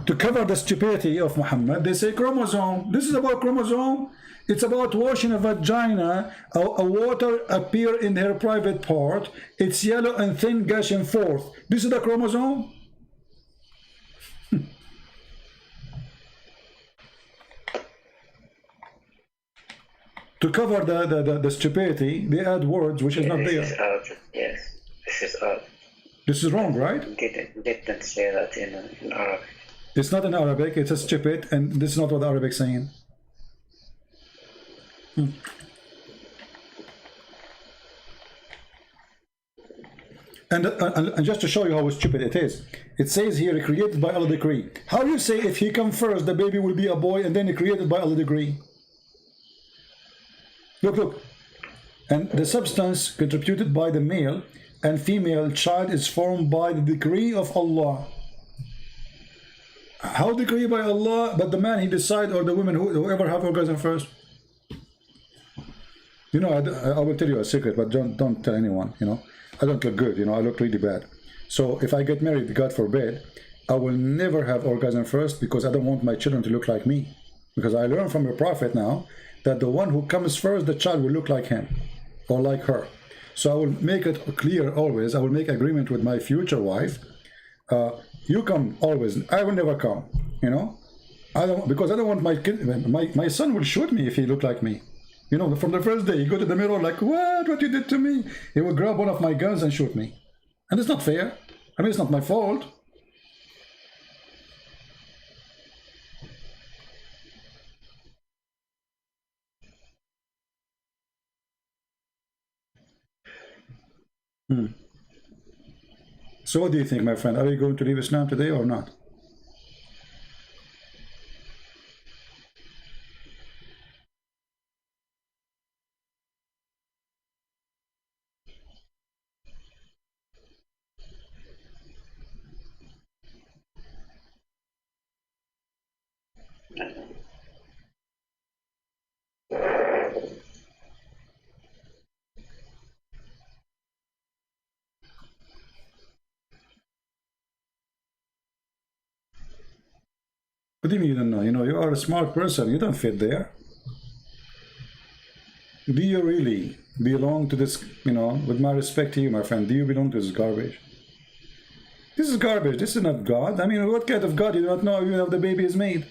To cover the stupidity of Muhammad, they say chromosome. This is about chromosome. It's about washing a vagina. A water appear in her private part. It's yellow and thin, gushing forth. This is the chromosome. To cover the stupidity, they add words which is not there. This is odd. Yes, this is odd. This is wrong, right? Didn't say that in Arabic. It's not in Arabic. It's a stupid, and this is not what Arabic is saying. And just to show you how stupid it is, it says here, created by Allah decree. How do you say if he comes first, the baby will be a boy, and then created by Allah decree? Look, look. And the substance contributed by the male and female child is formed by the decree of Allah. How decree by Allah? But the man he decide, or the women, whoever have orgasm first. You know, I will tell you a secret, but don't tell anyone. You know, I don't look good. You know, I look really bad. So if I get married, God forbid, I will never have orgasm first because I don't want my children to look like me. Because I learned from the Prophet now that the one who comes first, the child will look like him or like her. So I will make it clear always. I will make agreement with my future wife. You come always. I will never come. You know, I don't, because I don't want my kid. My son will shoot me if he look like me. You know, from the first day, he go to the mirror like, what you did to me? He will grab one of my guns and shoot me, and it's not fair. I mean, it's not my fault. So what do you think, my friend? Are you going to leave Islam today or not? What do you mean you don't know? You know, you are a smart person. You don't fit there. Do you really belong to this, you know, with my respect to you, my friend, do you belong to this garbage? This is garbage. This is not God. I mean, what kind of God you do not know even if the baby is made?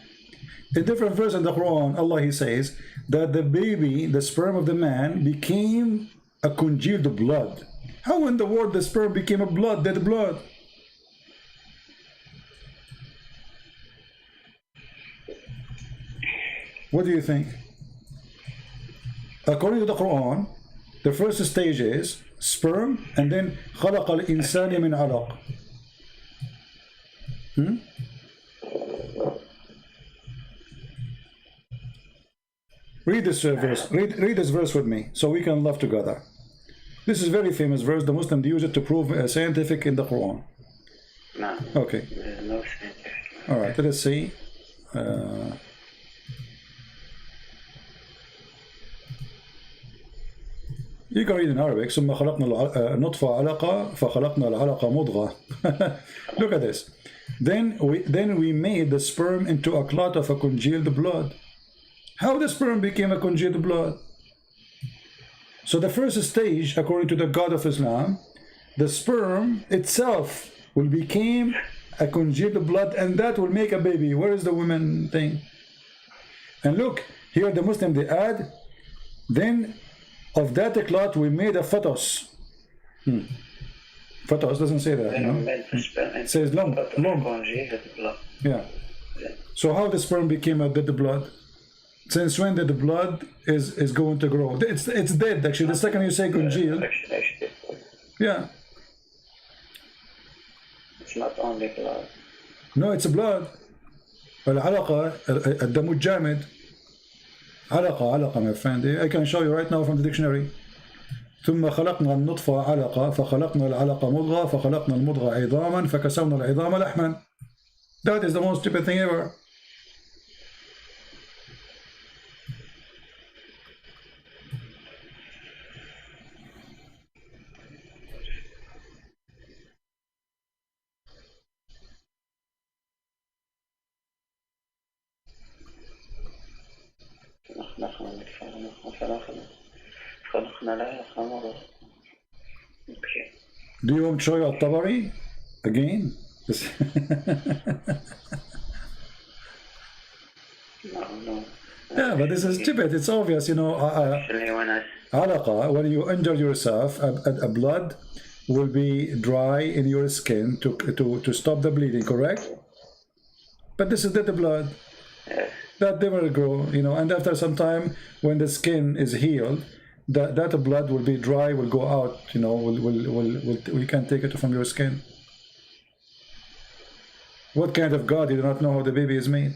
A different verse in the Quran, Allah, He says that the baby, the sperm of the man, became a congealed blood. How in the world the sperm became a blood, dead blood? What do you think? According to the Quran, the first stage is sperm, and then خلق الإنسان من علق. Read this verse. Read this verse with me, so we can love together. This is a very famous verse. The Muslims use it to prove scientific in the Quran. No. Okay. There's no scientific. All right. Let us see. You can read in Arabic. ثم خلقنا النطفة علقة فخلقنا العلقة مضغة. Look at this. Then we made the sperm into a clot of a congealed blood. How the sperm became a congealed blood? So the first stage, according to the God of Islam, the sperm itself will become a congealed blood, and that will make a baby. Where is the woman thing? And look, here the Muslim, they add, then of that clot we made a fetus. Fetus doesn't say that, you know? It says lump. Lump. Yeah. So how the sperm became a dead blood? Since when did the blood is going to grow? It's dead actually. The second you say congeal, yeah. It's not only blood. No, it's blood. العلقة الدم الجامد. علقة my friend. I can show you right now from the dictionary. ثم خلقنا النطفة علقة فخلقنا العلقة مضغة فخلقنا المضغة عظاما فكسونا العظام لحما. That is the most stupid thing ever. Do you want to show you At-Tabari again? No. Yeah, but this is stupid. It's obvious, you know. Actually, when you injure yourself, a blood will be dry in your skin to stop the bleeding, correct? But this is dead blood. Yes. That never grow, you know. And after some time, when the skin is healed, that blood will be dry, will go out, you know. We can't take it from your skin. What kind of God? You do not know how the baby is made.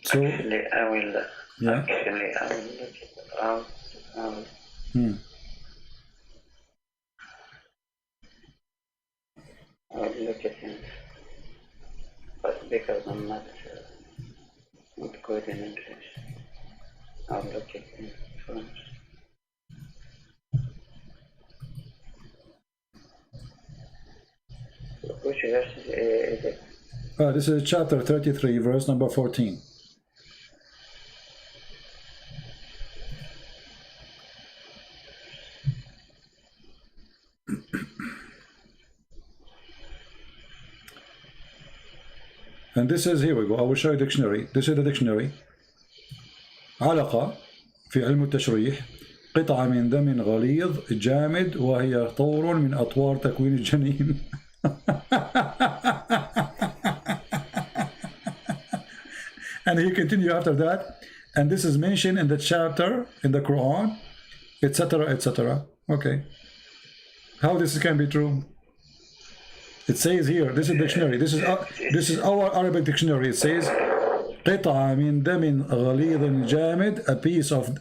So actually, I will look it out. I will look at him, but because I'm not good in English, I'll look at him first. Which verse is it? this is chapter 33, verse number 14. And this is, here we go, I will show you dictionary. This is the dictionary. علقة في علم التشريح قطعة من دم غليظ جامد وهي طور من أطوار تكوين الجنين. And he continue after that. And this is mentioned in the chapter in the Quran, etc., etc. Okay. How this can be true? It says here, this is dictionary. This is our Arabic dictionary. It says قطعة من دم غليظ جامد, a piece of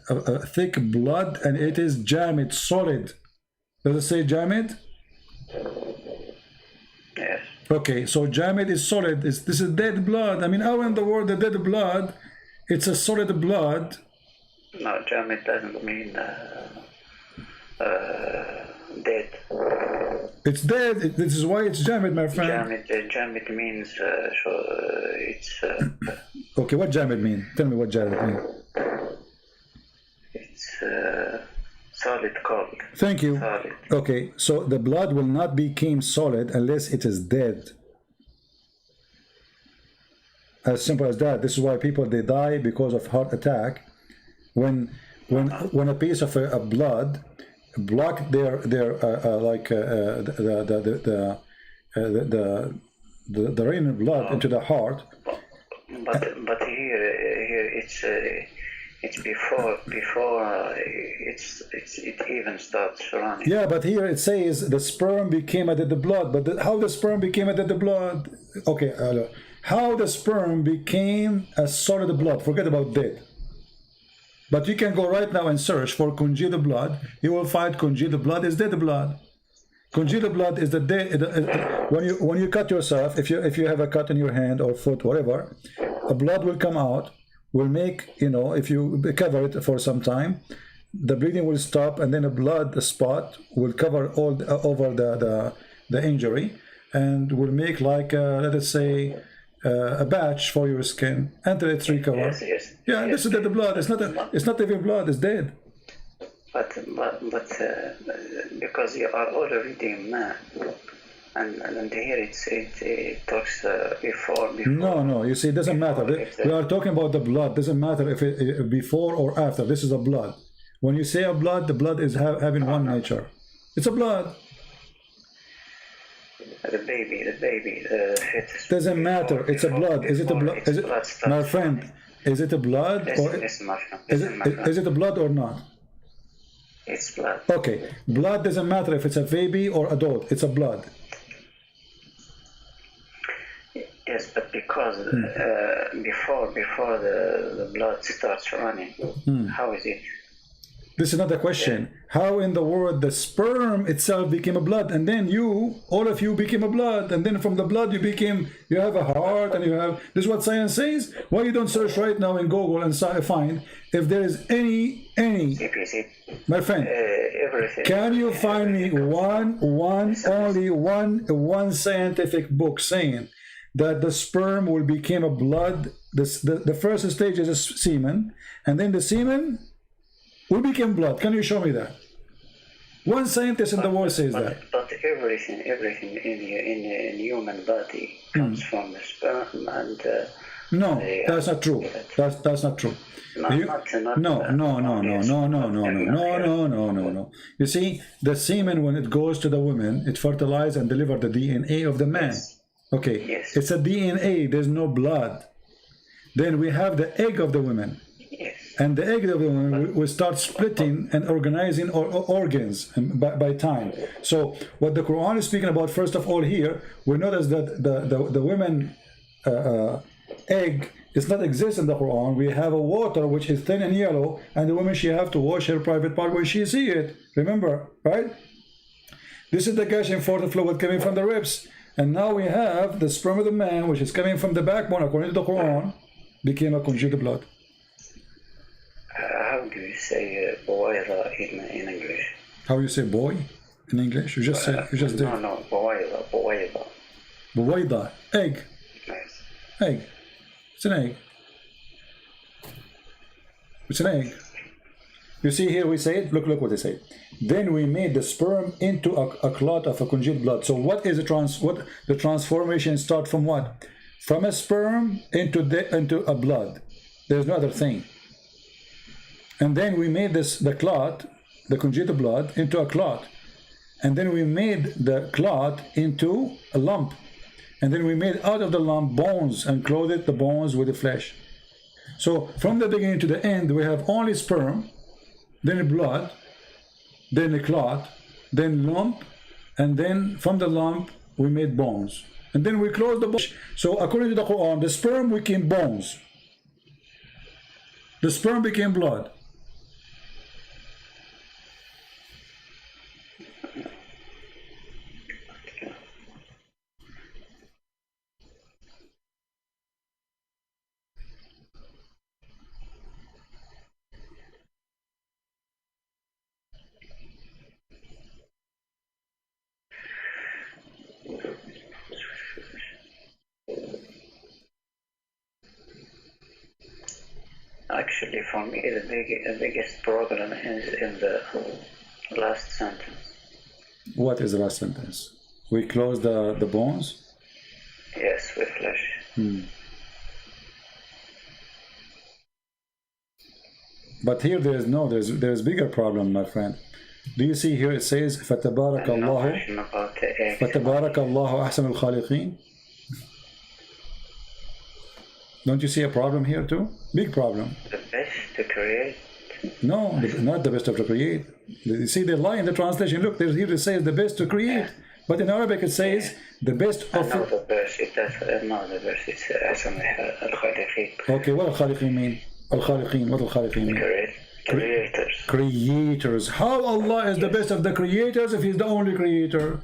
thick blood, and it is جامد, solid. Does it say جامد? Yes. Okay, so جامد is solid. This is dead blood. I mean, how in the world the dead blood? It's a solid blood. No, jamid doesn't mean dead. It's dead. This is why it's jamid, my friend. Jamid means it's. Okay, what jamid mean? Tell me what jamid mean. It's solid cold. Thank you. Solid. Okay, so the blood will not become solid unless it is dead. As simple as that. This is why people, they die because of heart attack when a piece of blood block their the rain of blood into the heart. But here it's before it even starts running. Yeah, but here it says the sperm became a dead blood. But how the sperm became a dead blood? Okay, how the sperm became a solid blood? Forget about dead. But you can go right now and search for congealed blood. You will find congealed blood is dead blood. Congealed blood is the dead. When you cut yourself, if you have a cut in your hand or foot, whatever, a blood will come out. Will make, you know, if you cover it for some time, the bleeding will stop, and then a blood spot will cover all over the injury, and will make like let us say a batch for your skin until it's recovered. Yes. Yeah, yes. this is dead blood. It's not even blood. It's dead. But because you are already a man, And here it talks before. No. You see, it doesn't matter. We are talking about the blood. Doesn't matter if it before or after. This is a blood. When you say a blood, the blood is having one nature. It's a blood. The baby, the fetus. Doesn't matter. It's a blood. Is it a blood? Is it, my friend? Is it a blood or is it a blood or not? It's blood. Okay, blood doesn't matter if it's a baby or adult. It's a blood. Yes, but because before the blood starts running, how is it? This is not the question. How in the world the sperm itself became a blood, and then all of you became a blood, and then from the blood you have a heart, and you have. This is what science says. Why you don't search right now in Google and find if there is any. My friend, can you find me only one scientific book saying that the sperm will become a blood? The first stage is a semen, and then the semen will become blood. Can you show me that? One scientist in the world says that. But everything in human body comes from the sperm and. No, that's not true. That's not true. No. You see, the semen, when it goes to the woman, it fertilizes and delivers the DNA of the man. Yes. Okay, yes. It's a DNA. There's no blood. Then we have the egg of the woman. Yes. And the egg of the woman will start splitting and organizing organs by time. So what the Quran is speaking about, first of all, here we notice that the women egg does not exist in the Quran. We have a water which is thin and yellow, and the woman, she have to wash her private part when she see it. Remember, right? This is the gushing forth fluid coming from the ribs, and now we have the sperm of the man, which is coming from the backbone, according to the Quran, became a conjugal blood. How do you say boila in English? How you say boy in English? You just said. You just did. No, boila. Boida, egg. Yes. Egg. It's an egg. It's an egg. You see here we say it. Look what they say. Then we made the sperm into a clot of a congealed blood. So what is the transformation start from what? From a sperm into a blood. There's no other thing. And then we made the clot, the congealed blood, into a clot. And then we made the clot into a lump. And then we made out of the lump bones and clothed the bones with the flesh. So from the beginning to the end, we have only sperm, then blood, then a clot, then lump, and then from the lump we made bones. And then we closed the bones. So according to the Quran, the sperm became bones. The sperm became blood. Actually, for me, the biggest problem is in the last sentence. What is the last sentence? We close the bones? Yes, with flesh. But here there's bigger problem, my friend. Do you see here it says فَتَبَارَكَ اللَّهُ أَحْسَنُ الْخَالِقِينَ? Don't you see a problem here too? Big problem. The best to create? No, not the best of to create. You see, they lie in the translation. Look, here it says the best to create. But in Arabic it says the best of... No, the verse, it's أحسن الخالقين. Okay, what al-Khaliqin mean? Al-Khaliqin, what al-Khaliqin mean? Creators. Creators. How Allah is the best of the creators if He's the only creator?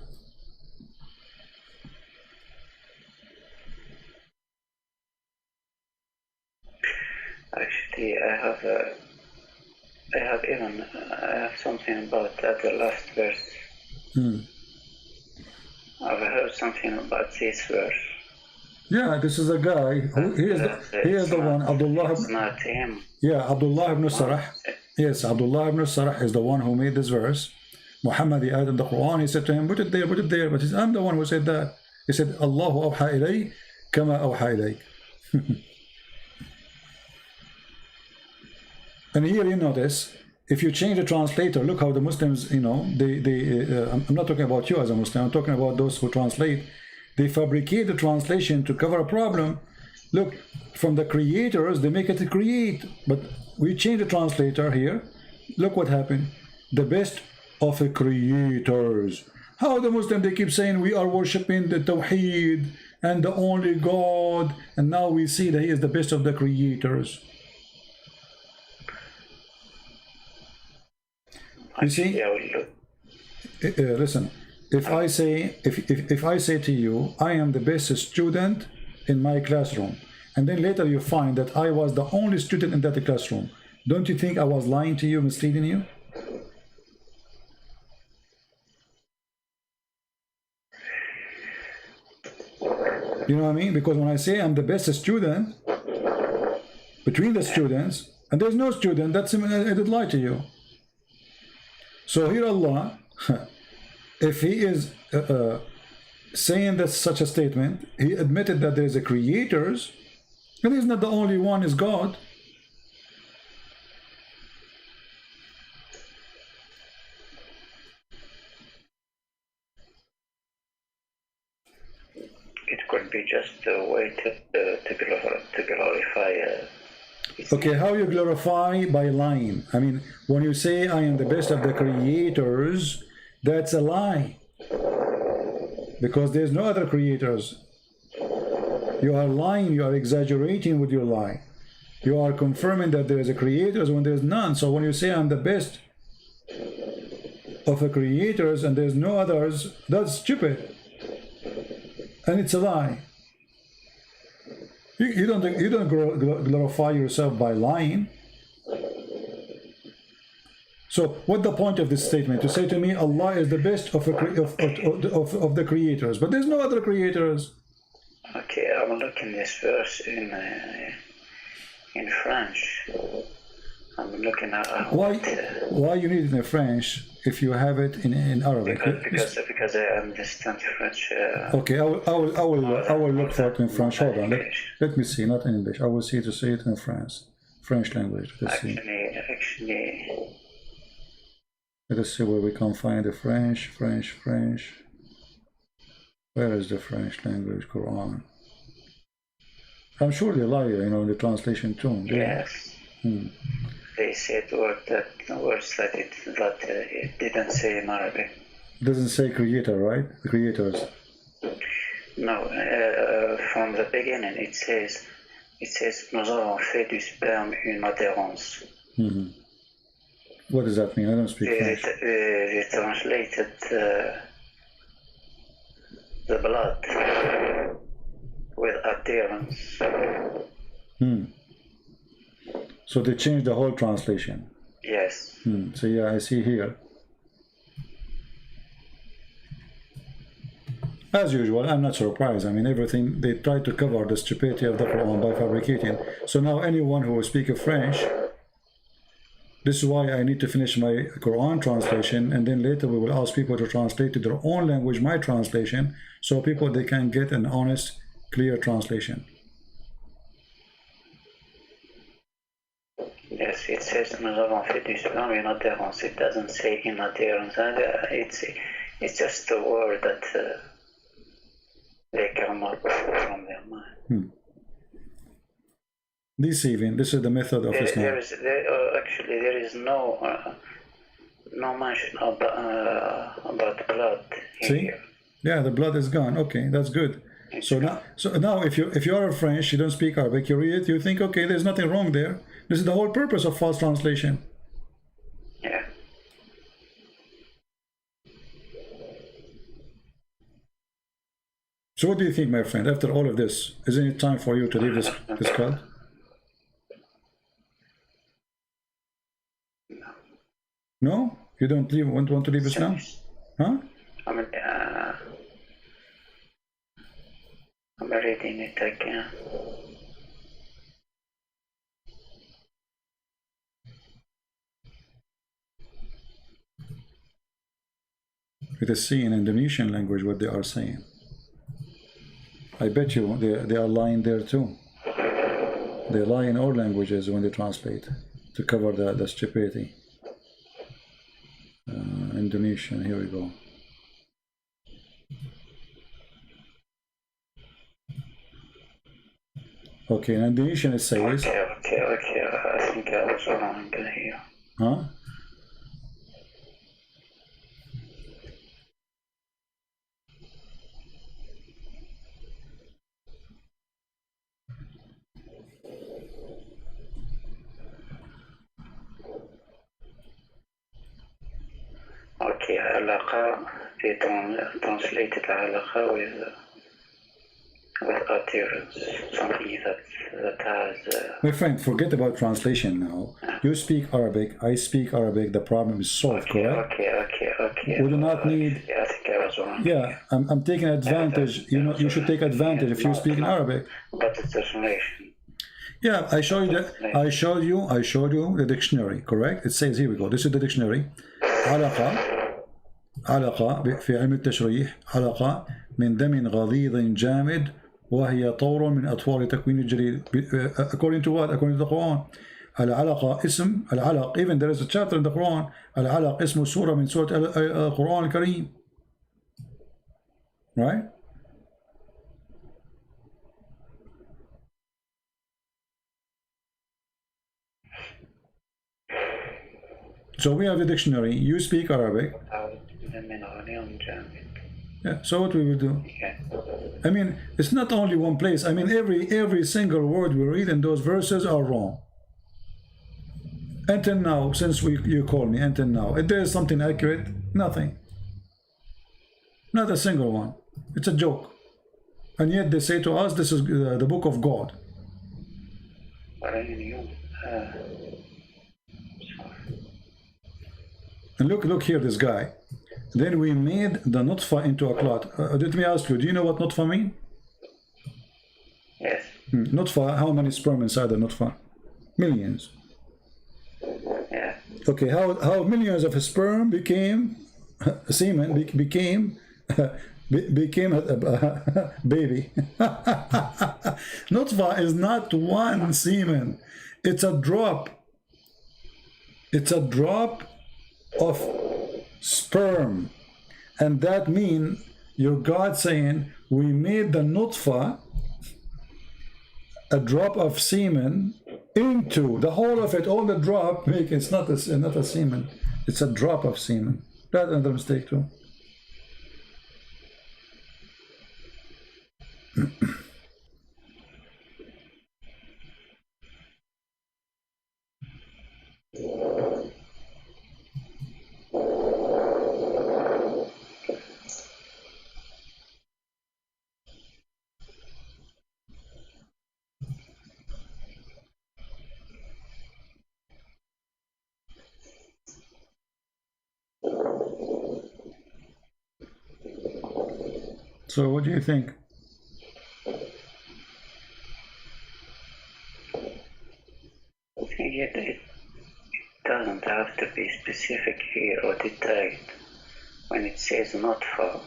Actually, I have something about that, the last verse. I've heard something about this verse. Yeah, this is a guy. He is the one. Abdullah. It's not him. Yeah, Abdullah ibn Sarah. Yes, Abdullah ibn Sarah is the one who made this verse. Muhammad, the ayat in the Quran, he said to him, put it there, put it there. But he said, I'm the one who said that. He said, Allahu awha ilay kama awha ilayk. And here you notice, if you change the translator, look how the Muslims, you know, I'm not talking about you as a Muslim, I'm talking about those who translate. They fabricate the translation to cover a problem. Look, from the creators, they make it to create. But we change the translator here. Look what happened. The best of the creators. How the Muslim, they keep saying we are worshipping the Tawheed and the only God. And now we see that he is the best of the creators. You see? Listen. If I say to you, I am the best student in my classroom, and then later you find that I was the only student in that classroom, don't you think I was lying to you, misleading you? You know what I mean? Because when I say I'm the best student between the students, and there's no student, that's I did lie to you. So here Allah, if he is saying that such a statement, he admitted that there is a creators, and he's not the only one, is God. It could be just a way to glorify. Okay, how you glorify? By lying. I mean, when you say I am the best of the creators, that's a lie. Because there's no other creators. You are lying, you are exaggerating with your lie. You are confirming that there is a creators when there's none. So when you say I'm the best of the creators and there's no others, that's stupid. And it's a lie. You don't glorify yourself by lying. So what's the point of this statement? To say to me, Allah is the best of the creators, but there's no other creators. Okay, I will look in this verse in French. I'm looking at why you need it in French if you have it in Arabic? Because I understand French. Okay, I will look for it in French. Hold on, let me see, not in English. I will see to say it in French language. Actually. Let us see where we can find the French. Where is the French language Quran? I'm sure they lie, you know, in the translation too. Yes. They said words that it didn't say in Arabic. Doesn't say creator, right? The creators. No, from the beginning it says nous avons fait du sperme une adhérence. What does that mean? I don't speak French. They translated the blood with adherence. So they changed the whole translation. Yes. So yeah, I see here. As usual, I'm not surprised. I mean, everything, they try to cover the stupidity of the Quran by fabricating. So now anyone who will speak French, this is why I need to finish my Quran translation, and then later we will ask people to translate to their own language my translation, so people, they can get an honest, clear translation. Yes, it says nous avons fait du sperme une adhérence. It doesn't say in adhérence. It's just a word that they come up from their mind. Deceiving. This is the method of Islam. Actually, there is no mention about blood here. Yeah, the blood is gone. Okay, that's good. So now, if you are a French, you don't speak Arabic, you read it, you think, okay, there's nothing wrong there. This is the whole purpose of false translation. Yeah. So what do you think, my friend? After all of this, isn't it time for you to leave this cult? No? You don't want to leave Islam? Huh? I'm reading it again. It is see in Indonesian language what they are saying. I bet you they are lying there too. They lie in all languages when they translate to cover the stupidity. Indonesian, here we go. Okay, in Indonesian it says... Okay, I think I was wrong here. Huh? Okay, علاقة, they translated علاقة with utterance, something that has... My friend, forget about translation now. You speak Arabic, I speak Arabic, the problem is solved, correct? Okay. We do not need... I think I was wrong. Yeah, I'm taking advantage. You know, you should take advantage if you speak in Arabic. But the translation. Yeah, I showed you the dictionary, correct? It says, here we go, this is the dictionary. علاقة في علم التشريح علاقة من دم غليظ جامد وهي طور من أطوار تكوين الجليد. According to what? According to the Quran. العلقة اسم العلق, even there is a chapter in the Quran, العلق اسم سورة من سورة القرآن الكريم. Right? So we have the dictionary. You speak Arabic. Yeah. So what we will do? I mean, it's not only one place. I mean, every single word we read in those verses are wrong. Until now, since you call me, until now, if there is something accurate, nothing. Not a single one. It's a joke. And yet they say to us, this is the book of God. And look here, this guy. Then we made the nutfa into a clot. Let me ask you, do you know what nutfa mean? Yes. Nutfa, how many sperm inside the nutfa? Millions. Yeah. Okay, how millions of sperm became semen, became a baby. Nutfa is not one semen. It's a drop. It's a drop of sperm. And that means your God saying, we made the nutfa, a drop of semen, into the whole of it, all the drop, it's not a semen, it's a drop of semen. That's another mistake too. So what do you think? It doesn't have to be specific here or detailed. When it says not for,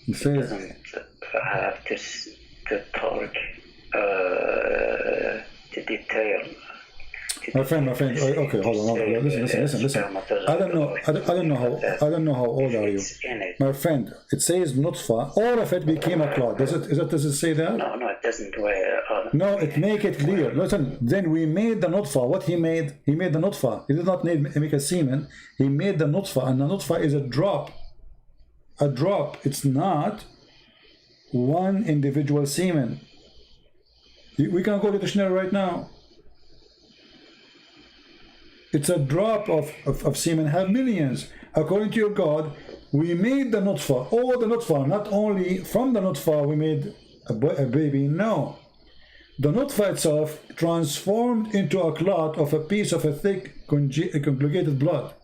it doesn't have to talk to detail. My friend. Okay, hold on. Listen. I don't know how old are you, my friend. It says nutfa. All of it became a clot. Does it say that? No, it doesn't. No, it make it clear. Listen. Then we made the nutfa. What he made? He made the nutfa. He did not make a semen. He made the nutfa, and the nutfa is a drop. A drop. It's not one individual semen. We can go to the dictionary right now. It's a drop of semen, have millions. According to your God, we made the nutfa, all the nutfa, not only from the nutfa we made a baby, no. The nutfa itself transformed into a clot of a piece of a thick, conjugated blood.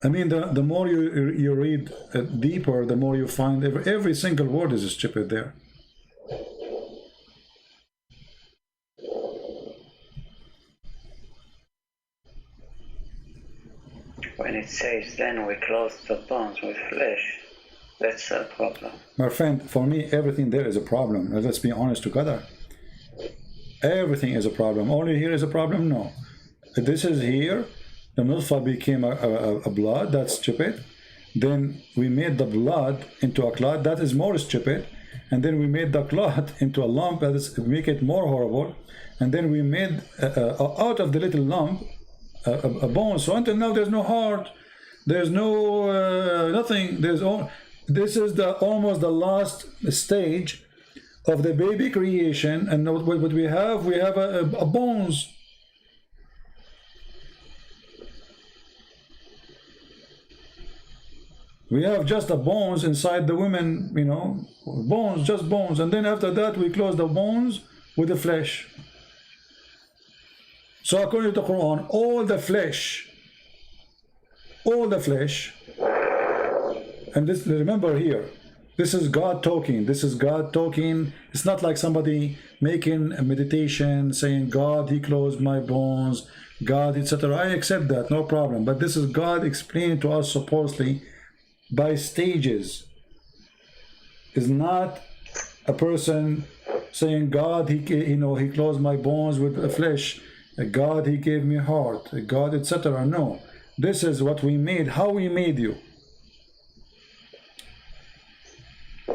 I mean, the more you read deeper, the more you find every single word is stupid there. When it says, then we clothe the bones with flesh, that's a problem. My friend, for me, everything there is a problem. Let's be honest together. Everything is a problem. Only here is a problem? No. This is here. The nutfa became a blood. That's stupid. Then we made the blood into a clot. That is more stupid. And then we made the clot into a lump. That is make it more horrible. And then we made out of the little lump a bone. So until now there's no heart. There's no nothing. This is almost the last stage of the baby creation, and what we have a bones. We have just the bones inside the women, you know, bones, just bones, and then after that we close the bones with the flesh. So according to the Quran, all the flesh, and this, remember here, this is God talking. This is God talking. It's not like somebody making a meditation saying, God, he closed my bones, God, etc. I accept that, no problem. But this is God explaining to us supposedly by stages. It's not a person saying, God, he closed my bones with the flesh. God, he gave me heart. God, etc. No. This is what we made, how we made you.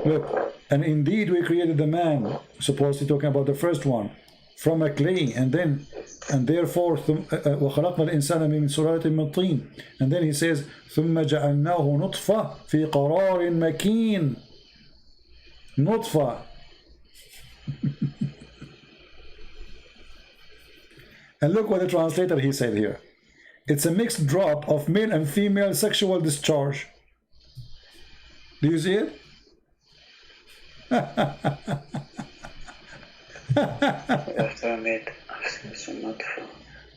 Look, and indeed we created the man, supposedly talking about the first one, from a clay, and therefore وَخَلَقْنَا الْإِنسَانَ مِنْ سُلَالَةٍ مِنْ طِينٍ, and then he says ثُمَّ جَعَلْنَاهُ نُطْفَةً فِي قَرَارٍ مَكِينٍ. Nutfa. And look what the translator he said here. It's a mixed drop of male and female sexual discharge. Do you see it?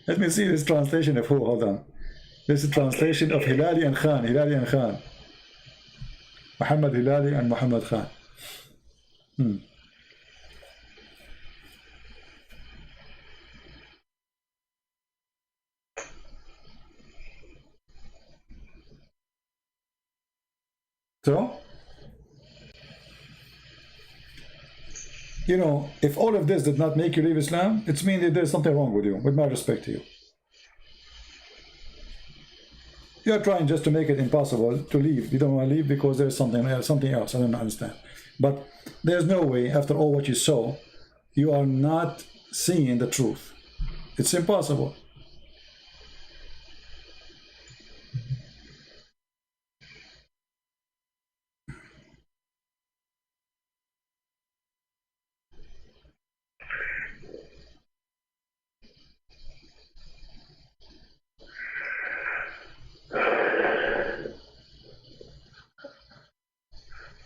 Let me see this translation of who. Hold on. This is translation of Hilali and Khan. Hilali and Khan. Muhammad Hilali and Muhammad Khan. So, you know, if all of this did not make you leave Islam, it means that there's something wrong with you, with my respect to you. You're trying just to make it impossible to leave. You don't want to leave because there's something else. I don't understand. But there's no way, after all what you saw, you are not seeing the truth. It's impossible.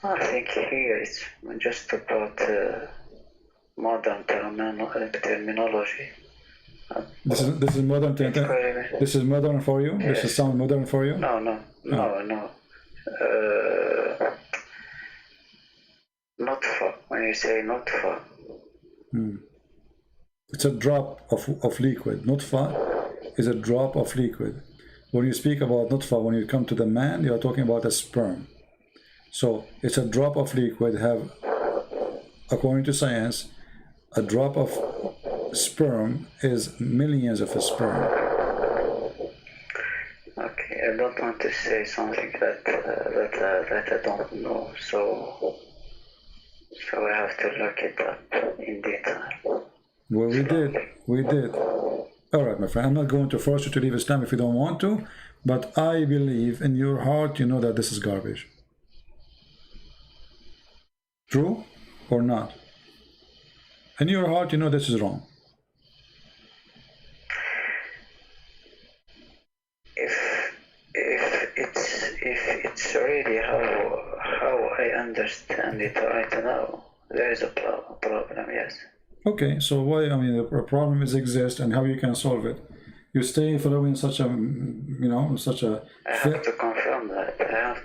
I think here it's just about modern terminology. This is modern. This is modern for you. Yes. This is sound modern for you. No. Nutfa. When you say nutfa, it's a drop of liquid. Nutfa is a drop of liquid. When you speak about nutfa, when you come to the man, you are talking about a sperm. So it's a drop of liquid. Have, according to science, a drop of sperm is millions of sperm. Okay, I don't want to say something that I don't know. So I have to look it up in detail. Well, we did. All right, my friend. I'm not going to force you to leave Islam if you don't want to, but I believe in your heart you know that this is garbage. True or not? In your heart, you know this is wrong. If it's really how I understand it right now, there is a problem. Yes. Okay, so why? I mean, the problem exists, and how you can solve it. You stay following such a, you know, such a. I have to confirm that.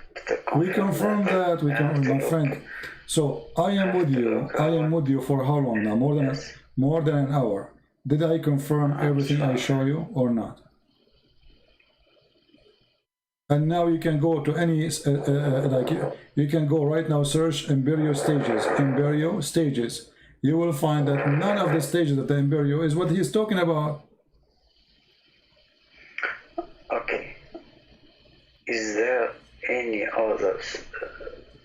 We confirm that. We confirm, my friend. So I am with you. I am with you for how long now? More than an hour. Did I confirm everything I show you or not? And now you can go to any like you can go right now, search embryo stages. Embryo stages. You will find that none of the stages of the embryo is what he's talking about. Okay. Is there any other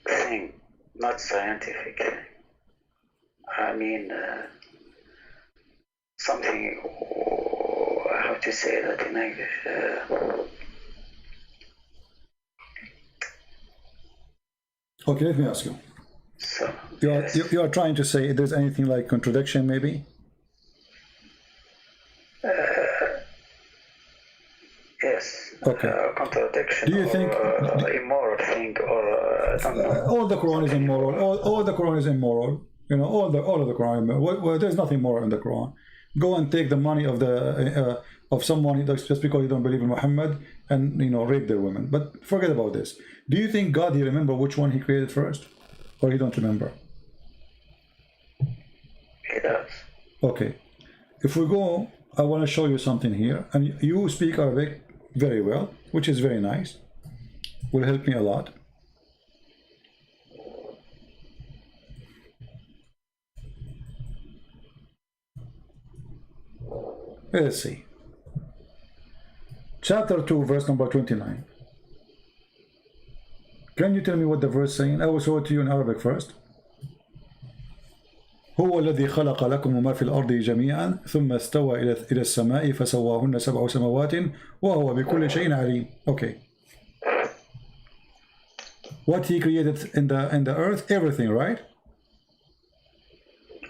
thing, not scientific? I mean, something. How to say that in English? Okay, let me ask you. So You are trying to say if there's anything like contradiction, maybe? yes. Okay. Contradiction. Do you think immoral thing, or I don't know. all the Quran is immoral? All the Quran is immoral. You know, all of the Quran. Well, there's nothing moral in the Quran. Go and take the money of the of someone just because you don't believe in Muhammad, and you know, rape their women. But forget about this. Do you think God, he remember which one he created first, or he don't remember? He does. Okay. If we go, I want to show you something here, and you speak Arabic very well, which is very nice. Will help me a lot. Let's see. Chapter 2, verse number 29. Can you tell me what the verse saying? I will show it to you in Arabic first. هو الذي خلق لكم ما في الأرض جميعا ثم استوى إلى السماء فسواهن سبع سماوات وهو بكل شيء عليم. Okay. What he created in the earth, everything, right?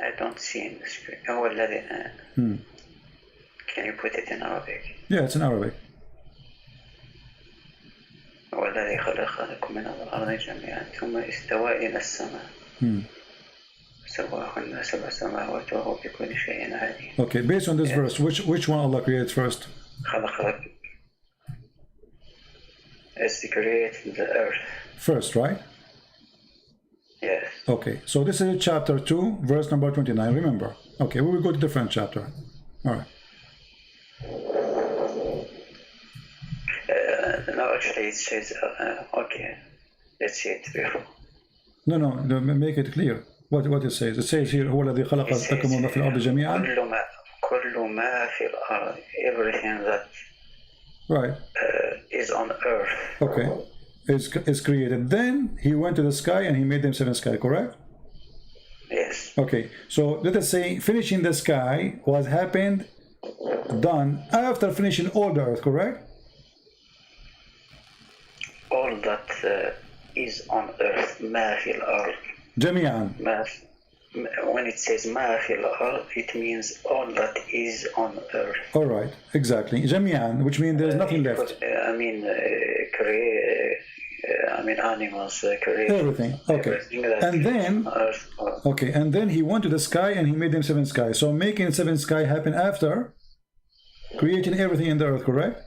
I don't see in the screen. هو الذي. Can you put it in Arabic? Yeah, it's in Arabic. هو الذي خلق لكم من الأرض جميعا ثم استوى إلى السماء. سواهن سبع سماوات وهو بكل شيء عليم. Okay, based on this verse, which one Allah created first? خلق لك. It's to create the earth. First, right? Yes. Okay, so this is chapter 2, verse number 29. Remember. Okay, we will go to different chapter. All right. No, actually it says, okay, let's see it before. No, make it clear. What it says. It says here, هو الذي خلق لكم ما في الأرض جميعا. كل ما في الأرض, everything that right is on earth. Okay, is created. Then he went to the sky and he made them seven sky, correct? Yes. Okay, so let us say finishing the sky was done after finishing all the earth, correct? All that is on earth, ما في الأرض. جميعا. When it says ما في الأرض, it means all that is on earth. All right, exactly. جميعا, which means there's nothing left. I mean, animals, everything. Okay. Everything and then, okay, and then he went to the sky and he made them seven skies. So making seven sky happen after creating everything in the earth, correct?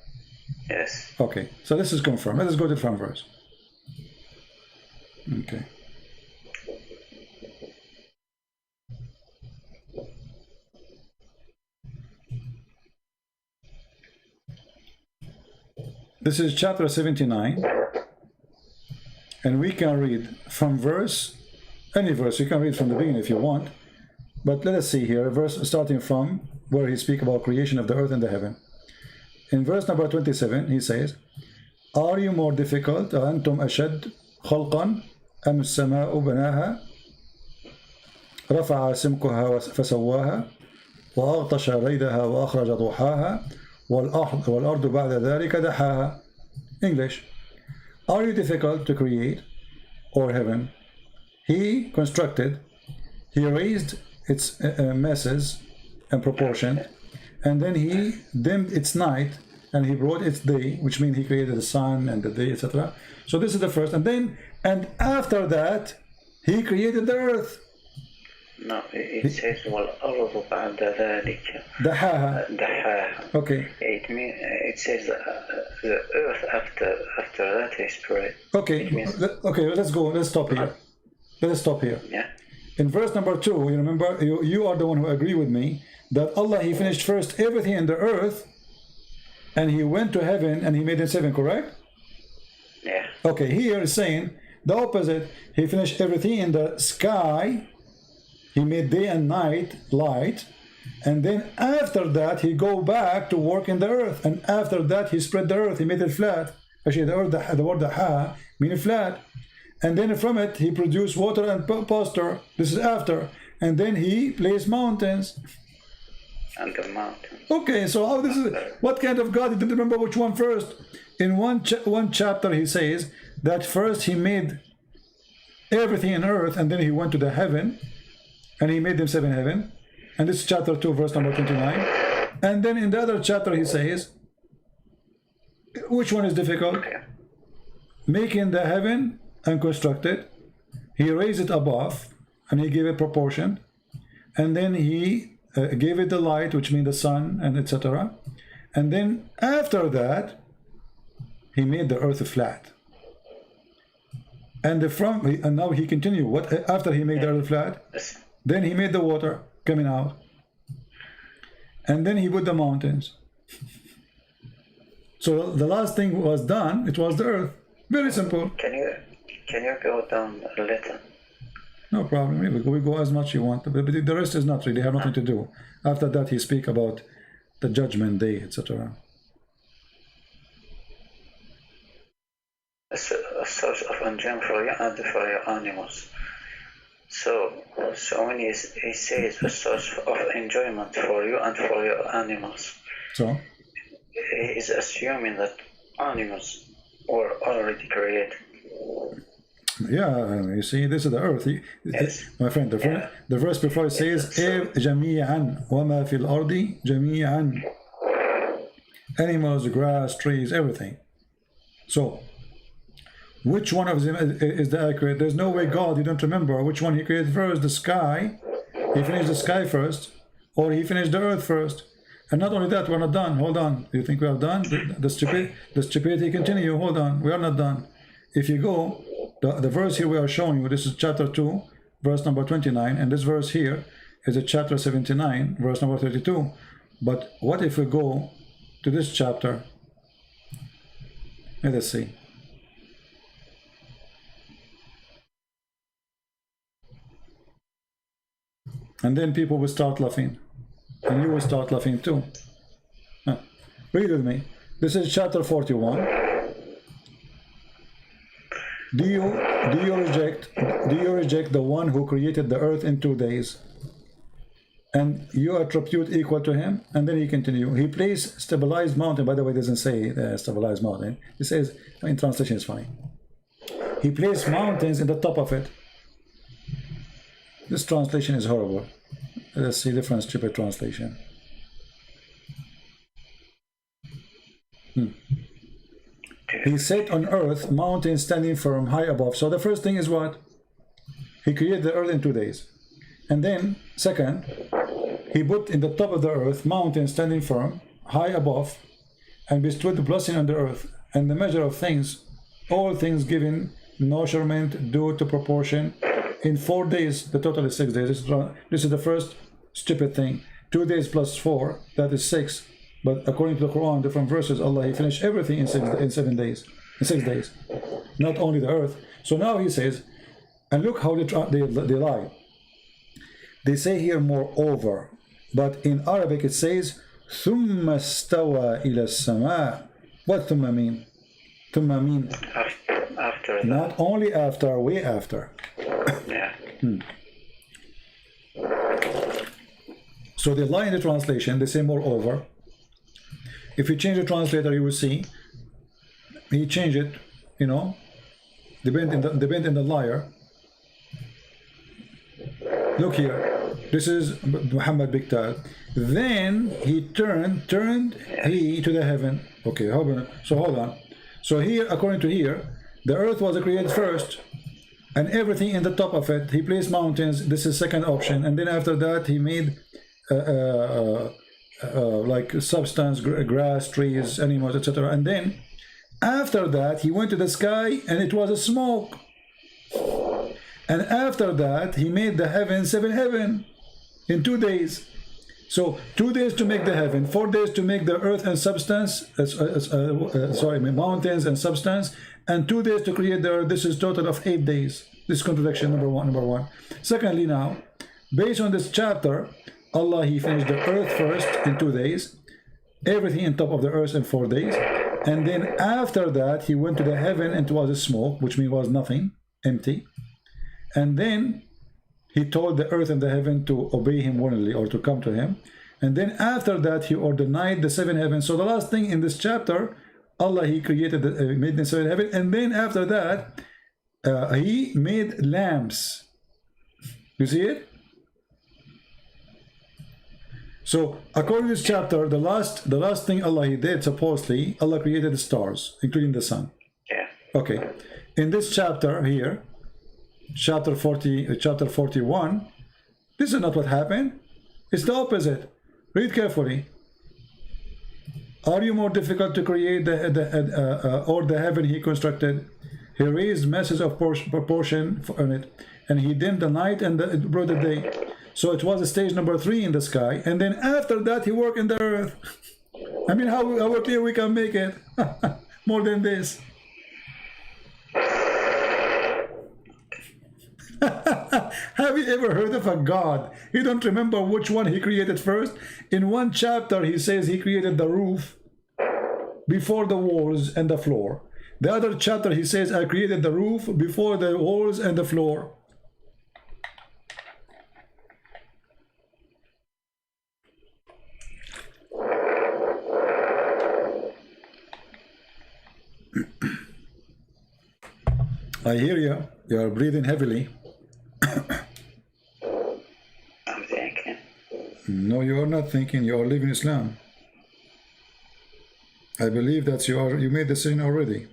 Yes. Okay, so this is confirmed. Let us go to the front verse. Okay. This is chapter 79, and we can read from any verse. You can read from the beginning if you want, but let us see here a verse starting from where he speaks about creation of the earth and the heaven. In verse number 27, he says, "Are you more difficult? أَأَنْتُمْ أَشَدُّ خَلْقًا أَمْ السَّمَاءُ بَنَاهَا رَفَعَ سِمْكَهَا فَسَوَّاهَا وَأَغْطَشَ لَيْلَهَا وَأَخْرَجَ ضُحَاهَا وَالْأَرْضُ بَعْدَ ذَلِكَ دَحَاهَا." English. Are you difficult to create, or heaven? He constructed, he raised its masses and proportion, and then he dimmed its night and he brought its day, which means he created the sun and the day, etc. So this is the first, and after that he created the earth. No, it says والأرض بعد ذلك دحاها. دحاها. Okay. It says the earth after that is spread. Okay. Okay. Let's go. Let's stop here. Let's stop here. Yeah. In verse number 2, you remember, you are the one who agree with me that Allah, He finished first everything in the earth, and He went to heaven and He made it 7. Correct? Yeah. Okay. Here is saying the opposite. He finished everything in the sky. He made day and night light, and then after that he go back to work in the earth, and after that he spread the earth. He made it flat. Actually, the word ha means flat, and then from it he produced water and pasture. This is after, and then he placed mountains. And the mountain. Okay, so how this is? What kind of God? He didn't remember which one first. In one chapter he says that first he made everything in earth, and then he went to the heaven. And he made them 7 heaven. And this is chapter 2, verse number 29. And then in the other chapter he says, which one is difficult? Okay. Making the heaven and construct it. He raised it above, and he gave it proportion. And then he gave it the light, which means the sun, and etc. And then after that, he made the earth flat. And now he continued. What after he made the earth flat? Then he made the water coming out. And then he put the mountains. So the last thing was done, it was the earth. Very simple. Can you go down a little? No problem. We go as much you want. But the rest is not really, have nothing to do. After that he speak about the judgment day, etc. A source of enjoyment for you and for your animals. So when he says a source of enjoyment for you and for your animals, so he is assuming that animals were already created. Yeah, you see, this is the earth. Yes. My friend, the verse before it says, جَمِيعًا وَمَا فِي الْأَرْضِ جَمِيعًا. Animals, grass, trees, everything. So, which one of them is the accurate? There's no way God, you don't remember which one he created first, the sky. He finished the sky first, or he finished the earth first. And not only that, we're not done. Hold on. You think we are done? The stupidity continue. Hold on. We are not done. If you go, the verse here we are showing you, this is chapter 2, verse number 29, and this verse here is a chapter 79, verse number 32. But what if we go to this chapter? Let us see. And then people will start laughing. And you will start laughing too. Read with me. This is chapter 41. Do you reject the one who created the earth in 2 days? And you attribute equal to him? And then he continue. He placed stabilized mountain. By the way, it doesn't say stabilized mountain. It says, in translation is funny. He placed mountains in the top of it. This translation is horrible. Let's see different stupid translation. He set on earth mountains standing firm high above. So the first thing is what? He created the earth in 2 days. And then, second, he put in the top of the earth mountains standing firm high above, and bestowed the blessing on the earth, and the measure of things, all things given measurement due to proportion. In 4 days, the total is 6 days. This is the first stupid thing. 2 days plus 4, that is 6. But according to the Quran, different verses, Allah, He finished everything in 7 days, in 6 days, not only the earth. So now He says, and look how they lie. They say here moreover, but in Arabic it says ثُمَّ اسْتَوَى إِلَى السَّمَاءِ. What ثُمَّ mean? ثُمَّ mean after that. Not only after, way after. Yeah. So they lie in the translation. They say moreover. If you change the translator, you will see he changed it. You know, the bend in the liar. Look here. This is Muhammad Biktal. Then he turned he to the heaven. Okay, so hold on. So here, according to here, the earth was created first. and everything in the top of it. He placed mountains. This is second option. And then after that, he made like substance, grass, trees, animals, etc. And then after that, he went to the sky, and it was a smoke. And after that, he made the heaven, 7 heaven in 2 days. So 2 days to make the heaven, 4 days to make the earth and substance, mountains and substance, and 2 days to create the earth. This is total of 8 days. This is contradiction number one. Secondly, now, based on this chapter, Allah, he finished the earth first in 2 days, everything on top of the earth in 4 days, and then after that, he went to the heaven, and it was a smoke, which means was nothing, empty. And then he told the earth and the heaven to obey him willingly, or to come to him. And then after that, he ordained the 7 heavens. So the last thing in this chapter, Allah, he created, made the 7 heavens. And then after that, he made lamps. You see it? So according to this chapter, the last thing Allah, he did, supposedly, Allah created the stars, including the sun. Yeah. Okay. In this chapter here, chapter 41, this is not what happened. It's the opposite. Read carefully. Are you more difficult to create or the heaven he constructed? He raised masses of proportion on it, and he dimmed the night and brought the day. So it was a stage number 3 in the sky, and then after that he worked in the earth. I mean, how clear we can make it? More than this. Have you ever heard of a God? You don't remember which one he created first? In one chapter, he says he created the roof before the walls and the floor. The other chapter, he says, I created the roof before the walls and the floor. I hear you. You are breathing heavily. I'm thinking. No, you are not thinking. You are living Islam. I believe that you made the decision already.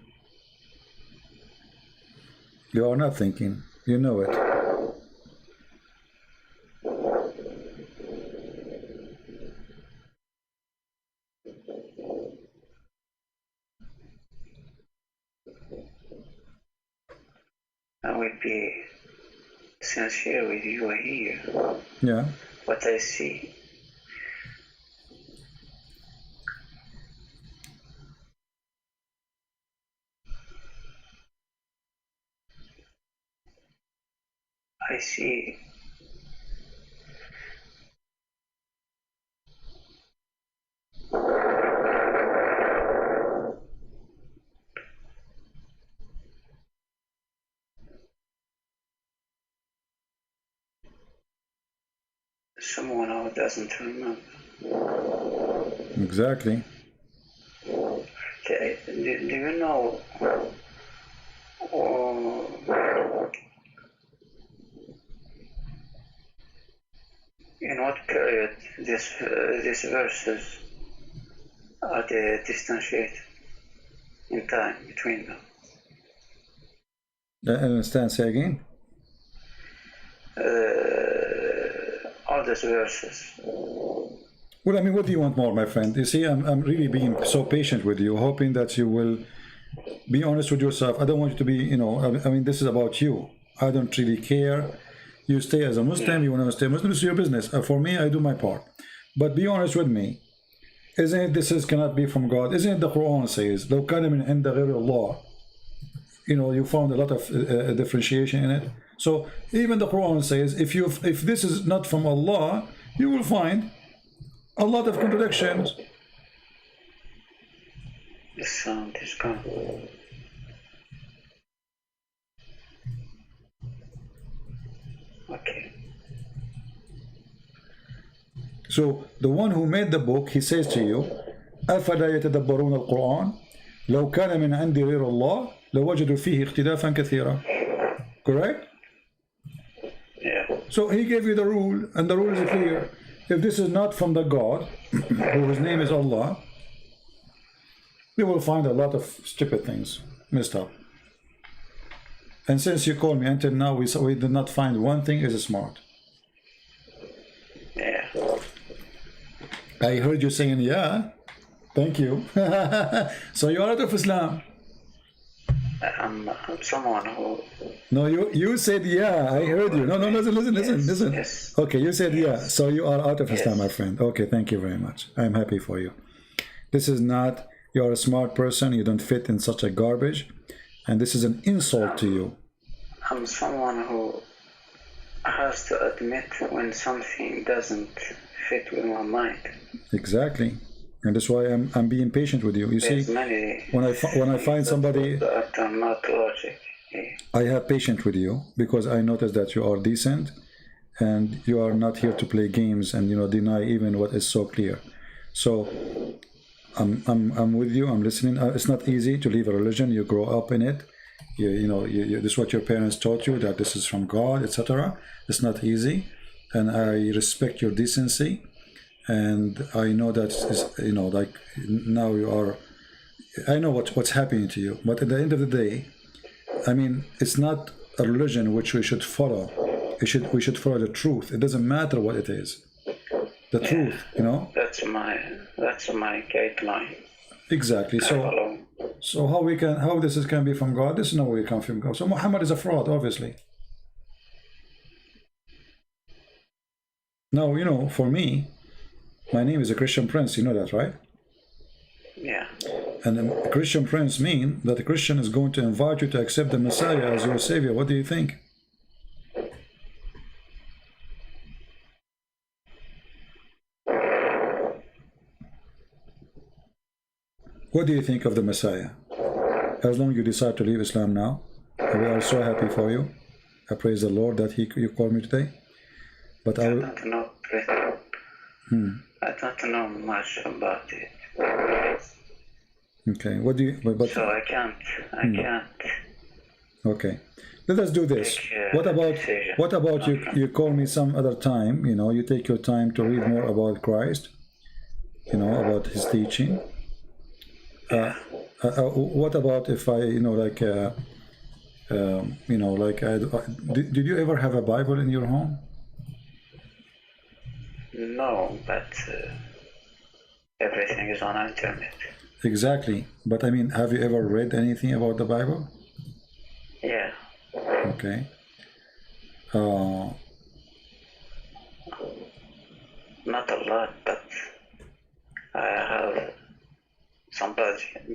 You are not thinking. You know it. I will be sincere with you here. Yeah. What I see. I see someone who doesn't remember. Exactly. Okay, do you know in what period these verses are they distanciated in time between them? I understand. Say again. All these verses. Well, I mean, what do you want more, my friend? You see, I'm really being so patient with you, hoping that you will be honest with yourself. I don't want you to be, you know, I mean, this is about you. I don't really care. You stay as a Muslim, you want to stay Muslim, it's your business. For me, I do my part. But be honest with me. Isn't it this cannot be from God? Isn't it the Quran says, لو كان من عند غير الله? You know, you found a lot of differentiation in it. So even the Quran says, if this is not from Allah, you will find a lot of contradictions. The sound is gone. Okay. So the one who made the book, he says to you, أفلا يتدبرون القرآن لو كان من عند غير الله لوجدوا فيه اختلافا كثيرا. Correct? Yeah. So he gave you the rule, and the rule is clear. If this is not from the God, whose name is Allah, you will find a lot of stupid things messed up. And since you called me until now, we did not find one thing is smart. Yeah. I heard you saying, yeah. Thank you. So you are out of Islam. I'm someone who... No, you said yeah. I heard you. No, listen. Yes. Okay, you said yeah. So you are out of Islam, Yes. my friend. Okay, thank you very much. I'm happy for you. This is not, you are a smart person. You don't fit in such a garbage. And this is an insult to you. I'm someone who has to admit when something doesn't fit with my mind. Exactly. And that's why I'm being patient with you. You There's see, many when I find somebody, that are not logic. Yeah. I have patience with you because I notice that you are decent and you are not here to play games and deny even what is so clear. So I'm with you. I'm listening. It's not easy to leave a religion. You grow up in it. This is what your parents taught you, that this is from God, etc. It's not easy, and I respect your decency. And I know that like now you are. I know what's happening to you, but at the end of the day, I mean, it's not a religion which we should follow. We should follow the truth. It doesn't matter what it is. The truth, That's my guideline. Exactly. So how this can be from God? This is no way it comes from God. So Muhammad is a fraud, obviously. Now, for me, my name is a Christian prince. You know that, right? Yeah. And a Christian prince means that a Christian is going to invite you to accept the Messiah as your savior. What do you think? What do you think of the Messiah? As long as you decide to leave Islam now, we are so happy for you. I praise the Lord that you called me today. But I don't know. I don't know much about it. Okay. What do you? So I can't. Okay. Let us do this. What about you? You call me some other time. You take your time to read more about Christ. About His teaching. What about if I, did you ever have a Bible in your home? No, but everything is on the internet. Exactly. But I mean, have you ever read anything about the Bible? Yeah. Okay. Not a lot, but I have some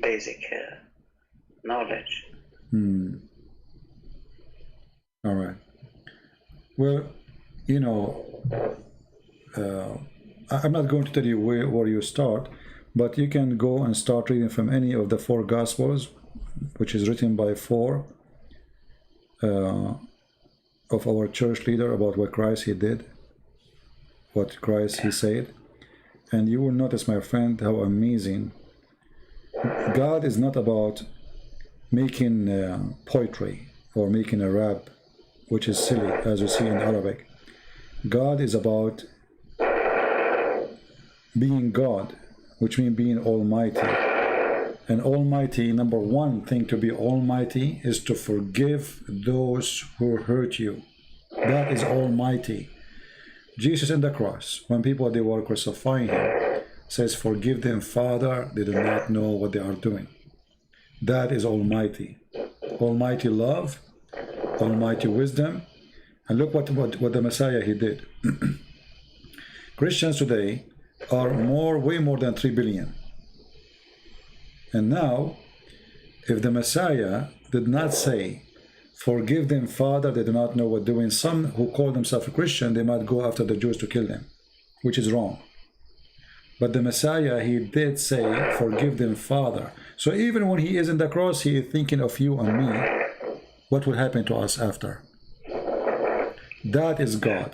basic knowledge. All right. Well, I'm not going to tell you where you start, but you can go and start reading from any of the 4 Gospels, which is written by 4 of our church leader about what Christ He did, what Christ He said, and you will notice, my friend, how amazing. God is not about making poetry or making a rap, which is silly, as you see in Arabic. God is about being God, which means being almighty. And almighty, number one thing to be almighty is to forgive those who hurt you. That is almighty. Jesus in the cross, when people they were crucifying Him, says, "Forgive them, Father, they do not know what they are doing." That is almighty. Almighty love, almighty wisdom. And look what the Messiah He did. Christians today are way more than 3 billion. And now, if the Messiah did not say, "Forgive them, Father, they do not know what they're doing," some who call themselves a Christian, they might go after the Jews to kill them, which is wrong. But the Messiah, He did say, "Forgive them, Father." So even when He is in the cross, He is thinking of you and me. What will happen to us after? That is God.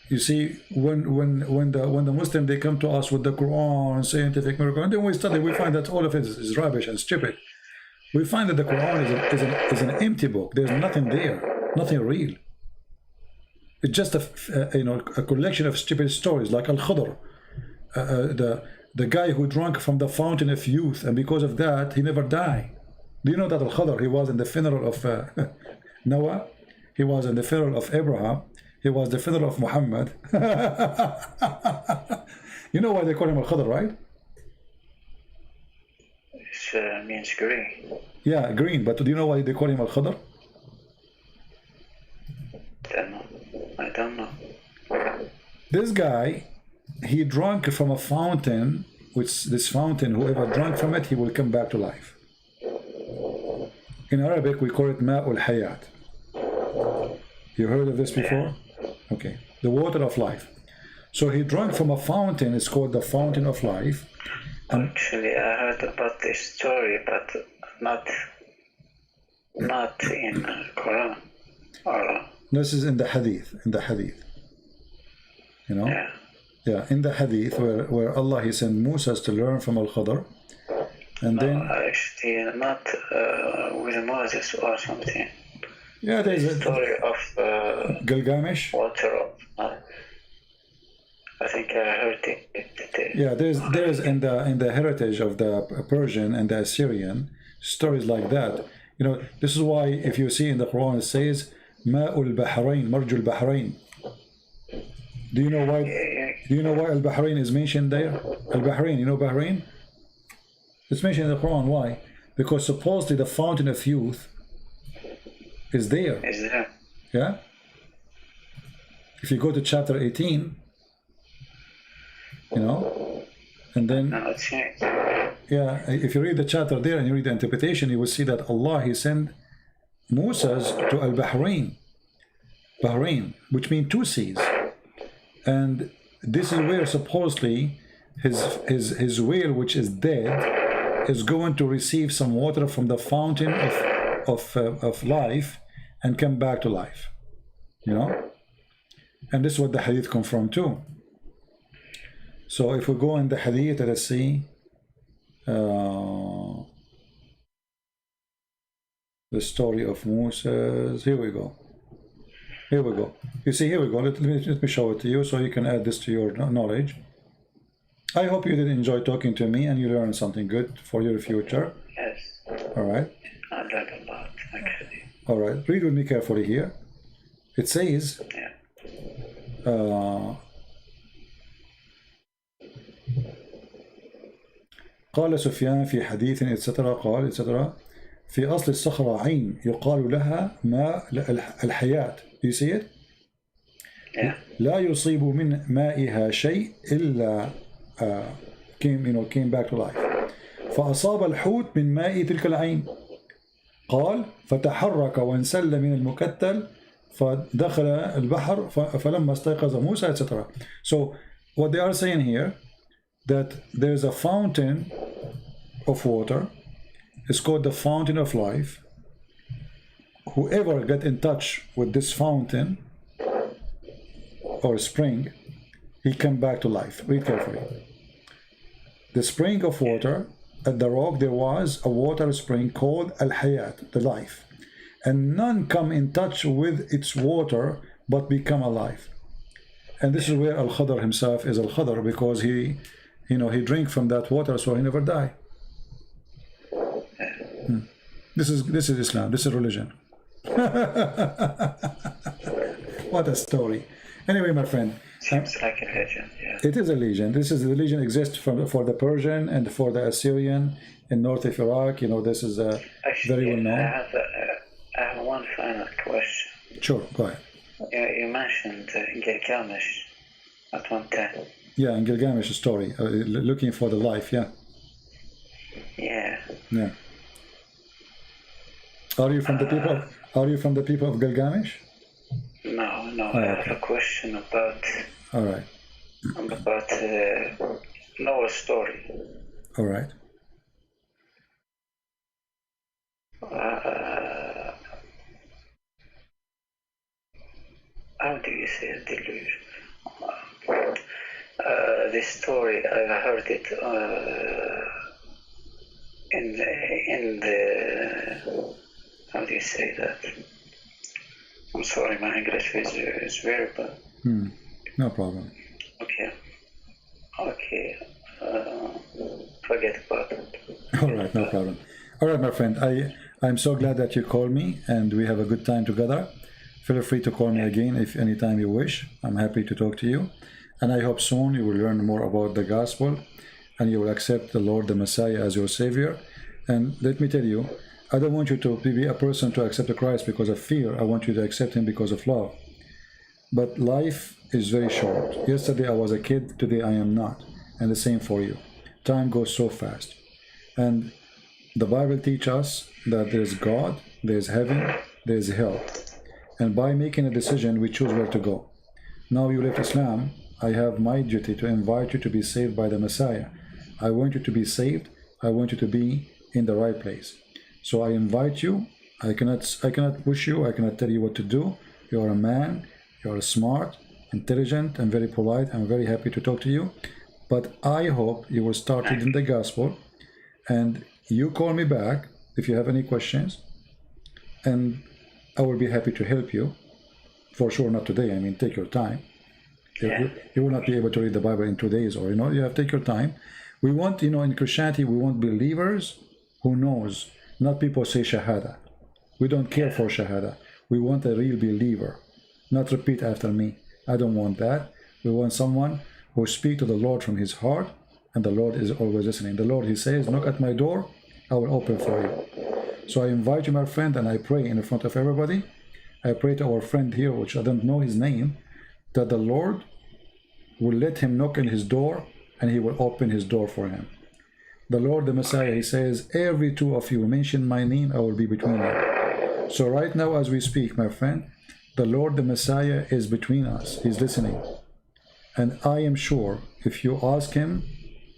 You see, when the Muslim they come to us with the Quran, scientific miracle, and then we study, we find that all of it is rubbish and stupid. We find that the Quran is an empty book. There's nothing there, nothing real. It's just a collection of stupid stories, like Al-Khadr, the guy who drank from the fountain of youth, and because of that he never died. Do you know that Al-Khadr, he was in the funeral of Noah? He was in the funeral of Abraham. He was the funeral of Muhammad. You know why they call him Al-Khadr, right? It means green. Yeah, green. But do you know why they call him Al-Khadr? I don't know. This guy, he drank from a fountain, which this fountain, whoever drank from it, he will come back to life. In Arabic, we call it Ma'ul Hayat. You heard of this before? Okay. The water of life. So he drank from a fountain, it's called the fountain of life. Actually, I heard about this story, but not in Quran. Or, this is in the Hadith, You know? yeah. Yeah, in the Hadith where Allah, he sent Musa to learn from Al-Khadr. And no, then... actually, not with Moses or something. Yeah, there's a story of Gilgamesh. Water of... I think I heard it. Yeah, there's in the heritage of the Persian and the Assyrian stories like that. You know, this is why if you see in the Quran it says Ma'ul Bahrain, Marjul Bahrain. Do you know why? Do you know why Al Bahrain is mentioned there? Al Bahrain, you know Bahrain? It's mentioned in the Quran. Why? Because supposedly the fountain of youth is there. Is there? Yeah. If you go to chapter 18. You know, and then yeah, if you read the chapter there and you read the interpretation, you will see that Allah, he sent Musa's to Al-Bahrain, which means two seas, and this is where supposedly his whale, which is dead, is going to receive some water from the fountain of life and come back to life. You know, and this is what the hadith come from too. So if we go in the hadith, let's see the story of Moses. Here we go. You see, here we go. Let me show it to you so you can add this to your knowledge. I hope you did enjoy talking to me and you learned something good for your future. Yes. All right. I learned a lot, actually. All right. Read with me carefully here. It says, قال سفيان في حديث etc. قال etc. في أصل الصخرة عين يقال لها ماء الحياة. Do you see it? Yeah. لا يصيب من مائها شيء إلا came back to life. فأصاب الحوت من ماء تلك العين. قال فتحرك وانسل من المكتل فدخل البحر فلما استيقظ موسى etc. So what they are saying here, that there's a fountain of water. It's called the fountain of life. Whoever get in touch with this fountain or spring, he come back to life. Read carefully. The spring of water, at the rock there was a water spring called Al-Hayat, the life. And none come in touch with its water but become alive. And this is where Al-Khadr himself is Al-Khadr, because he drink from that water, so he never die. This is Islam. This is religion. What a story. Anyway, my friend. Seems like a legend, yeah. It is a legend. This is the legend exists for the Persian and for the Assyrian in north of Iraq. You know, this is very well known. I have one final question. Sure, go ahead. You mentioned Gilgamesh at one time. Yeah, in Gilgamesh's story, looking for the life. Yeah. Yeah. Yeah. Are you from the people? Are you from the people of Gilgamesh? No. Oh, I okay. have a question about. All right. About Noah's story. All right. How do you say it? Delusion? This story, I heard it in the how do you say that? I'm sorry, my English is very bad. No problem. Okay. Forget about it. All right, no problem. All right, my friend. I'm so glad that you called me and we have a good time together. Feel free to call me again if anytime you wish. I'm happy to talk to you. And I hope soon you will learn more about the gospel and you will accept the Lord, the Messiah, as your Savior. And let me tell you, I don't want you to be a person to accept Christ because of fear. I want you to accept Him because of love. But life is very short. Yesterday I was a kid, today I am not. And the same for you. Time goes so fast. And the Bible teaches us that there's God, there's heaven, there's hell. And by making a decision, we choose where to go. Now you left Islam, I have my duty to invite you to be saved by the Messiah. I want you to be saved. I want you to be in the right place. So I invite you. I cannot push you. I cannot tell you what to do. You are a man. You are smart, intelligent, and very polite. I'm very happy to talk to you. But I hope you will start reading the gospel. And you call me back if you have any questions. And I will be happy to help you. For sure, not today. I mean, take your time. You will not be able to read the Bible in 2 days, or you have to take your time. We want, in Christianity, we want believers who knows, not people say Shahada. We don't care for Shahada. We want a real believer, not repeat after me. I don't want that. We want someone who speaks to the Lord from his heart, and the Lord is always listening. The Lord, He says, knock at my door, I will open for you. So I invite you, my friend, and I pray in front of everybody. I pray to our friend here, which I don't know his name, that the Lord will let him knock on his door and He will open his door for him. The Lord, the Messiah, He says, every two of you mention my name, I will be between you. So right now as we speak, my friend, the Lord, the Messiah is between us. He's listening. And I am sure if you ask Him,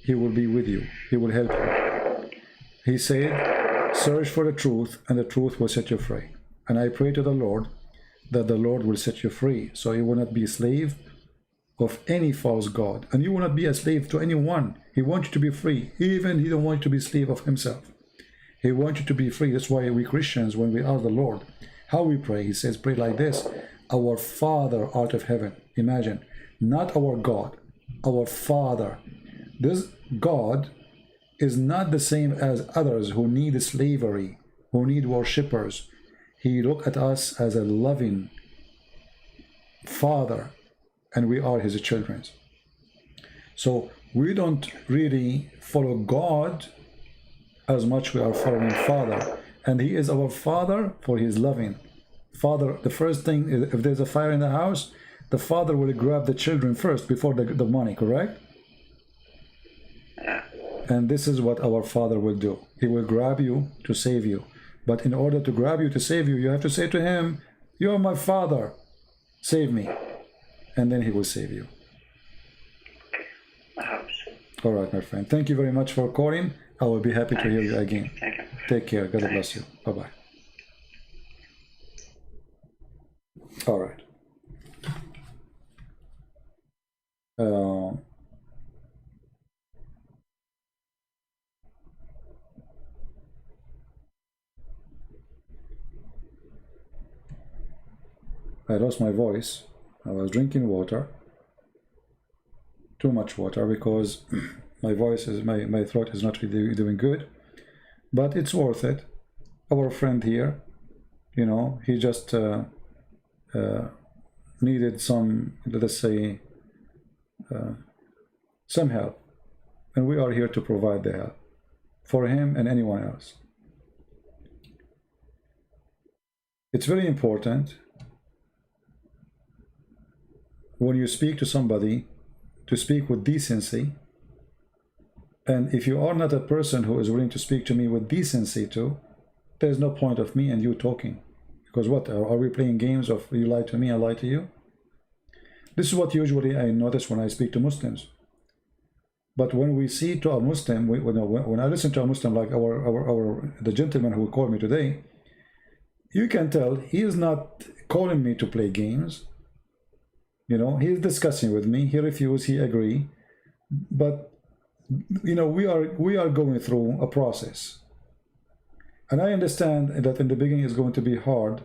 He will be with you. He will help you. He said, search for the truth and the truth will set you free. And I pray to the Lord that the Lord will set you free. So you will not be a slave of any false god, and you will not be a slave to anyone. He wants you to be free. Even He don't want you to be slave of Himself. He wants you to be free. That's why we Christians, when we ask the Lord how we pray, He says, pray like this: our Father art of heaven. Imagine, not our God, our Father. This God is not the same as others who need slavery, who need worshippers. He look at us as a loving Father, and we are His children. So we don't really follow God as much we are following Father. And He is our Father, for He is loving. Father, the first thing is, if there's a fire in the house, the father will grab the children first before the money, correct? And this is what our Father will do. He will grab you to save you. But in order to grab you to save you, you have to say to Him, you are my Father, save me. And then He will save you. I hope so. All right, my friend. Thank you very much for calling. I will be happy to hear you again. Thank you. Take care. God bless you. Bye-bye. All right. I lost my voice. I was drinking water, too much water, because my voice is, my throat is not really doing good, but it's worth it. Our friend here, he just needed some, let us say, some help, and we are here to provide the help for him and anyone else. It's very important when you speak to somebody to speak with decency, and if you are not a person who is willing to speak to me with decency too, there's no point of me and you talking, because what, are we playing games of you lie to me, I lie to you? This is what usually I notice when I speak to Muslims. But when we see to a Muslim, when I listen to a Muslim like the gentleman who called me today, you can tell he is not calling me to play games. He is discussing with me. He refused, he agree. But we are going through a process. And I understand that in the beginning it's going to be hard,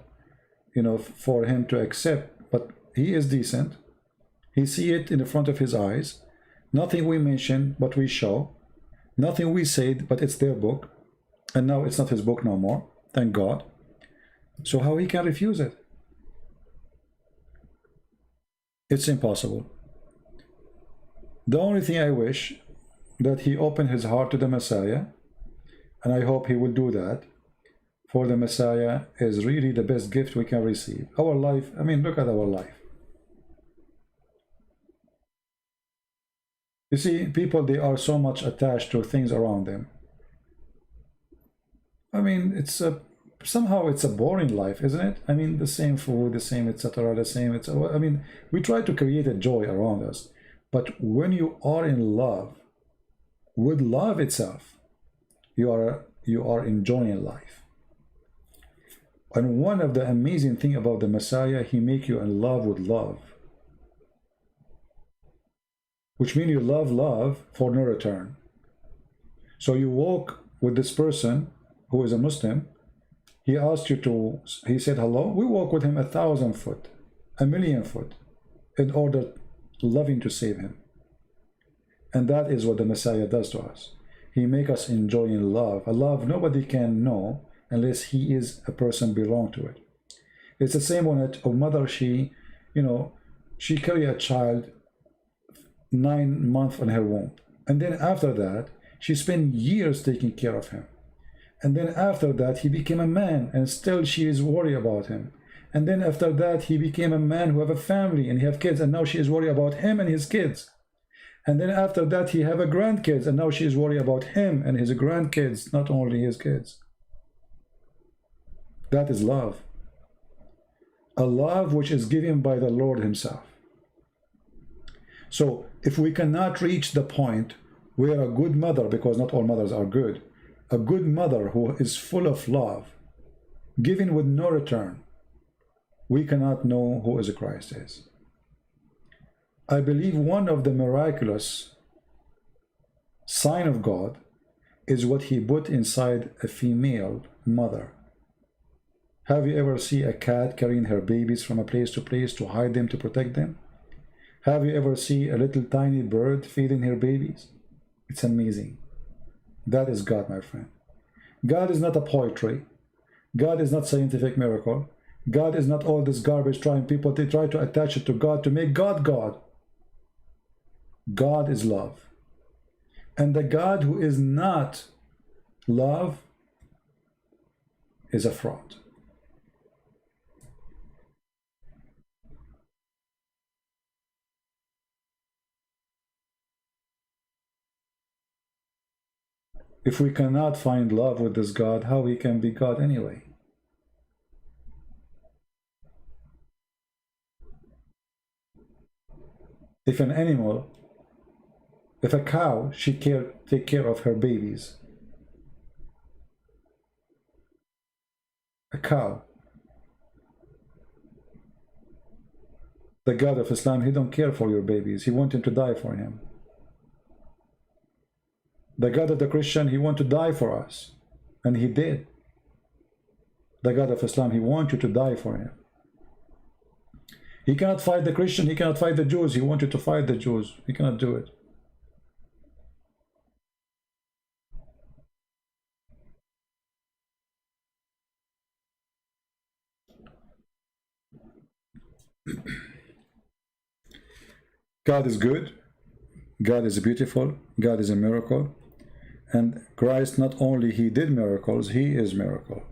for him to accept, but he is decent. He see it in the front of his eyes. Nothing we mention, but we show. Nothing we said, but it's their book. And now it's not his book no more, thank God. So how he can refuse it? It's impossible. The only thing I wish that he opened his heart to the Messiah, and I hope he will do that, for the Messiah is really the best gift we can receive. Our life, I mean, look at our life. You see, people, they are so much attached to things around them. I mean, it's a, somehow it's a boring life, isn't it? I mean, the same food, the same, etc., the same, it's, I mean, we try to create a joy around us. But when you are in love, with love itself, you are enjoying life. And one of the amazing thing about the Messiah, he make you in love with love. Which means you love love for no return. So you walk with this person who is a Muslim, he asked you to, he said hello, we walk with him 1,000 foot, 1,000,000 foot, in order loving to save him. And that is what the Messiah does to us. He make us enjoy in love, a love nobody can know unless he is a person belong to it. It's the same when a mother, she, you know, she carry a child 9 months in her womb, and then after that she spent years taking care of him, and then after that he became a man and still she is worried about him, and then after that he became a man who have a family and he have kids, and now she is worried about him and his kids, and then after that he have a grandkids, and now she is worried about him and his grandkids, not only his kids. That is love, a love which is given by the Lord himself. So if we cannot reach the point where a good mother, because not all mothers are good, a good mother who is full of love, giving with no return, we cannot know who is Christ is. I believe one of the miraculous sign of God is what he put inside a female mother. Have you ever seen a cat carrying her babies from a place to hide them, to protect them? Have you ever seen a little tiny bird feeding her babies? It's amazing. That is God, my friend. God is not a poetry. God is not scientific miracle. God is not all this garbage trying people, they try to attach it to God to make God God. God is love. And the God who is not love is a fraud. If we cannot find love with this God, how he can be God anyway? If an animal, if a cow, she take care of her babies. A cow. The God of Islam, he don't care for your babies. He wants him to die for him. The God of the Christian, he wants to die for us. And he did. The God of Islam, he wants you to die for him. He cannot fight the Christian, he cannot fight the Jews. He wants you to fight the Jews. He cannot do it. God is good. God is beautiful. God is a miracle. And Christ, not only he did miracles, he is miracle.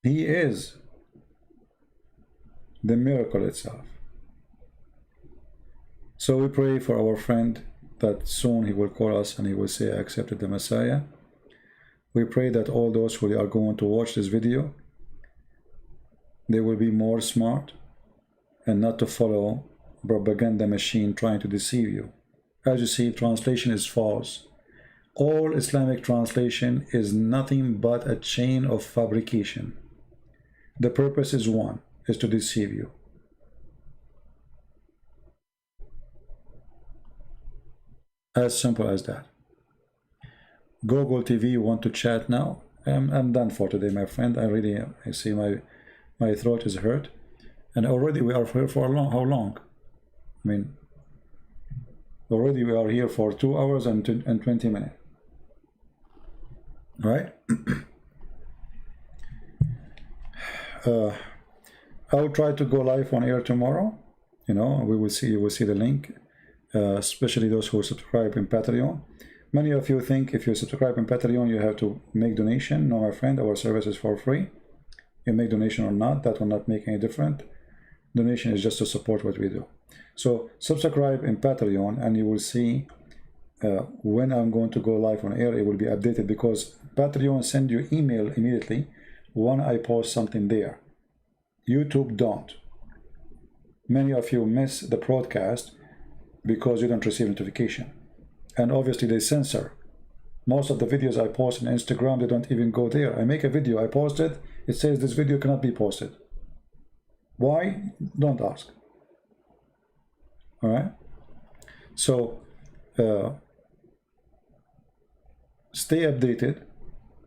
He is the miracle itself. So we pray for our friend that soon he will call us and he will say, I accepted the Messiah. We pray that all those who are going to watch this video, they will be more smart and not to follow propaganda machine trying to deceive you. As you see, translation is false. All Islamic translation is nothing but a chain of fabrication. The purpose is one, is to deceive you. As simple as that. Google TV, you want to chat now? I'm done for today, my friend. I see my throat is hurt. And already we are here for how long? I mean, already we are here for 2 hours and 20 minutes. right? I will try to go live on air tomorrow. You know, we will see. You will see the link, especially those who subscribe in Patreon. Many of you think if you subscribe in Patreon, you have to make donation. No, my friend, our service is for free. You make donation or not, that will not make any difference. Donation is just to support what we do. So subscribe in Patreon, and you will see when I'm going to go live on air. It will be updated, because Patreon send you email immediately when I post something there. YouTube don't. Many of you miss the broadcast because you don't receive notification, and obviously they censor. Most of the videos I post on Instagram, they don't even go there. I make a video, I post it, it says this video cannot be posted. Why? Don't ask. All right? So stay updated.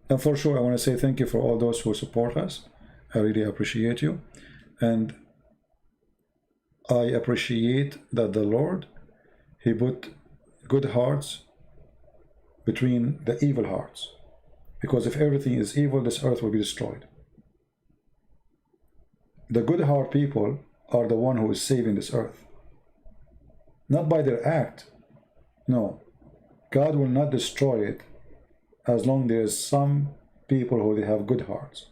And for sure, I want to say thank you for all those who support us. I really appreciate you. And I appreciate that the Lord, He put good hearts between the evil hearts. Because if everything is evil, this earth will be destroyed. The good heart people are the one who is saving this earth. Not by their act. No. God will not destroy it as long as there is some people who they have good hearts.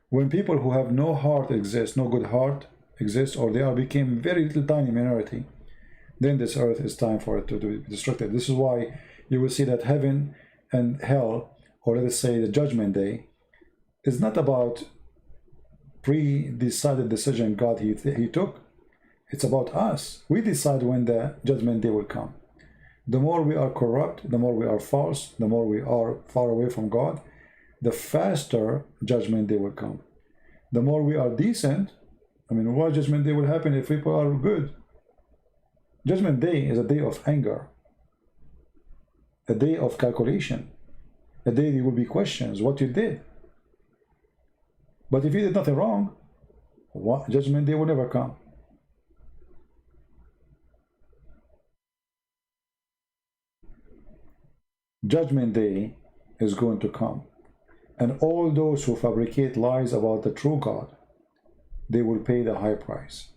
When people who have no heart exist, no good heart exists, or they are became very little tiny minority, then this earth is time for it to be destructed. This is why you will see that heaven and hell, or let us say the judgment day, is not about pre-decided decision God he took. It's about us. We decide when the judgment day will come. The more we are corrupt, the more we are false, the more we are far away from God, the faster judgment day will come. The more we are decent, I mean, what judgment day will happen if people are good? Judgment day is a day of anger, a day of calculation, a day there will be questions, what you did. But if you did nothing wrong, what judgment day will never come. Judgment day is going to come, and all those who fabricate lies about the true God, they will pay the high price.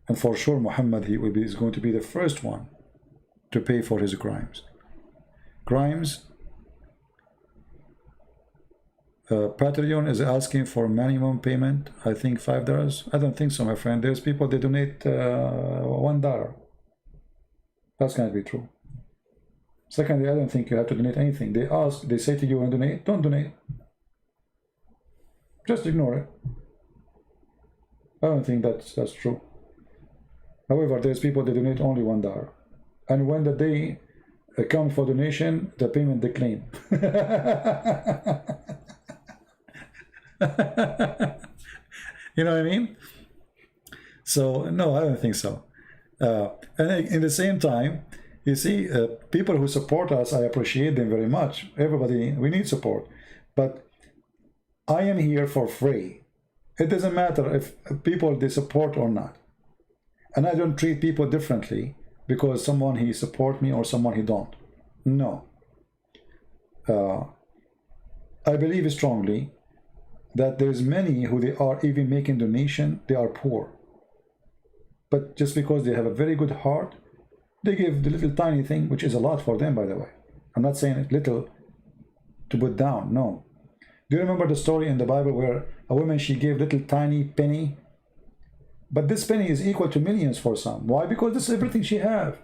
And for sure, Muhammad, is going to be the first one to pay for his crimes. Crimes. Patreon is asking for minimum payment, I think $5. I don't think so, my friend. There's people, they donate $1. That's going to be true. Secondly, I don't think you have to donate anything. They ask, they say to you, and donate, don't donate. Just ignore it. I don't think that's true. However, there's people that donate only $1. And when the day comes for donation, the payment decline. You know what I mean? So, no, I don't think so. And in the same time, you see, people who support us, I appreciate them very much. Everybody, we need support. But I am here for free. It doesn't matter if people, they support or not. And I don't treat people differently because someone he support me or someone he don't. No. I believe strongly that there's many who they are even making donation, they are poor. But just because they have a very good heart, they give the little tiny thing, which is a lot for them, by the way. I'm not saying it little to put down, no. Do you remember the story in the Bible where a woman, she gave little tiny penny? But this penny is equal to millions for some. Why? Because this is everything she has.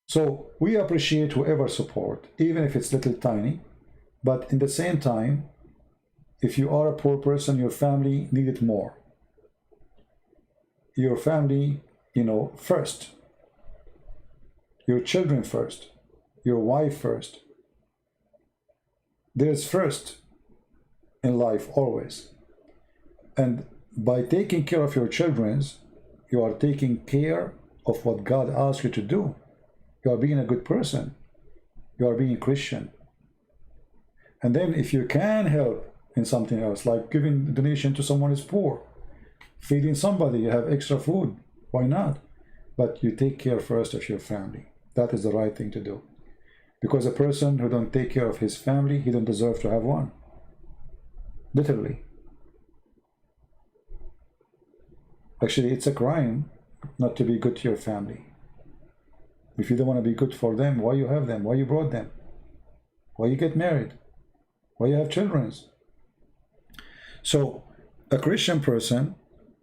So we appreciate whoever support, even if it's little tiny. But in the same time, if you are a poor person, your family need it more. Your family, you know, first. Your children first. Your wife first. There's first in life always. And by taking care of your children, you are taking care of what God asks you to do. You are being a good person. You are being a Christian. And then if you can help in something else, like giving a donation to someone who is poor, feeding somebody, you have extra food, why not? But you take care first of your family. That is the right thing to do. Because a person who don't take care of his family, he don't deserve to have one. Literally. Actually, it's a crime not to be good to your family. If you don't want to be good for them, why you have them? Why you brought them? Why you get married? Why you have children? So a Christian person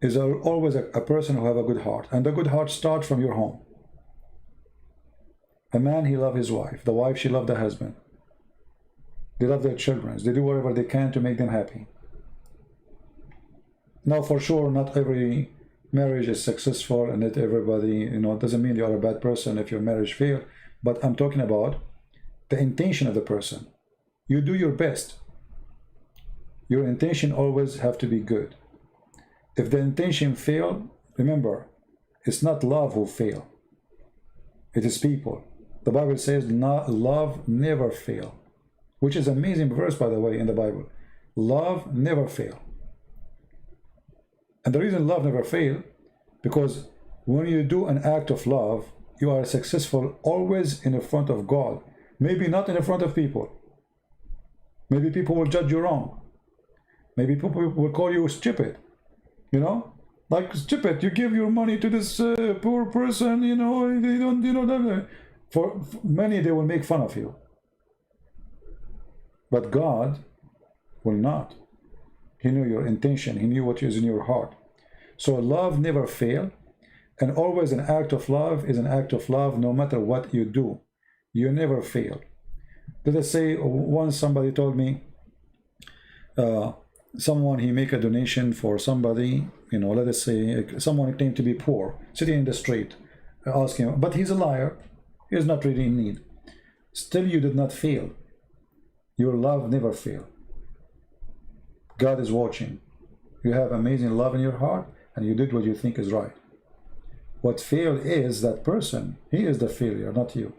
is always a person who have a good heart, and the good heart starts from your home. A man, he loves his wife. The wife, she loves the husband. They love their children. They do whatever they can to make them happy. Now, for sure, not every marriage is successful, and not everybody, you know, it doesn't mean you are a bad person if your marriage failed. But I'm talking about the intention of the person. You do your best. Your intention always have to be good. If the intention fail, remember, it's not love who fail. It is people. The Bible says love never fail, which is an amazing verse, by the way, in the Bible. Love never fail. And the reason love never fail, because when you do an act of love, you are successful always in the front of God. Maybe not in the front of people. Maybe people will judge you wrong. Maybe people will call you stupid. You know, like stupid. You give your money to this poor person. You know, they don't. You know, for many they will make fun of you. But God will not. He knew your intention. He knew what is in your heart. So love never fail, and always an act of love is an act of love, no matter what you do. You never fail. Let us say once somebody told me, someone, he make a donation for somebody, you know, let us say someone claimed to be poor, sitting in the street, asking, but he's a liar, he's not really in need. Still, you did not fail. Your love never fail. God is watching. You have amazing love in your heart, and you did what you think is right. What failed is that person. He is the failure, not you.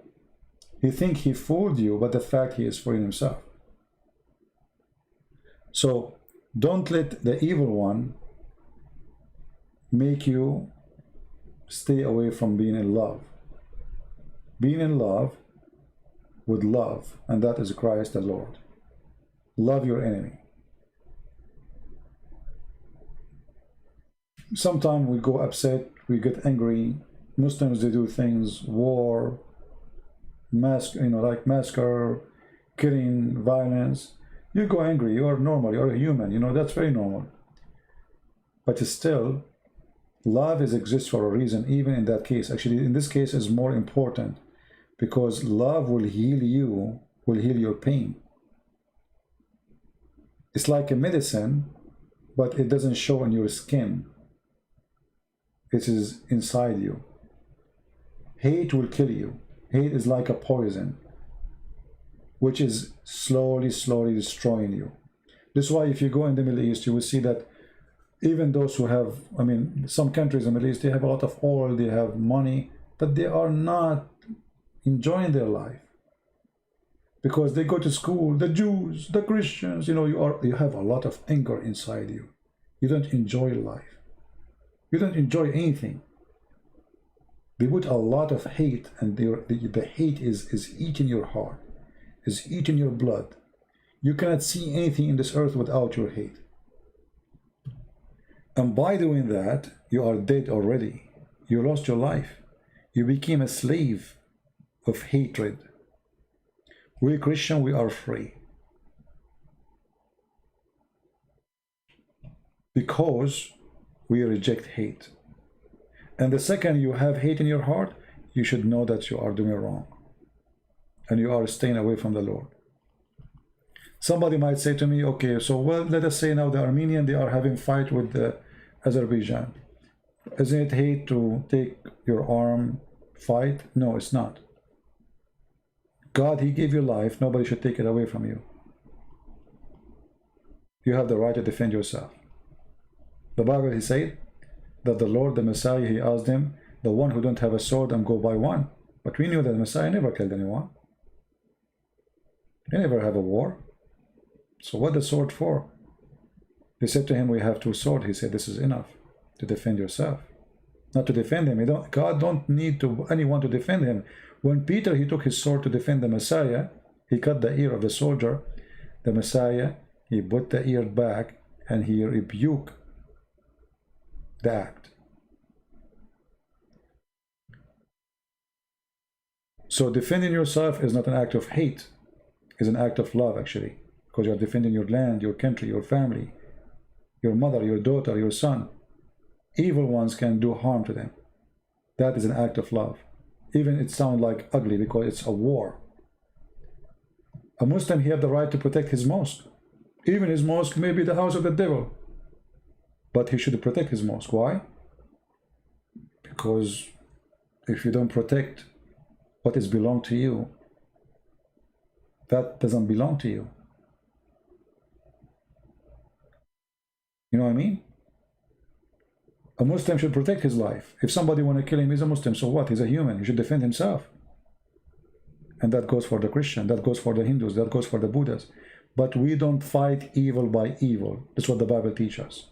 He think he fooled you, but the fact he is fooling himself. So don't let the evil one make you stay away from being in love. Being in love with love, and that is Christ the Lord. Love your enemy. Sometimes we go upset, we get angry. Muslims, they do things, war, like massacre, killing, violence. You go angry, you are normal, you are a human, you know, that's very normal. But still, love exists for a reason, even in that case. Actually, in this case is more important, because love will heal you, will heal your pain. It's like a medicine, but it doesn't show on your skin. It is inside you. Hate will kill you. Hate is like a poison, which is slowly destroying you. This is why if you go in the Middle East, you will see that even those who have, I mean, some countries in the Middle East, they have a lot of oil, they have money, but they are not enjoying their life. Because they go to school, the Jews, the Christians, you know, you have a lot of anger inside you. You don't enjoy life. You don't enjoy anything. They put a lot of hate, and the hate is eating your heart, is eating your blood. You cannot see anything in this earth without your hate. And by doing that, you are dead already. You lost your life. You became a slave of hatred. We Christian, we are free. Because we reject hate. And the second you have hate in your heart, you should know that you are doing wrong. And you are staying away from the Lord. Somebody might say to me, okay, so well, let us say now the Armenian, they are having fight with the Azerbaijan. Isn't it hate to take your arm, fight? No, it's not. God, he gave you life. Nobody should take it away from you. You have the right to defend yourself. The Bible, he said that the Lord, the Messiah, he asked him, the one who don't have a sword and go buy one. But we knew that the Messiah never killed anyone. He never have a war. So what the sword for? They said to him, we have two swords. He said, this is enough to defend yourself. not to defend him. God don't need anyone to defend him. When Peter, he took his sword to defend the Messiah, he cut the ear of the soldier. The Messiah, he put the ear back and he rebuked the act. So defending yourself is not an act of hate, it's an act of love actually, because you're defending your land, your country, your family, your mother, your daughter, your son. Evil ones can do harm to them. That is an act of love. Even it sounds like ugly because it's a war. A Muslim, he has the right to protect his mosque. Even his mosque may be the house of the devil, but he should protect his mosque. Why? Because if you don't protect what is belong to you, that doesn't belong to you. You know what I mean? A Muslim should protect his life. If somebody want to kill him, he's a Muslim, so what? He's a human, he should defend himself. And that goes for the Christian, that goes for the Hindus, that goes for the Buddhas. But we don't fight evil by evil. That's what the Bible teaches us.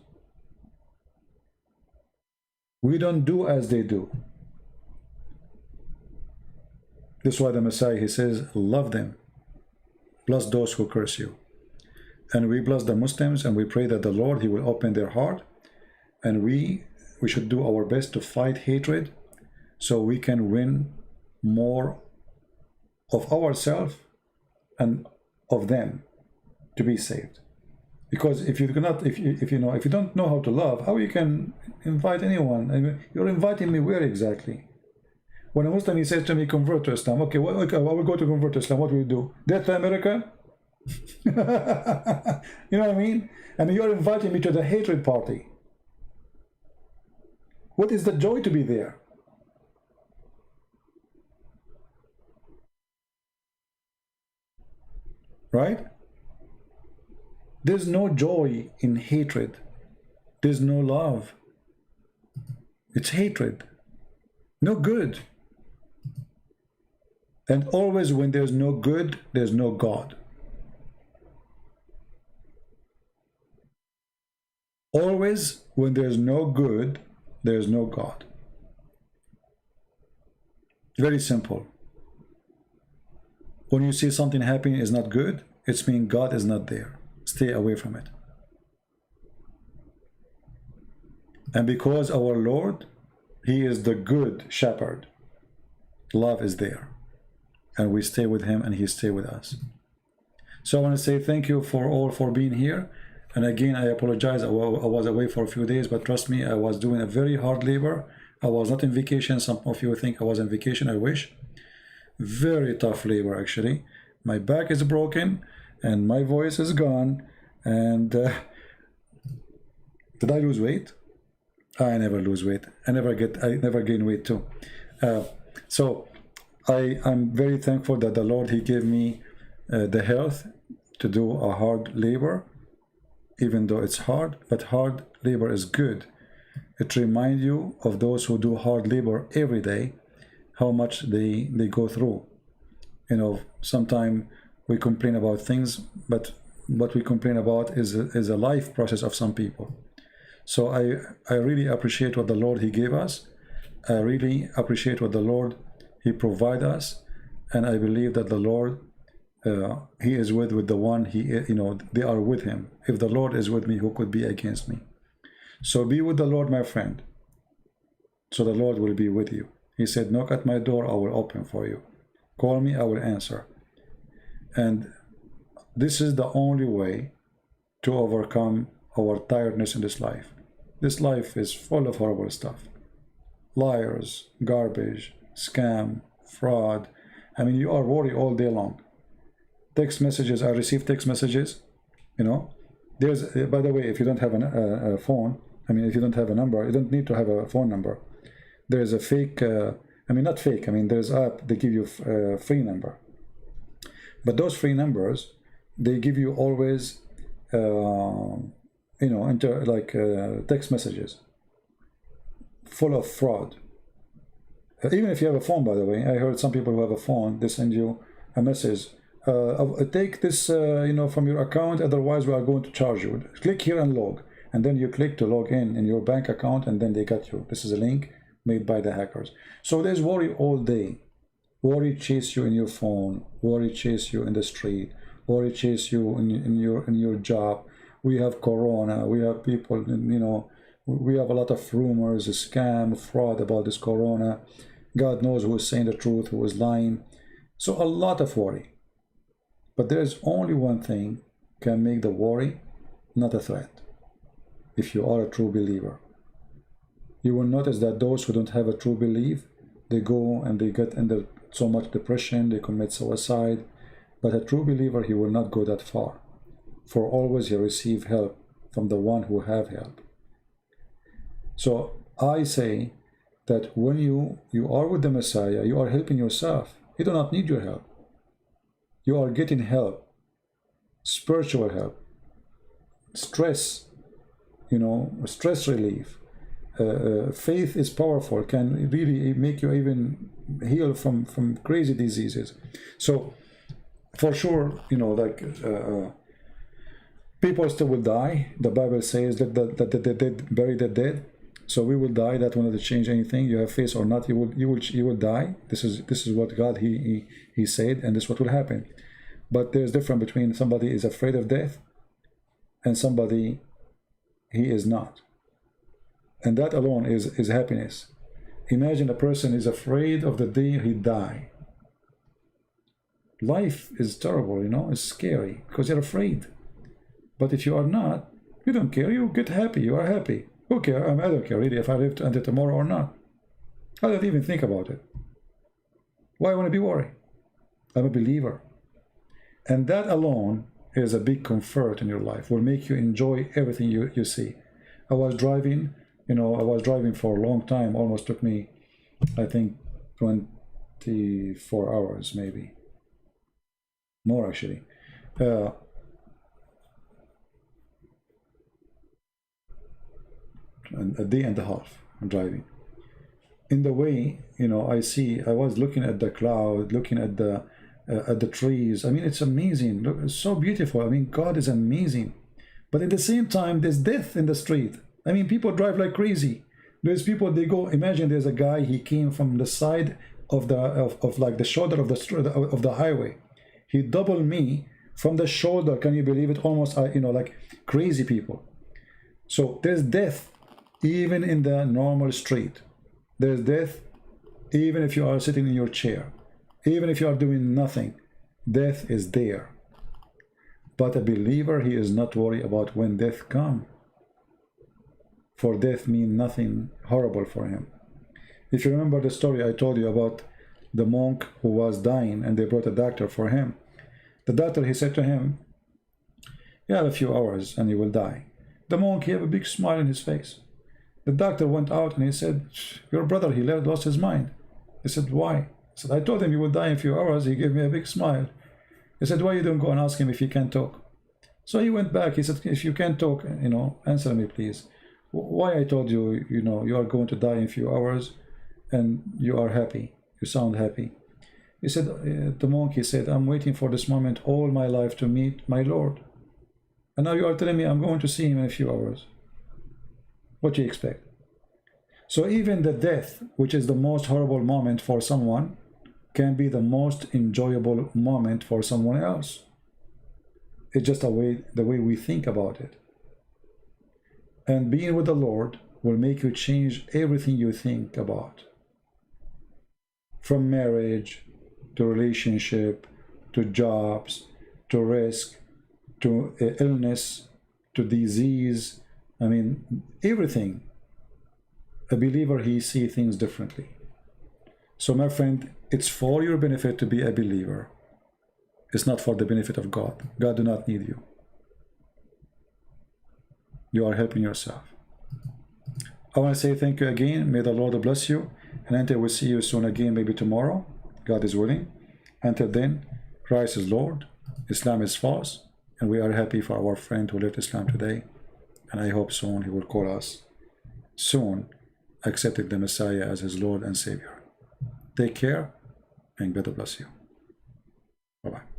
We don't do as they do. That's why the Messiah, he says, love them, bless those who curse you. And we bless the Muslims, and we pray that the Lord, he will open their heart, and we should do our best to fight hatred so we can win more of ourselves and of them to be saved. Because if you cannot, if you don't know how to love, how you can invite anyone? I mean, you're inviting me where exactly? When a Muslim, he says to me, convert to Islam. Okay, well, I will go to convert to Islam. What will you do? Death to America? You know what I mean? And you're inviting me to the hatred party. What is the joy to be there? Right? There's no joy in hatred. There's no love. It's hatred. No good. And always when there's no good, there's no God. Always when there's no good, there's no God. Very simple. When you see something happening is not good, it's mean God is not there. Stay away from it. And because our Lord, he is the good shepherd, love is there. And we stay with him and he stay with us. So I want to say thank you for all for being here. And again, I apologize. I was away for a few days, but trust me, I was doing a very hard labor. I was not in vacation. Some of you think I was on vacation. I wish. Very tough labor, actually. My back is broken and my voice is gone. And did I lose weight? I never lose weight. I never gain weight too. So I'm very thankful that the Lord, he gave me the health to do a hard labor, even though it's hard, but hard labor is good. It reminds you of those who do hard labor every day, how much they go through. You know, sometimes we complain about things, but what we complain about is a life process of some people. So I really appreciate what the Lord, he gave us. I really appreciate what the Lord, he provide us. And I believe that the Lord, he is with the one, they are with him. If the Lord is with me, who could be against me? So be with the Lord, my friend. So the Lord will be with you. He said, knock at my door, I will open for you. Call me, I will answer. And this is the only way to overcome our tiredness in this life. This life is full of horrible stuff. Liars, garbage, scam, fraud. I mean, you are worried all day long. Text messages, I receive text messages, There's, by the way, if you don't have a phone, if you don't have a number, you don't need to have a phone number. There's a fake, not fake, there's app, they give you a free number. But those free numbers, they give you always, text messages full of fraud. Even if you have a phone, by the way, I heard some people who have a phone, they send you a message. Take this, from your account, otherwise we are going to charge you. Click here and log. And then you click to log in your bank account, and then they got you. This is a link made by the hackers. So there's worry all day. Worry chase you in your phone, worry chase you in the street, worry chase you in your job. We have corona, we have people, you know, we have a lot of rumors, scam, fraud about this corona. God knows who is saying the truth, who is lying. So a lot of worry. But there is only one thing can make the worry not a threat. If you are a true believer, you will notice that those who don't have a true belief, they go and they get under so much depression, they commit suicide. But a true believer, he will not go that far. For always he receive help from the one who have help. So I say that when you are with the Messiah, you are helping yourself. You do not need your help. You are getting help, spiritual help, stress, you know, stress relief. Faith is powerful, can really make you even heal from crazy diseases. So for sure, you know, like people still will die. The Bible says that the dead bury the dead. So we will die. That will not change anything. You have faith or not, you will die. This is what God he said, and this is what will happen. But there's difference between somebody is afraid of death and somebody he is not. And that alone is happiness. Imagine a person is afraid of the day he die. Life is terrible, you know, it's scary because you're afraid. But if you are not, you don't care, you get happy, you are happy. Who cares? I don't care really if I live until tomorrow or not. I don't even think about it. Why would I be worried? I'm a believer. And that alone is a big comfort in your life, will make you enjoy everything you see. I was driving, you know, I was driving for a long time, almost took me, I think, 24 hours maybe. More actually. A day and a half I'm driving. In the way, you know, I was looking at the cloud, looking at the trees. I mean, it's amazing. Look, it's so beautiful. I mean, God is amazing. But at the same time, there's death in the street. I mean, people drive like crazy. There's people, they go, imagine there's a guy, he came from the side of like the shoulder of the highway. He doubled me from the shoulder. Can you believe it? Almost, you know, like crazy people. So there's death even in the normal street. There's death even if you are sitting in your chair. Even if you are doing nothing, death is there. But a believer, he is not worried about when death comes. For death means nothing horrible for him. If you remember the story I told you about the monk who was dying and they brought a doctor for him. The doctor, he said to him, you have a few hours and you will die. The monk, he had a big smile on his face. The doctor went out and he said, your brother, he lost his mind. He said, why? He said, I told him you would die in a few hours. He gave me a big smile. He said, why you don't go and ask him if he can talk? So he went back. He said, if you can talk, you know, answer me, please. Why I told you, you know, you are going to die in a few hours and you are happy. You sound happy. He said, the monk, he said, I'm waiting for this moment all my life to meet my Lord. And now you are telling me I'm going to see him in a few hours. What do you expect? So even the death, which is the most horrible moment for someone, can be the most enjoyable moment for someone else. It's just the way we think about it. And being with the Lord will make you change everything you think about. From marriage, to relationship, to jobs, to risk, to illness, to disease. I mean, everything. A believer, he sees things differently. So my friend, it's for your benefit to be a believer. It's not for the benefit of God. God do not need you. You are helping yourself. I want to say thank you again. May the Lord bless you. And until we see you soon again, maybe tomorrow, God is willing. Until then, Christ is Lord, Islam is false, and we are happy for our friend who left Islam today. And I hope soon he will call us soon, accepting the Messiah as his Lord and Savior. Take care, and God bless you. Bye-bye.